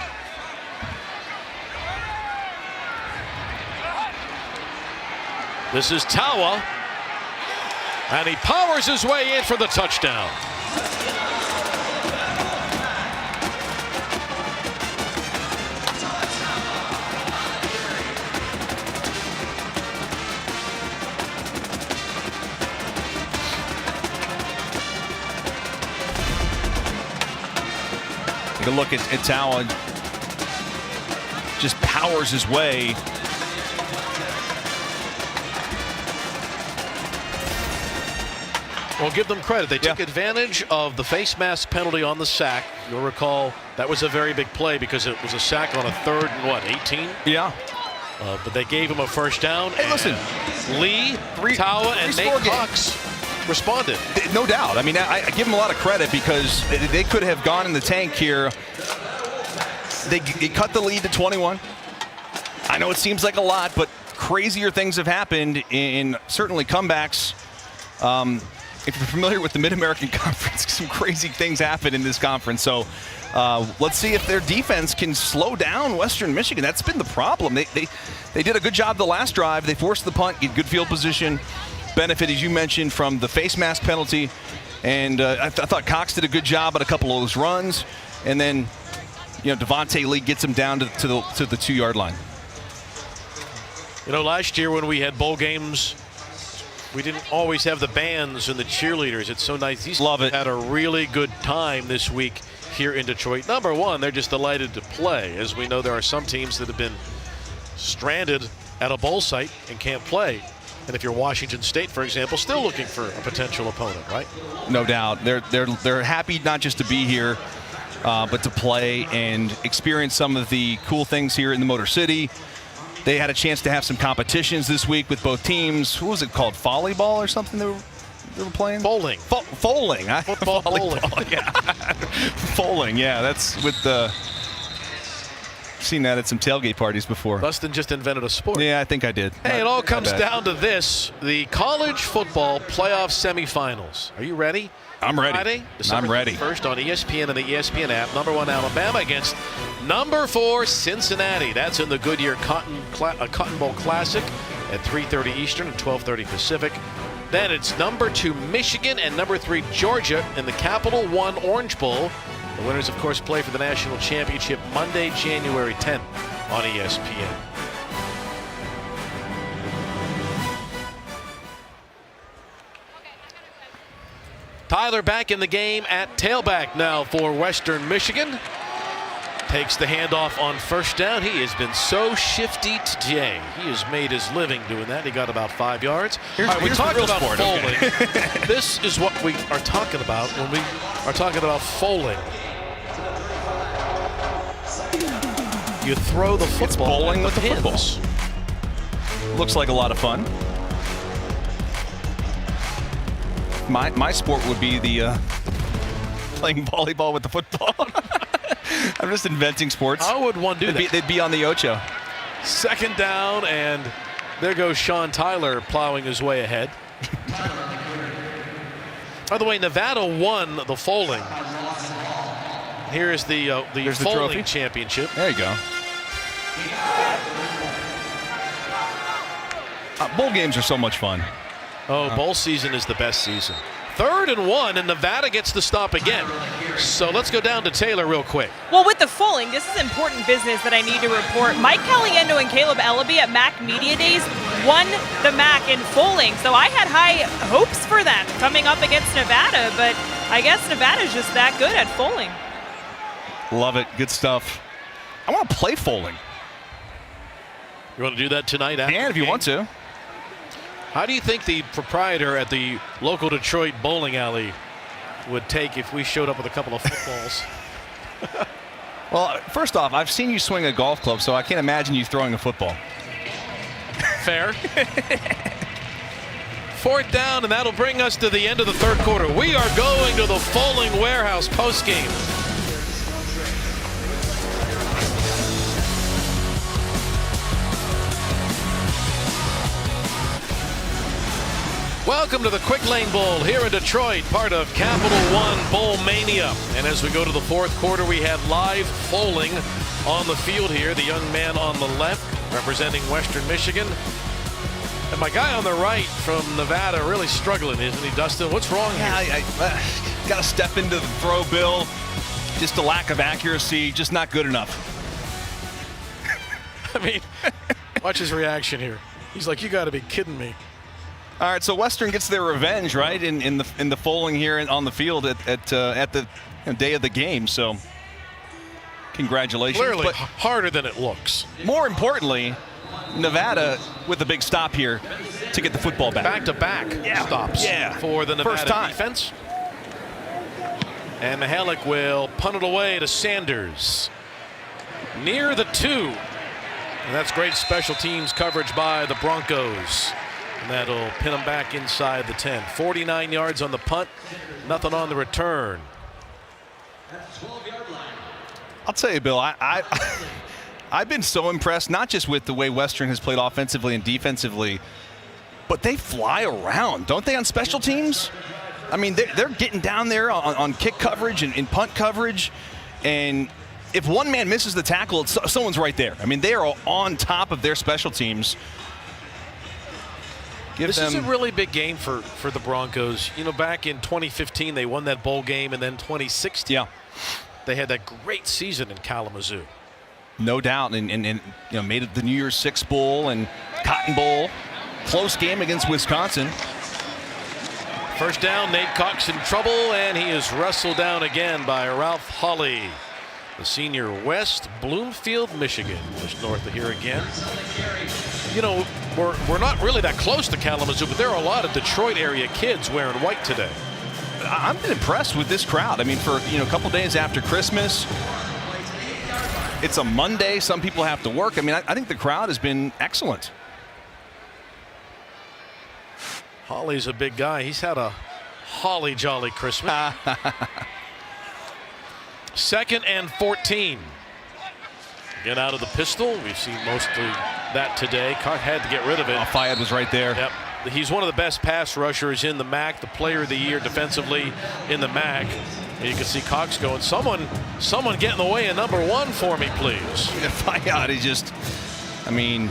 This is Tawa, and he powers his way in for the touchdown. Take a look at Tawa. Just powers his way. Well, give them credit. They took advantage of the face mask penalty on the sack. You'll recall that was a very big play because it was a sack on a 3rd and 18? Yeah. But they gave him a first down. Hey, listen. Lee, Tawa, and Nate Cox responded. No doubt. I mean, I give them a lot of credit because they could have gone in the tank here. They cut the lead to 21. I know it seems like a lot, but crazier things have happened in certainly comebacks. If you're familiar with the Mid-American Conference, some crazy things happen in this conference. So let's see if their defense can slow down Western Michigan. That's been the problem. They did a good job the last drive. They forced the punt, get good field position. Benefit, as you mentioned, from the face mask penalty. And I thought Cox did a good job at a couple of those runs. And then, Devontae Lee gets him down to the 2-yard line. Last year when we had bowl games, we didn't always have the bands and the cheerleaders. It's so nice. These Love it. Had a really good time this week here in Detroit. Number 1, they're just delighted to play. As we know, there are some teams that have been stranded at a bowl site and can't play. And if you're Washington State, for example, still looking for a potential opponent, right? No doubt. They're happy not just to be here, but to play and experience some of the cool things here in the Motor City. They had a chance to have some competitions this week with both teams. What was it called? Volleyball or something they were playing? Bowling. Bowling. Football bowling. Yeah. Bowling, yeah. That's with the... Seen that at some tailgate parties before. Dustin just invented a sport. Yeah, I think I did. Hey, it all comes down to this. The college football playoff semifinals. Are you ready? I'm ready. Friday, December I'm ready. 1st on ESPN and the ESPN app. Number 1 Alabama against number 4 Cincinnati. That's in the Goodyear Cotton Bowl Classic at 3:30 Eastern and 12:30 Pacific. Then it's number 2 Michigan and number 3 Georgia in the Capital One Orange Bowl. The winners, of course, play for the national championship Monday, January 10th on ESPN. Tyler back in the game at tailback now for Western Michigan. Takes the handoff on first down. He has been so shifty today. He has made his living doing that. He got about 5 yards. All right, we talked about foaling. Okay. This is what we are talking about when we are talking about foaling. You throw the football. It's bowling with the pins. football. Looks like a lot of fun. My sport would be the playing volleyball with the football. I'm just inventing sports. How would one do that? They'd be on the Ocho. Second down, and there goes Sean Tyler plowing his way ahead. By the way, Nevada won the foaling. Here's the foaling championship. There you go. Bowl games are so much fun. Oh, bowl season is the best season. 3rd and 1, and Nevada gets the stop again. So let's go down to Taylor real quick. Well, with the foaling, this is important business that I need to report. Mike Caliendo and Caleb Ellaby at MAC Media Days won the MAC in foaling. So I had high hopes for them coming up against Nevada, but I guess Nevada's just that good at foaling. Love it. Good stuff. I want to play foaling. You want to do that tonight? If you want to. How do you think the proprietor at the local Detroit bowling alley would take if we showed up with a couple of footballs? Well, first off, I've seen you swing a golf club, so I can't imagine you throwing a football. Fair. 4th down, and that'll bring us to the end of the 3rd quarter. We are going to the Foaling Warehouse postgame. Welcome to the Quick Lane Bowl here in Detroit, part of Capital One Bowl Mania. And as we go to the 4th quarter, we have live foaling on the field here. The young man on the left representing Western Michigan. And my guy on the right from Nevada really struggling, isn't he, Dustin? What's wrong here? I got to step into the throw, Bill. Just a lack of accuracy, just not good enough. I mean, watch his reaction here. He's like, you got to be kidding me. All right, so Western gets their revenge, right, in the foaling here on the field at the day of the game. So, congratulations. Clearly harder than it looks. More importantly, Nevada with a big stop here to get the football back. Back-to-back stops for the Nevada defense. And Mihalik will punt it away to Sanders. Near the 2. And that's great special teams coverage by the Broncos. And that'll pin them back inside the 10. 49 yards on the punt, nothing on the return. I'll tell you, Bill, I've been so impressed, not just with the way Western has played offensively and defensively, but they fly around, don't they, on special teams? I mean, they're getting down there on kick coverage and punt coverage, and if one man misses the tackle, someone's right there. I mean, they are on top of their special teams. This is a really big game for the Broncos. You know, back in 2015, they won that bowl game, and then 2016, they had that great season in Kalamazoo. No doubt, and you know, made it the New Year's Six Bowl and Cotton Bowl. Close game against Wisconsin. First down, Nate Cox in trouble, and he is wrestled down again by Ralph Hawley, the senior, West Bloomfield, Michigan, just north of here again. You know, we're not really that close to Kalamazoo, but there are a lot of Detroit area kids wearing white today. I've been impressed with this crowd. I mean, for a couple days after Christmas, it's a Monday. Some people have to work. I mean, I think the crowd has been excellent. Hawley's a big guy. He's had a holly jolly Christmas. 2nd and 14. Get out of the pistol. We've seen mostly that today. Cox had to get rid of it. Fayad was right there. Yep. He's one of the best pass rushers in the MAC, the player of the year defensively in the MAC. And you can see Cox going, someone get in the way of number 1 for me, please. Fayad is just, I mean,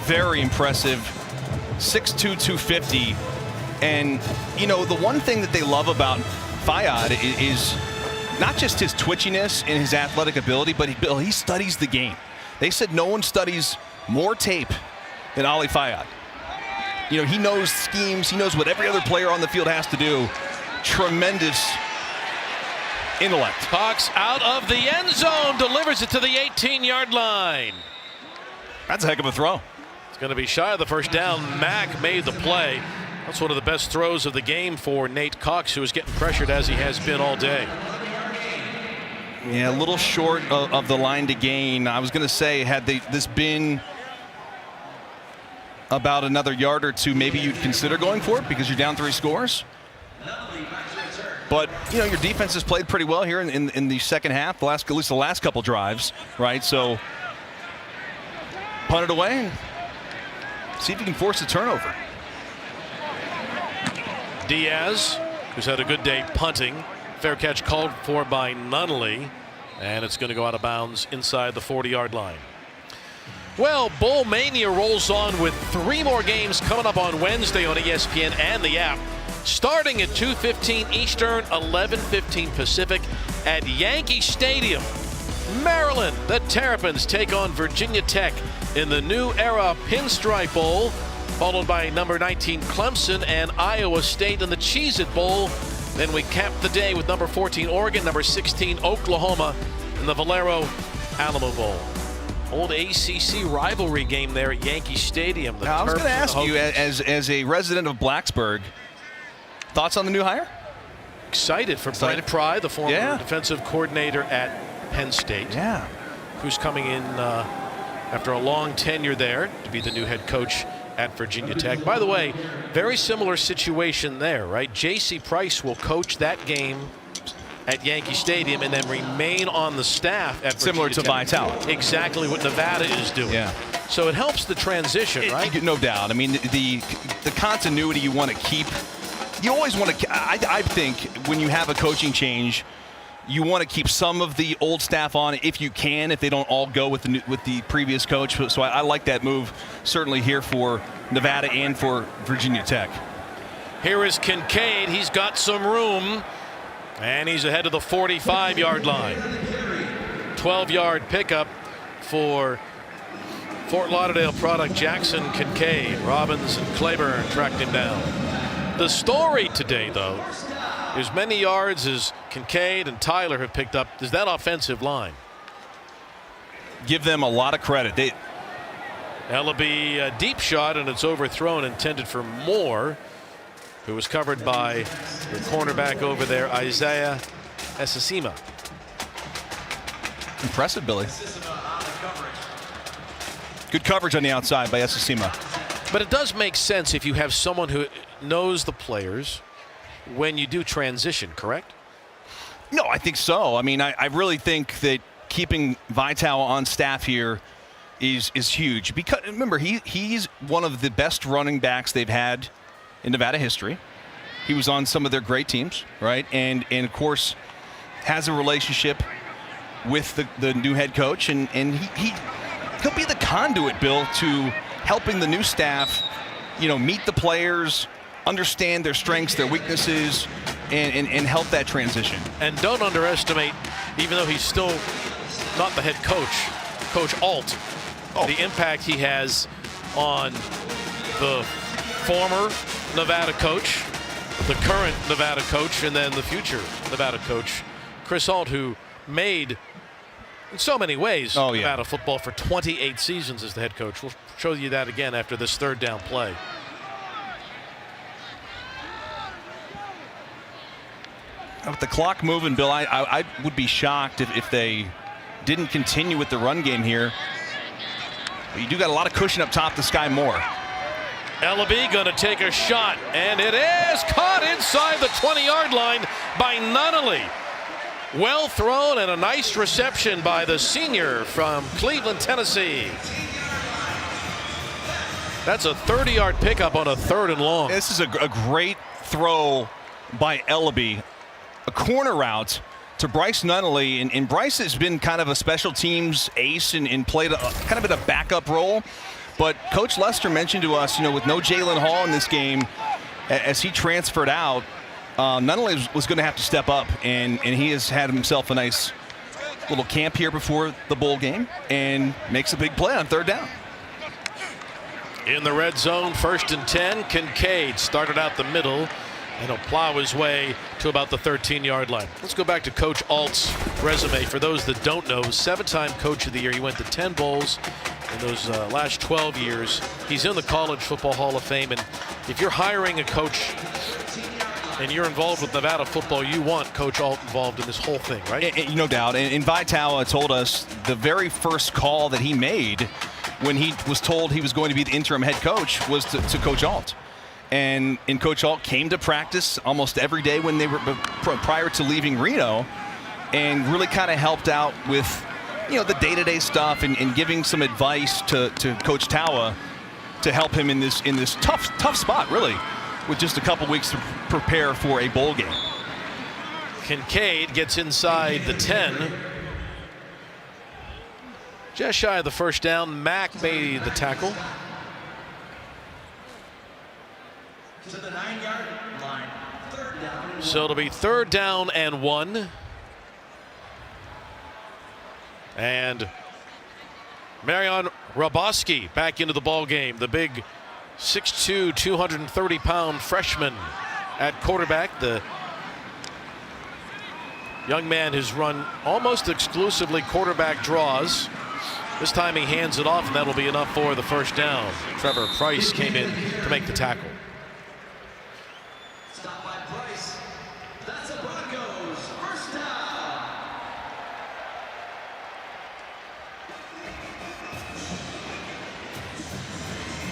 very impressive. 6'2", 250. And, you know, the one thing that they love about Fayad is not just his twitchiness and his athletic ability, but he studies the game. They said no one studies more tape than Ali Fayad. he knows schemes. He knows what every other player on the field has to do. Tremendous intellect. Cox out of the end zone, delivers it to the 18-yard line. That's a heck of a throw. It's going to be shy of the first down. Mack made the play. That's one of the best throws of the game for Nate Cox, who is getting pressured as he has been all day. Yeah, a little short of the line to gain. I was going to say, had this been about another yard or two, maybe you'd consider going for it because you're down 3 scores. But, your defense has played pretty well here in the second half, at least the last couple drives, right? So, punt it away and see if you can force a turnover. Diaz, who's had a good day punting. Fair catch called for by Nunnally, and it's going to go out of bounds inside the 40-yard line. Well, Bowl Mania rolls on with 3 more games coming up on Wednesday on ESPN and the app. Starting at 2:15 Eastern, 11:15 Pacific at Yankee Stadium. Maryland, the Terrapins take on Virginia Tech in the New Era Pinstripe Bowl, followed by number 19 Clemson and Iowa State in the Cheez-It Bowl. Then we cap the day with number 14 Oregon, number 16 Oklahoma in the Valero Alamo Bowl. Old ACC rivalry game there at Yankee Stadium. Now, I was going to ask you, as a resident of Blacksburg, thoughts on the new hire? Excited for Brent Pry, the former defensive coordinator at Penn State. Yeah. Who's coming in after a long tenure there to be the new head coach at Virginia Tech. By the way, very similar situation there, right? J.C. Price will coach that game at Yankee Stadium and then remain on the staff at Similar Virginia to Tech. Vitale. Exactly what Nevada is doing. Yeah. So it helps the transition, right? No doubt. I mean, the continuity you want to keep. You always want to. I think when you have a coaching change, you want to keep some of the old staff on if you can, if they don't all go with the previous coach. So I like that move certainly here for Nevada and for Virginia Tech. Here is Kincaid. He's got some room, and he's ahead of the 45-yard line. 12-yard pickup for Fort Lauderdale product Jackson Kincaid. Robbins and Claiborne tracked him down. The story today, though, as many yards as Kincaid and Tyler have picked up, is that offensive line. Give them a lot of credit. That'll be a deep shot, and it's overthrown, intended for Moore, who was covered by the cornerback over there, Isaiah Esasima. Impressive, Billy. Good coverage on the outside by Esasima. But it does make sense if you have someone who knows the players when you do transition, correct? No, I think so. I mean, I really think that keeping Vitale on staff here is huge. Because remember, he's one of the best running backs they've had in Nevada history. He was on some of their great teams, right? And of course, has a relationship with the new head coach, and he'll be the conduit, Bill, to helping the new staff, meet the players, understand their strengths, their weaknesses, and help that transition. And don't underestimate, even though he's still not the head coach, Coach Alt, the impact he has on the former Nevada coach, the current Nevada coach, and then the future Nevada coach, Chris Alt, who made, in so many ways, Nevada football for 28 seasons as the head coach. We'll show you that again after this third down play. With the clock moving, Bill, I would be shocked if they didn't continue with the run game here. But you do got a lot of cushion up top to Sky Moore. Ellaby going to take a shot, and it is caught inside the 20-yard line by Nunnally. Well thrown and a nice reception by the senior from Cleveland, Tennessee. That's a 30-yard pickup on a 3rd and long. This is a great throw by Ellaby. A corner route to Bryce Nunnally, and Bryce has been kind of a special teams ace and played kind of in a backup role. But Coach Lester mentioned to us, with no Jalen Hall in this game, as he transferred out, Nunnally was going to have to step up, and he has had himself a nice little camp here before the bowl game and makes a big play on 3rd down. In the red zone, 1st and 10. Kincaid started out the middle and he'll plow his way to about the 13-yard line. Let's go back to Coach Alt's resume. For those that don't know, 7-time Coach of the Year. He went to 10 bowls in those last 12 years. He's in the College Football Hall of Fame. And if you're hiring a coach and you're involved with Nevada football, you want Coach Alt involved in this whole thing, right? No doubt. And Vitala told us the very first call that he made when he was told he was going to be the interim head coach was to Coach Alt. And Coach Alt came to practice almost every day when they were prior to leaving Reno, and really kind of helped out with, the day-to-day stuff and giving some advice to Coach Tawa to help him in this tough spot, really, with just a couple weeks to prepare for a bowl game. Kincaid gets inside the 10. Just shy of the first down. Mack made the tackle. To the 9-yard line. 3rd down. So it'll be 3rd down and 1. And Marion Raboski back into the ball game. The big 6'2", 230-pound freshman at quarterback. The young man has run almost exclusively quarterback draws. This time he hands it off, and that'll be enough for the 1st down. Trevor Price came in to make the tackle. Stop by Price. That's a Broncos 1st down.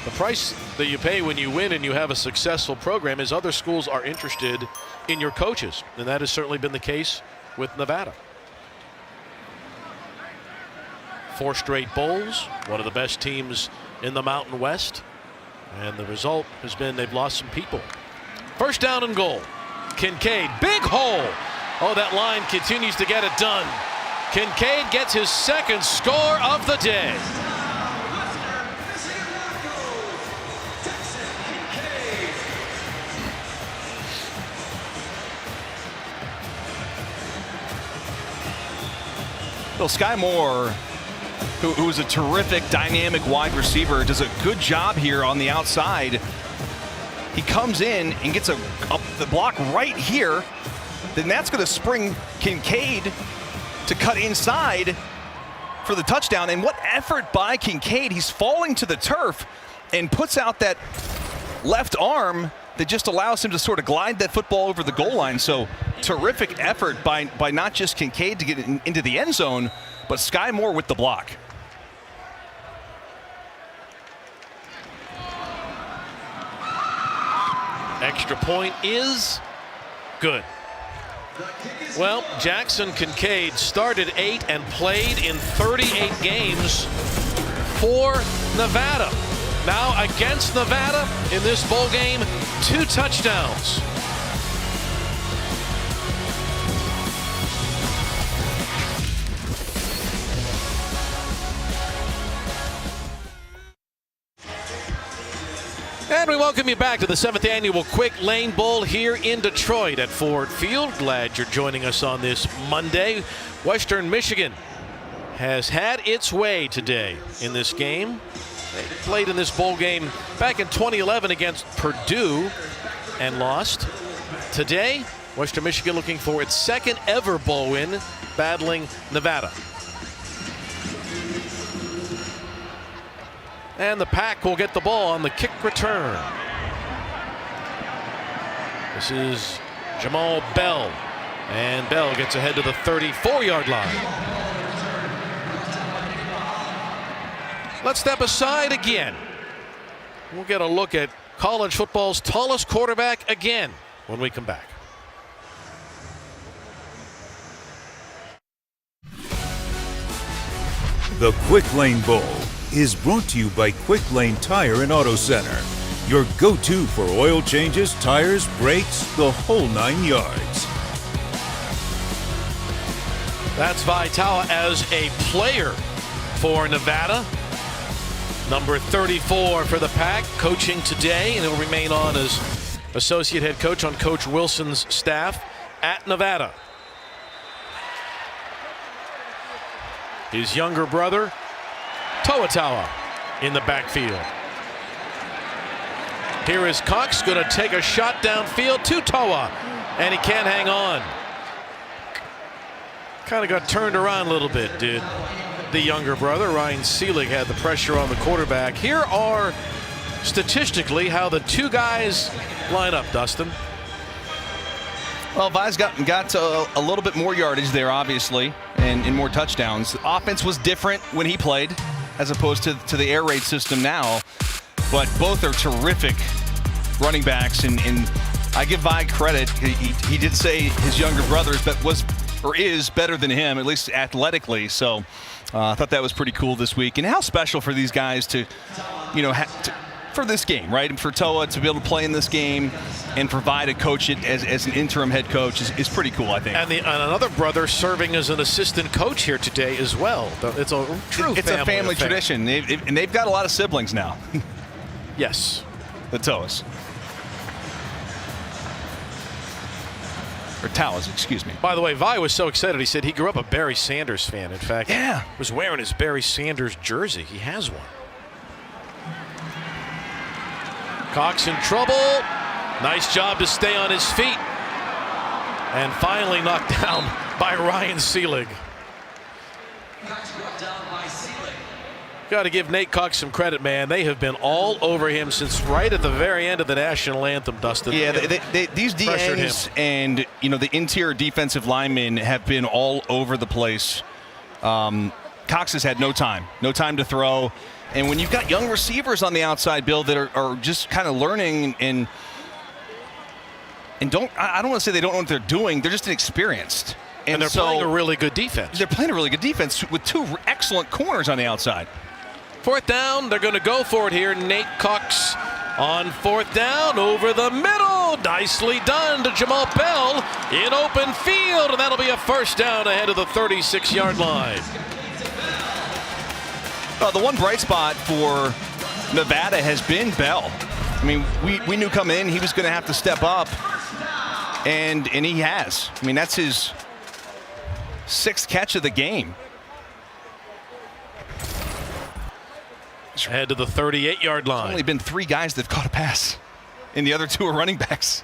The price that you pay when you win and you have a successful program is other schools are interested in your coaches, and that has certainly been the case with Nevada. 4 straight bowls, one of the best teams in the Mountain West, and the result has been they've lost some people. 1st down and goal. Kincaid, big hole. Oh, that line continues to get it done. Kincaid gets his 2nd score of the day. Well, Sky Moore, who is a terrific dynamic wide receiver, does a good job here on the outside. He comes in and gets the block right here. Then that's going to spring Kincaid to cut inside for the touchdown. And what effort by Kincaid. He's falling to the turf and puts out that left arm that just allows him to sort of glide that football over the goal line. So terrific effort by not just Kincaid to get into the end zone, but Sky Moore with the block. Extra point is good. Well, Jackson Kincaid started 8 and played in 38 games for Nevada. Now against Nevada in this bowl game, 2 touchdowns. And we welcome you back to the 7th annual Quick Lane Bowl here in Detroit at Ford Field. Glad you're joining us on this Monday. Western Michigan has had its way today in this game. They played in this bowl game back in 2011 against Purdue and lost. Today, Western Michigan looking for its 2nd ever bowl win, battling Nevada. And the Pack will get the ball on the kick return. This is Jamal Bell. And Bell gets ahead to the 34-yard line. Let's step aside again. We'll get a look at college football's tallest quarterback again when we come back. The Quick Lane Bowl is brought to you by Quick Lane Tire and Auto Center, your go-to for oil changes, tires, brakes, the whole 9 yards. That's Vitala as a player for Nevada. Number 34 for the Pack, coaching today, and he'll remain on as associate head coach on Coach Wilson's staff at Nevada. His younger brother, Toa in the backfield. Here is Cox going to take a shot downfield to Toa, and he can't hang on. Kind of got turned around a little bit, did the younger brother. Ryan Seelig had the pressure on the quarterback. Here are statistically how the two guys line up, Dustin. Well, Vi's got a little bit more yardage there, obviously, and more touchdowns. The offense was different when he played as opposed to the air raid system now. But both are terrific running backs, and I give Vi credit. He did say his younger brother is better than him, at least athletically. So I thought that was pretty cool this week. And how special for these guys to, for this game, right? And for Toa to be able to play in this game and for Vi to coach it as an interim head coach is pretty cool, I think. And another brother serving as an assistant coach here today as well. It's a true family tradition. They've got a lot of siblings now. Yes. The Toas. Or Towers, excuse me. By the way, Vi was so excited. He said he grew up a Barry Sanders fan. In fact, was wearing his Barry Sanders jersey. He has one. Cox in trouble. Nice job to stay on his feet. And finally knocked down by Ryan Seelig. Got to give Nate Cox some credit, man. They have been all over him since right at the very end of the national anthem, Dustin. Yeah, these DNs and the interior defensive linemen have been all over the place. Cox has had no time to throw. And when you've got young receivers on the outside, Bill, that are just kind of learning and I don't want to say they don't know what they're doing. They're just inexperienced. And they're playing a really good defense. They're playing a really good defense with two excellent corners on the outside. Fourth down, they're going to go for it here. Nate Cox on fourth down over the middle. Nicely done to Jamal Bell in open field, and that'll be a first down ahead of the 36-yard line. The one bright spot for Nevada has been Bell. I mean, we knew coming in he was going to have to step up, and he has. I mean, that's his 6th catch of the game. Ahead to the 38-yard line. There's only been 3 guys that have caught a pass, and the other 2 are running backs.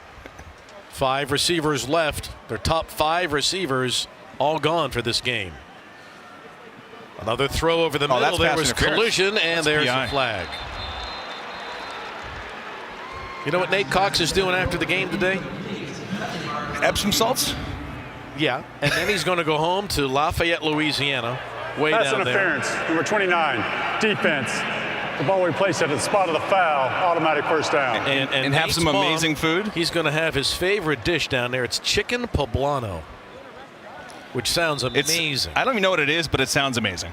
5 receivers left. Their top 5 receivers all gone for this game. Another throw over the middle. There was collision, and there's the flag. You know what Nate Cox is doing after the game today? Epsom salts? Yeah, and then he's going to go home to Lafayette, Louisiana. That's an interference. Number 29, defense. The ball we placed at the spot of the foul, automatic first down. And have some amazing food. He's going to have his favorite dish down there. It's chicken poblano, which sounds amazing. I don't even know what it is, but it sounds amazing.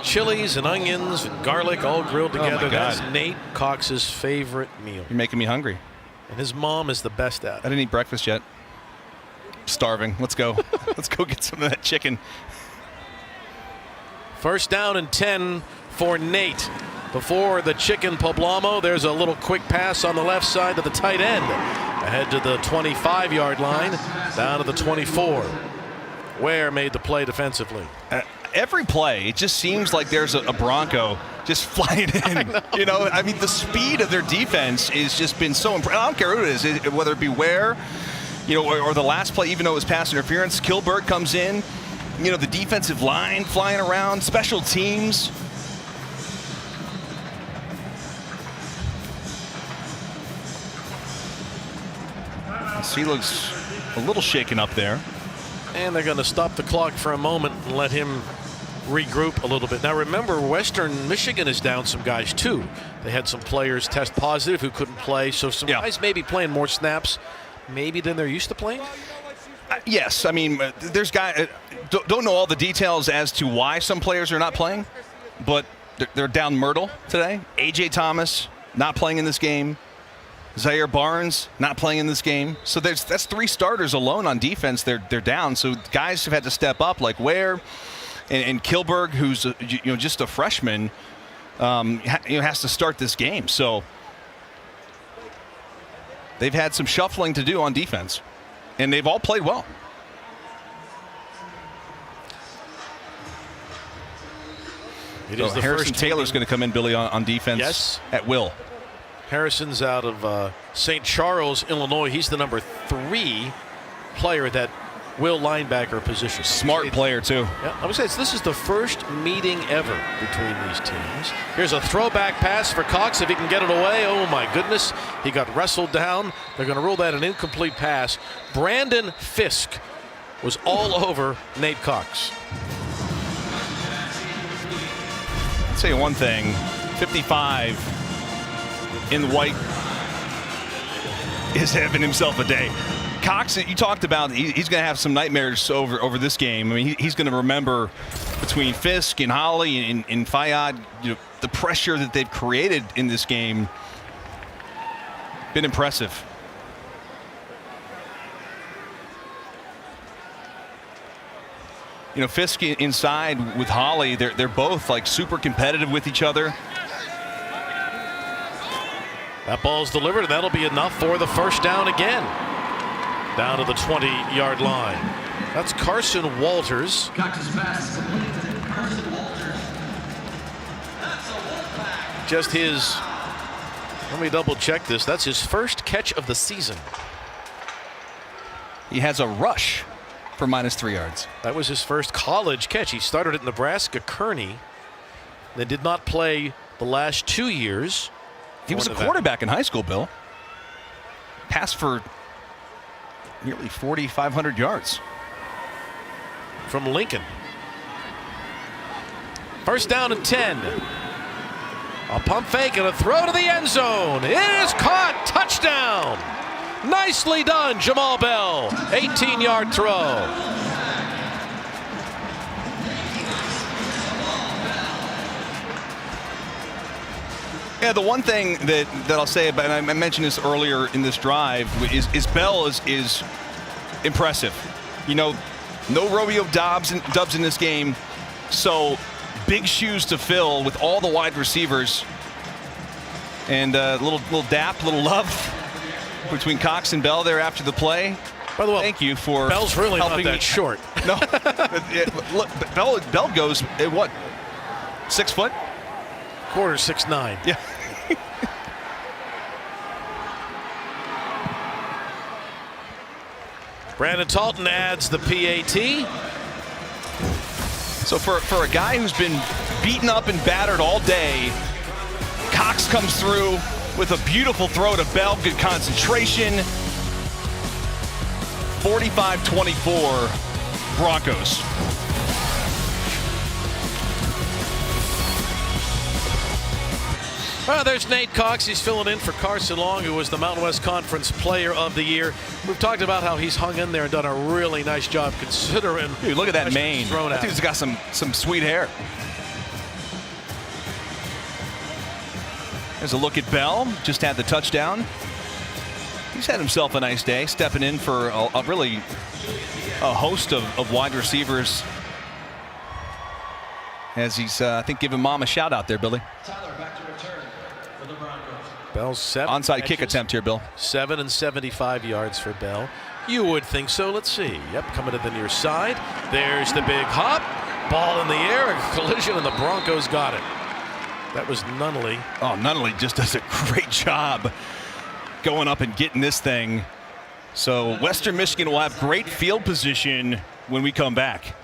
Chilies and onions and garlic all grilled together. Oh my God. That's Nate Cox's favorite meal. You're making me hungry. And his mom is the best at it. I didn't eat breakfast yet. Starving. Let's go. Let's go get some of that chicken. First down and 10 for Nate. Before the chicken poblano, there's a little quick pass on the left side to the tight end. Ahead to the 25-yard line, down to the 24. Ware made the play defensively. Every play, it just seems like there's a Bronco just flying in. I mean, the speed of their defense has just been so impressive. I don't care who it is, whether it be Ware, or the last play, even though it was pass interference. Kilberg comes in. The defensive line flying around, special teams. He looks a little shaken up there. And they're going to stop the clock for a moment and let him regroup a little bit. Now remember, Western Michigan is down some guys too. They had some players test positive who couldn't play, so some guys may be playing more snaps maybe than they're used to playing. Yes, I mean, there's guys don't know all the details as to why some players are not playing, but they're down Myrtle today. A.J. Thomas not playing in this game. Zaire Barnes not playing in this game. So that's 3 starters alone on defense. They're down. So guys have had to step up, like Ware and Kilberg, who's just a freshman, has to start this game. So they've had some shuffling to do on defense, and they've all played well. It is the Harrison first Taylor's going to come in, Billy, on defense at will. Harrison's out of St. Charles, Illinois. He's the number 3 player at that will linebacker position. Smart player, too. Yeah, I would say this is the first meeting ever between these teams. Here's a throwback pass for Cox. If he can get it away, oh my goodness. He got wrestled down. They're going to rule that an incomplete pass. Brandon Fisk was all over Nate Cox. I'll tell you one thing, 55 in white is having himself a day. Cox, you talked about, he's going to have some nightmares over this game. I mean, he's going to remember between Fisk and Holly and Fayyad, the pressure that they've created in this game. Been impressive. Fisk inside with Holly, they're both like super competitive with each other. That ball's delivered, and that'll be enough for the first down again. Down to the 20-yard line. That's Carson Walters. Just his, let me double check this. That's his first catch of the season. He has a rush for -3 yards. That was his first college catch. He started at Nebraska Kearney. They did not play the last 2 years. He was a quarterback in high school, Bill. Passed for nearly 4,500 yards. From Lincoln. First down and 10. A pump fake and a throw to the end zone. It is caught. Touchdown. Nicely done, Jamal Bell. 18-yard throw. Yeah, the one thing that I'll say about, and I mentioned this earlier in this drive, is Bell is impressive. No Romeo Dubs in this game, so big shoes to fill with all the wide receivers. And little dap, little love between Cox and Bell there after the play. By the way, thank you for Bell's really helping not that short. No, look, Bell goes at what, 6 foot? Quarter 6'9". Yeah. Brandon Talton adds the PAT. So for a guy who's been beaten up and battered all day, Cox comes through with a beautiful throw to Bell. Good concentration. 45-24 Broncos. Well, there's Nate Cox. He's filling in for Carson Long, who was the Mountain West Conference Player of the Year. We've talked about how he's hung in there and done a really nice job considering. Dude, look at that mane. That dude's got some sweet hair. There's a look at Bell. Just had the touchdown. He's had himself a nice day, stepping in for a really host of wide receivers. As he's, I think, giving Mom a shout out there, Billy. Bell's 7 onside catches, kick attempt here, Bill. 7 and 75 yards for Bell. You would think so. Let's see. Yep, coming to the near side. There's the big hop. Ball in the air, a collision, and the Broncos got it. That was Nunnally. Oh, Nunnally just does a great job going up and getting this thing. So Western Michigan will have great field position when we come back.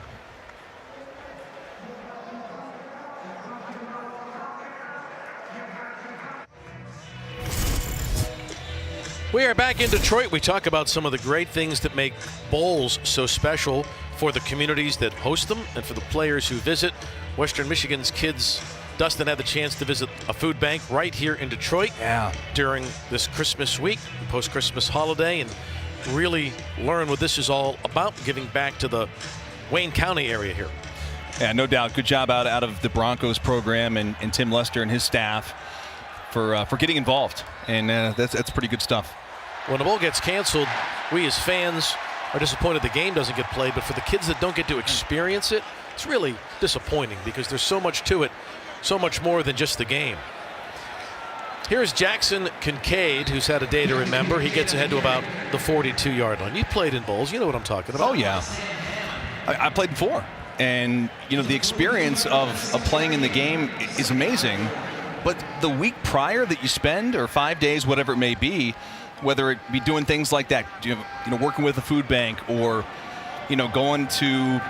We are back in Detroit. We talk about some of the great things that make bowls so special for the communities that host them and for the players who visit. Western Michigan's kids, Dustin had the chance to visit a food bank right here in Detroit during this Christmas week, post-Christmas holiday, and really learn what this is all about, giving back to the Wayne County area here. Yeah, no doubt. Good job out of the Broncos program and Tim Lester and his staff for getting involved. And that's pretty good stuff. When a bowl gets canceled, we as fans are disappointed the game doesn't get played, but for the kids that don't get to experience it, it's really disappointing because there's so much to it, so much more than just the game. Here's Jackson Kincaid, who's had a day to remember. He gets ahead to about the 42-yard line. You played in bowls. You know what I'm talking about. Oh, yeah. I played in 4. And, the experience of playing in the game is amazing. But the week prior that you spend, or 5 days, whatever it may be, whether it be doing things like that, working with a food bank, or going to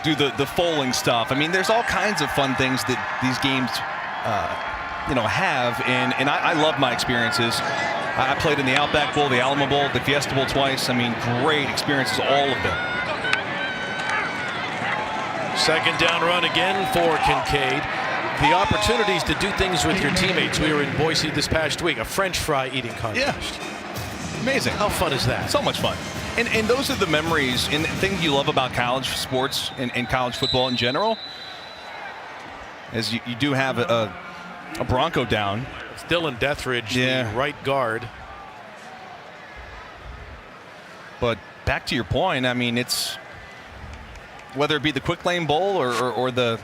do the foaling stuff. I mean, there's all kinds of fun things that these games have, and I love my experiences. I played in the Outback Bowl, the Alamo Bowl, the Fiesta Bowl twice. I mean, great experiences, all of them. Second down run again for Kincaid. The opportunities to do things with your teammates. We were in Boise this past week, a French fry eating contest. Yeah. Amazing. How fun is that? So much fun. And those are the memories and things you love about college sports and college football in general. As you do have a Bronco down. It's Dylan Deathridge, the right guard. But back to your point, I mean, it's whether it be the Quick Lane Bowl or the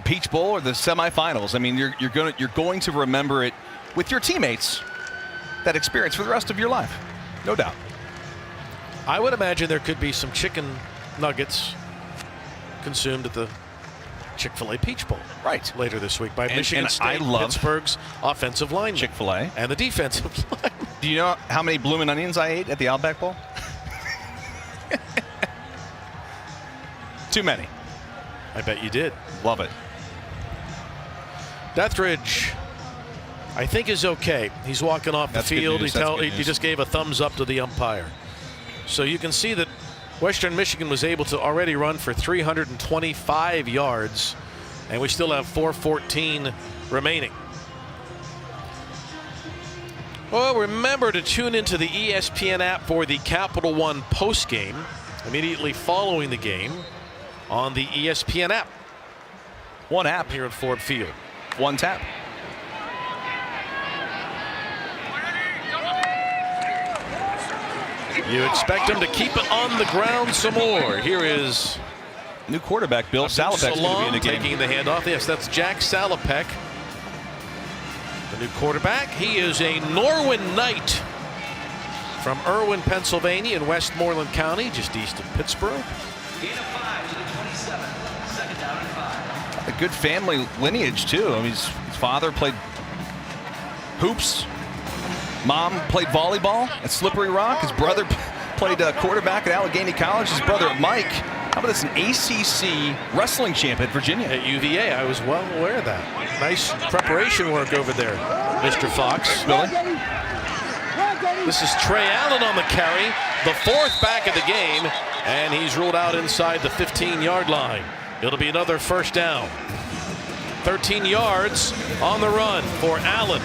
Peach Bowl or the semifinals. I mean, you're going to remember it with your teammates, that experience, for the rest of your life, no doubt. I would imagine there could be some chicken nuggets consumed at the Chick-fil-A Peach Bowl later this week by Michigan State, Pittsburgh's offensive lineman. Chick-fil-A. And the defensive line. Do you know how many bloomin' onions I ate at the Outback Bowl? Too many. I bet you did. Love it. Deathridge, I think, is okay. He's walking off the field. He just gave a thumbs up to the umpire. So you can see that Western Michigan was able to already run for 325 yards, and we still have 4:14 remaining. Well, remember to tune into the ESPN app for the Capital One postgame immediately following the game on the ESPN app. One app here at Ford Field. One tap. You expect him to keep it on the ground some more. Here is new quarterback, Bill Salopek's going to be in the game. Taking the handoff. Yes, that's Jack Salopek, the new quarterback. He is a Norwin Knight from Irwin, Pennsylvania, in Westmoreland County, just east of Pittsburgh. Gain of 5 to the 27. Second down and 5. A good family lineage, too. I mean, his father played hoops. Mom played volleyball at Slippery Rock. His brother played quarterback at Allegheny College. His brother, Mike, how about this, an ACC wrestling champ at Virginia? At UVA, I was well aware of that. Nice preparation work over there, Mr. Fox. Billy? This is Trey Allen on the carry, the fourth back of the game, and he's ruled out inside the 15-yard line. It'll be another first down. 13 yards on the run for Allen.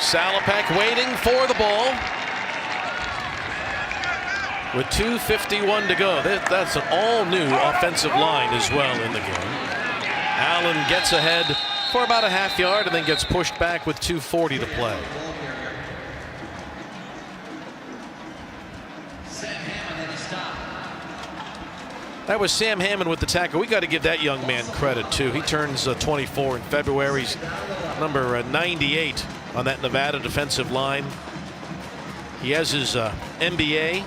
Salopek waiting for the ball with 2:51 to go. That's an all-new offensive line as well in the game. Allen gets ahead for about a half yard and then gets pushed back with 2:40 to play. That was Sam Hammond with the tackle. We got to give that young man credit too. He turns 24 in February. He's number 98 on that Nevada defensive line. He has his MBA.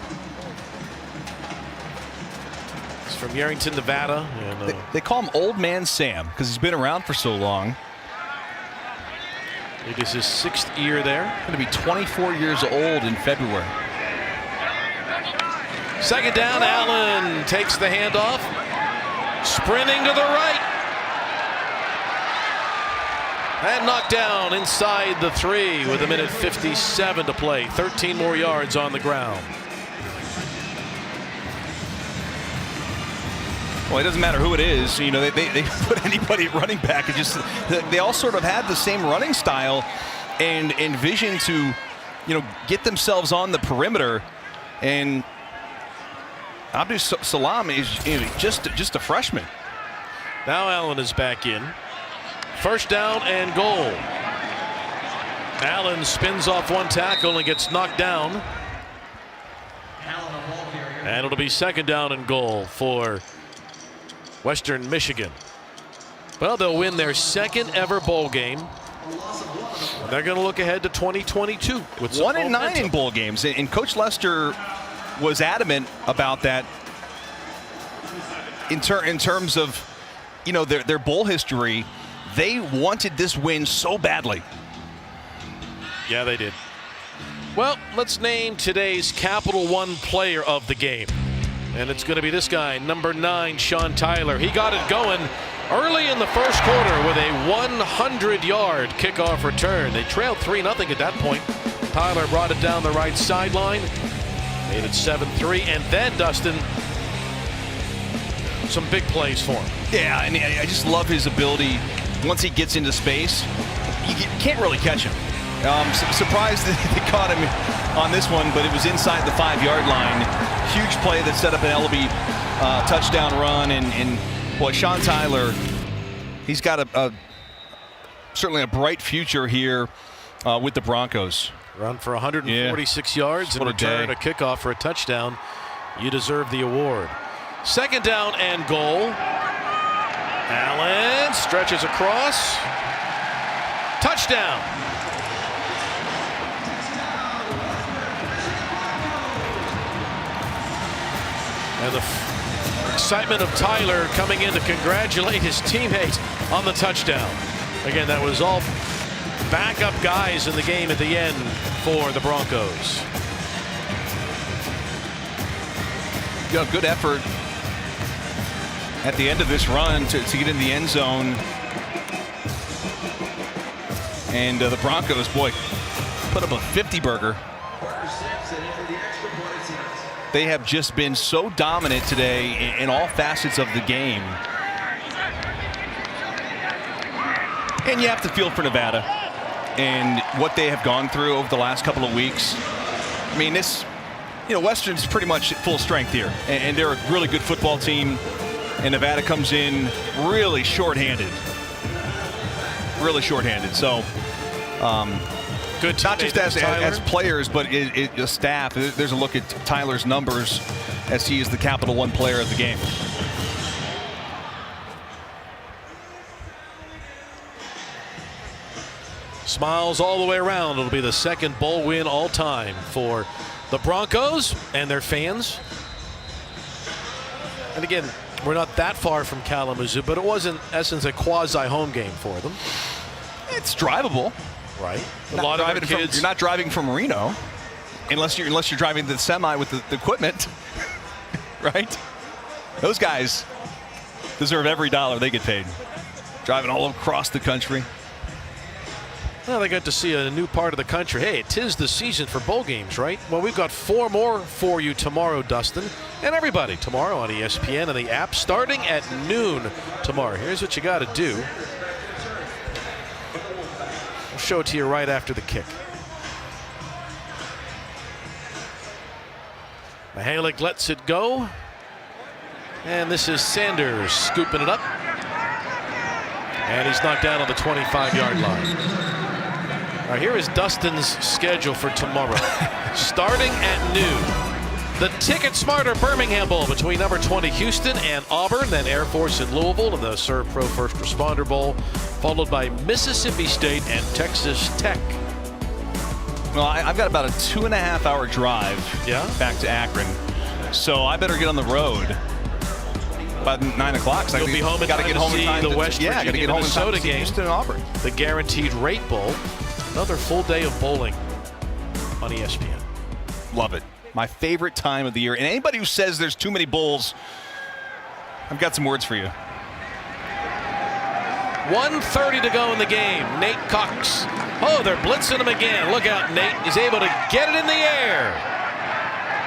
He's from Yerington, Nevada. And, they call him Old Man Sam because he's been around for so long. It is his 6th year there. Going to be 24 years old in February. Second down, Allen takes the handoff, sprinting to the right. And knocked down inside the 3 with 1:57 to play. 13 more yards on the ground. Well, it doesn't matter who it is. You know, they put anybody at running back. It just they all sort of had the same running style and vision to, get themselves on the perimeter. And Abdul Salam is just a freshman. Now Allen is back in. First down and goal. Allen spins off one tackle and gets knocked down. And it'll be second down and goal for Western Michigan. Well, they'll win their second ever bowl game. They're going to look ahead to 2022 with 1-9 in bowl games, and Coach Lester was adamant about that in terms of, you know, their bowl history. They wanted this win so badly. Yeah, they did. Well, let's name today's Capital One player of the game. And it's going to be this guy, number 9, Sean Tyler. He got it going early in the first quarter with a 100-yard kickoff return. They trailed 3-0 at that point. Tyler brought it down the right sideline, made it 7-3, and then Dustin, some big plays for him. Yeah, and I just love his ability. Once he gets into space, you can't really catch him. Surprised that they caught him on this one, but it was inside the 5-yard line. Huge play that set up an LB touchdown run, and boy, Sean Tyler, he's got certainly a bright future here with the Broncos. Run for 146 yards and return a kickoff for a touchdown. You deserve the award. Second down and goal. Allen stretches across. Touchdown. And the excitement of Tyler coming in to congratulate his teammate on the touchdown. Again, that was all backup guys in the game at the end for the Broncos. Yeah, good effort at the end of this run to get in the end zone. And the Broncos, boy, put up a 50-burger. They have just been so dominant today in all facets of the game. And you have to feel for Nevada and what they have gone through over the last couple of weeks. I mean, this, you know, Western's pretty much at full strength here, and they're a really good football team. And Nevada comes in really shorthanded. Really shorthanded. So, good, not just as players, but the staff. There's a look at Tyler's numbers as he is the Capital One player of the game. Smiles all the way around. It'll be the second bowl win all time for the Broncos and their fans. And again, we're not that far from Kalamazoo, but it was in essence a quasi-home game for them. It's drivable. Right. A lot of kids. You're not driving from Reno, unless you're driving the semi with the equipment, right? Those guys deserve every dollar they get paid. Driving all across the country. Well, they got to see a new part of the country. Hey, it is the season for bowl games, right? Well, we've got 4 more for you tomorrow, Dustin, and everybody tomorrow on ESPN and the app, starting at noon tomorrow. Here's what you got to do. I'll show it to you right after the kick. Mihalik lets it go. And this is Sanders scooping it up. And he's knocked down on the 25-yard line. All right, here is Dustin's schedule for tomorrow. Starting at noon, the Ticket Smarter Birmingham Bowl between number 20 Houston and Auburn, then Air Force in Louisville, and the Serve Pro First Responder Bowl, followed by Mississippi State and Texas Tech. Well, I've got about a 2.5-hour drive back to Akron, so I better get on the road by 9 o'clock. So You'll be home in time to see the West Virginia Minnesota game, Houston and Auburn, the Guaranteed Rate Bowl. Another full day of bowling on ESPN. Love it. My favorite time of the year. And anybody who says there's too many bowls, I've got some words for you. 1:30 to go in the game. Nate Cox. Oh, they're blitzing him again. Look out, Nate. He's able to get it in the air.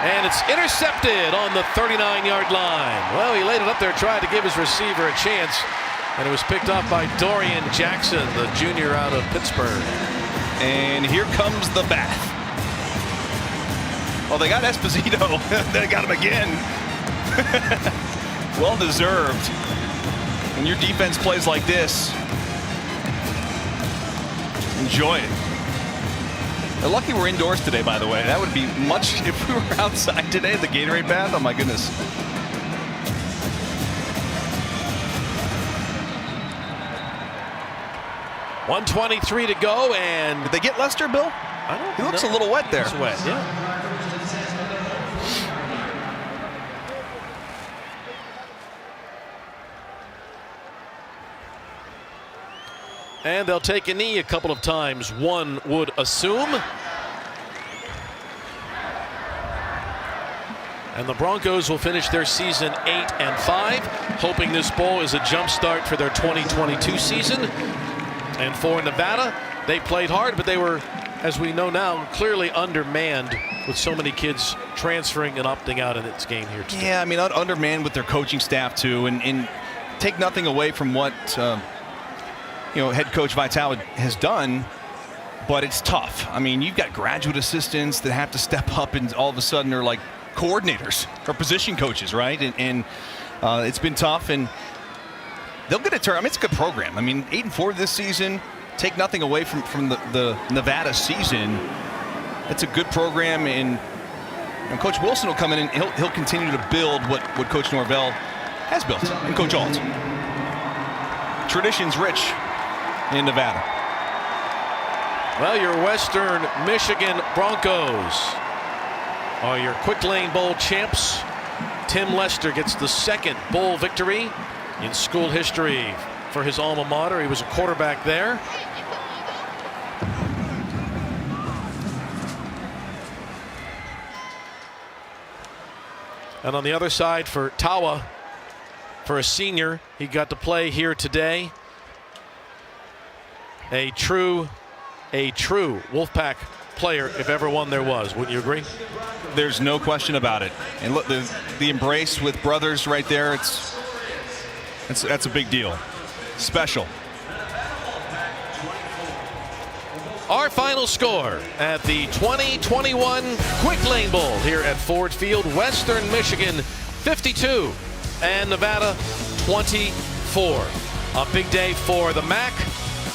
And it's intercepted on the 39-yard line. Well, he laid it up there, tried to give his receiver a chance, and it was picked up by Dorian Jackson, the junior out of Pittsburgh. And here comes the bath. Well, they got Esposito. They got him again. Well deserved. When your defense plays like this, enjoy it. They're lucky we're indoors today, by the way. That would be much if we were outside today at the Gatorade bath. Oh, my goodness. 1:23 to go, and did they get Lester, Bill? I don't. He looks know. a little wet there. He's wet, yeah. And they'll take a knee a couple of times, one would assume. And the Broncos will finish their season 8-5, hoping this bowl is a jump start for their 2022 season. And for Nevada, they played hard, but they were, as we know now, clearly undermanned with so many kids transferring and opting out in its game here today. Yeah, I mean, undermanned with their coaching staff too, and take nothing away from what head coach Vitale has done, but it's tough. I mean, you've got graduate assistants that have to step up and all of a sudden are like coordinators or position coaches, right? And it's been tough, and they'll get a turn. I mean, it's a good program. I mean, 8-4 this season. Take nothing away from the Nevada season. It's a good program, and Coach Wilson will come in and he'll continue to build what Coach Norvell has built, and Coach Alt. Tradition's rich in Nevada. Well, your Western Michigan Broncos are your Quick Lane Bowl champs. Tim Lester gets the second bowl victory in school history for his alma mater. He was a quarterback there. And on the other side for Tawa, for a senior, he got to play here today. A true Wolfpack player, if ever one there was. Wouldn't you agree? There's no question about it. And look, the embrace with brothers right there, that's a big deal. Special. Our final score at the 2021 Quick Lane Bowl here at Ford Field: Western Michigan 52 and Nevada 24. A big day for the MAC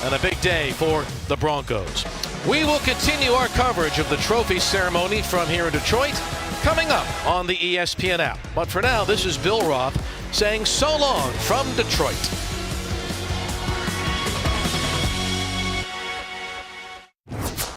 and a big day for the Broncos. We will continue our coverage of the trophy ceremony from here in Detroit coming up on the ESPN app. But for now, this is Bill Roth saying so long from Detroit.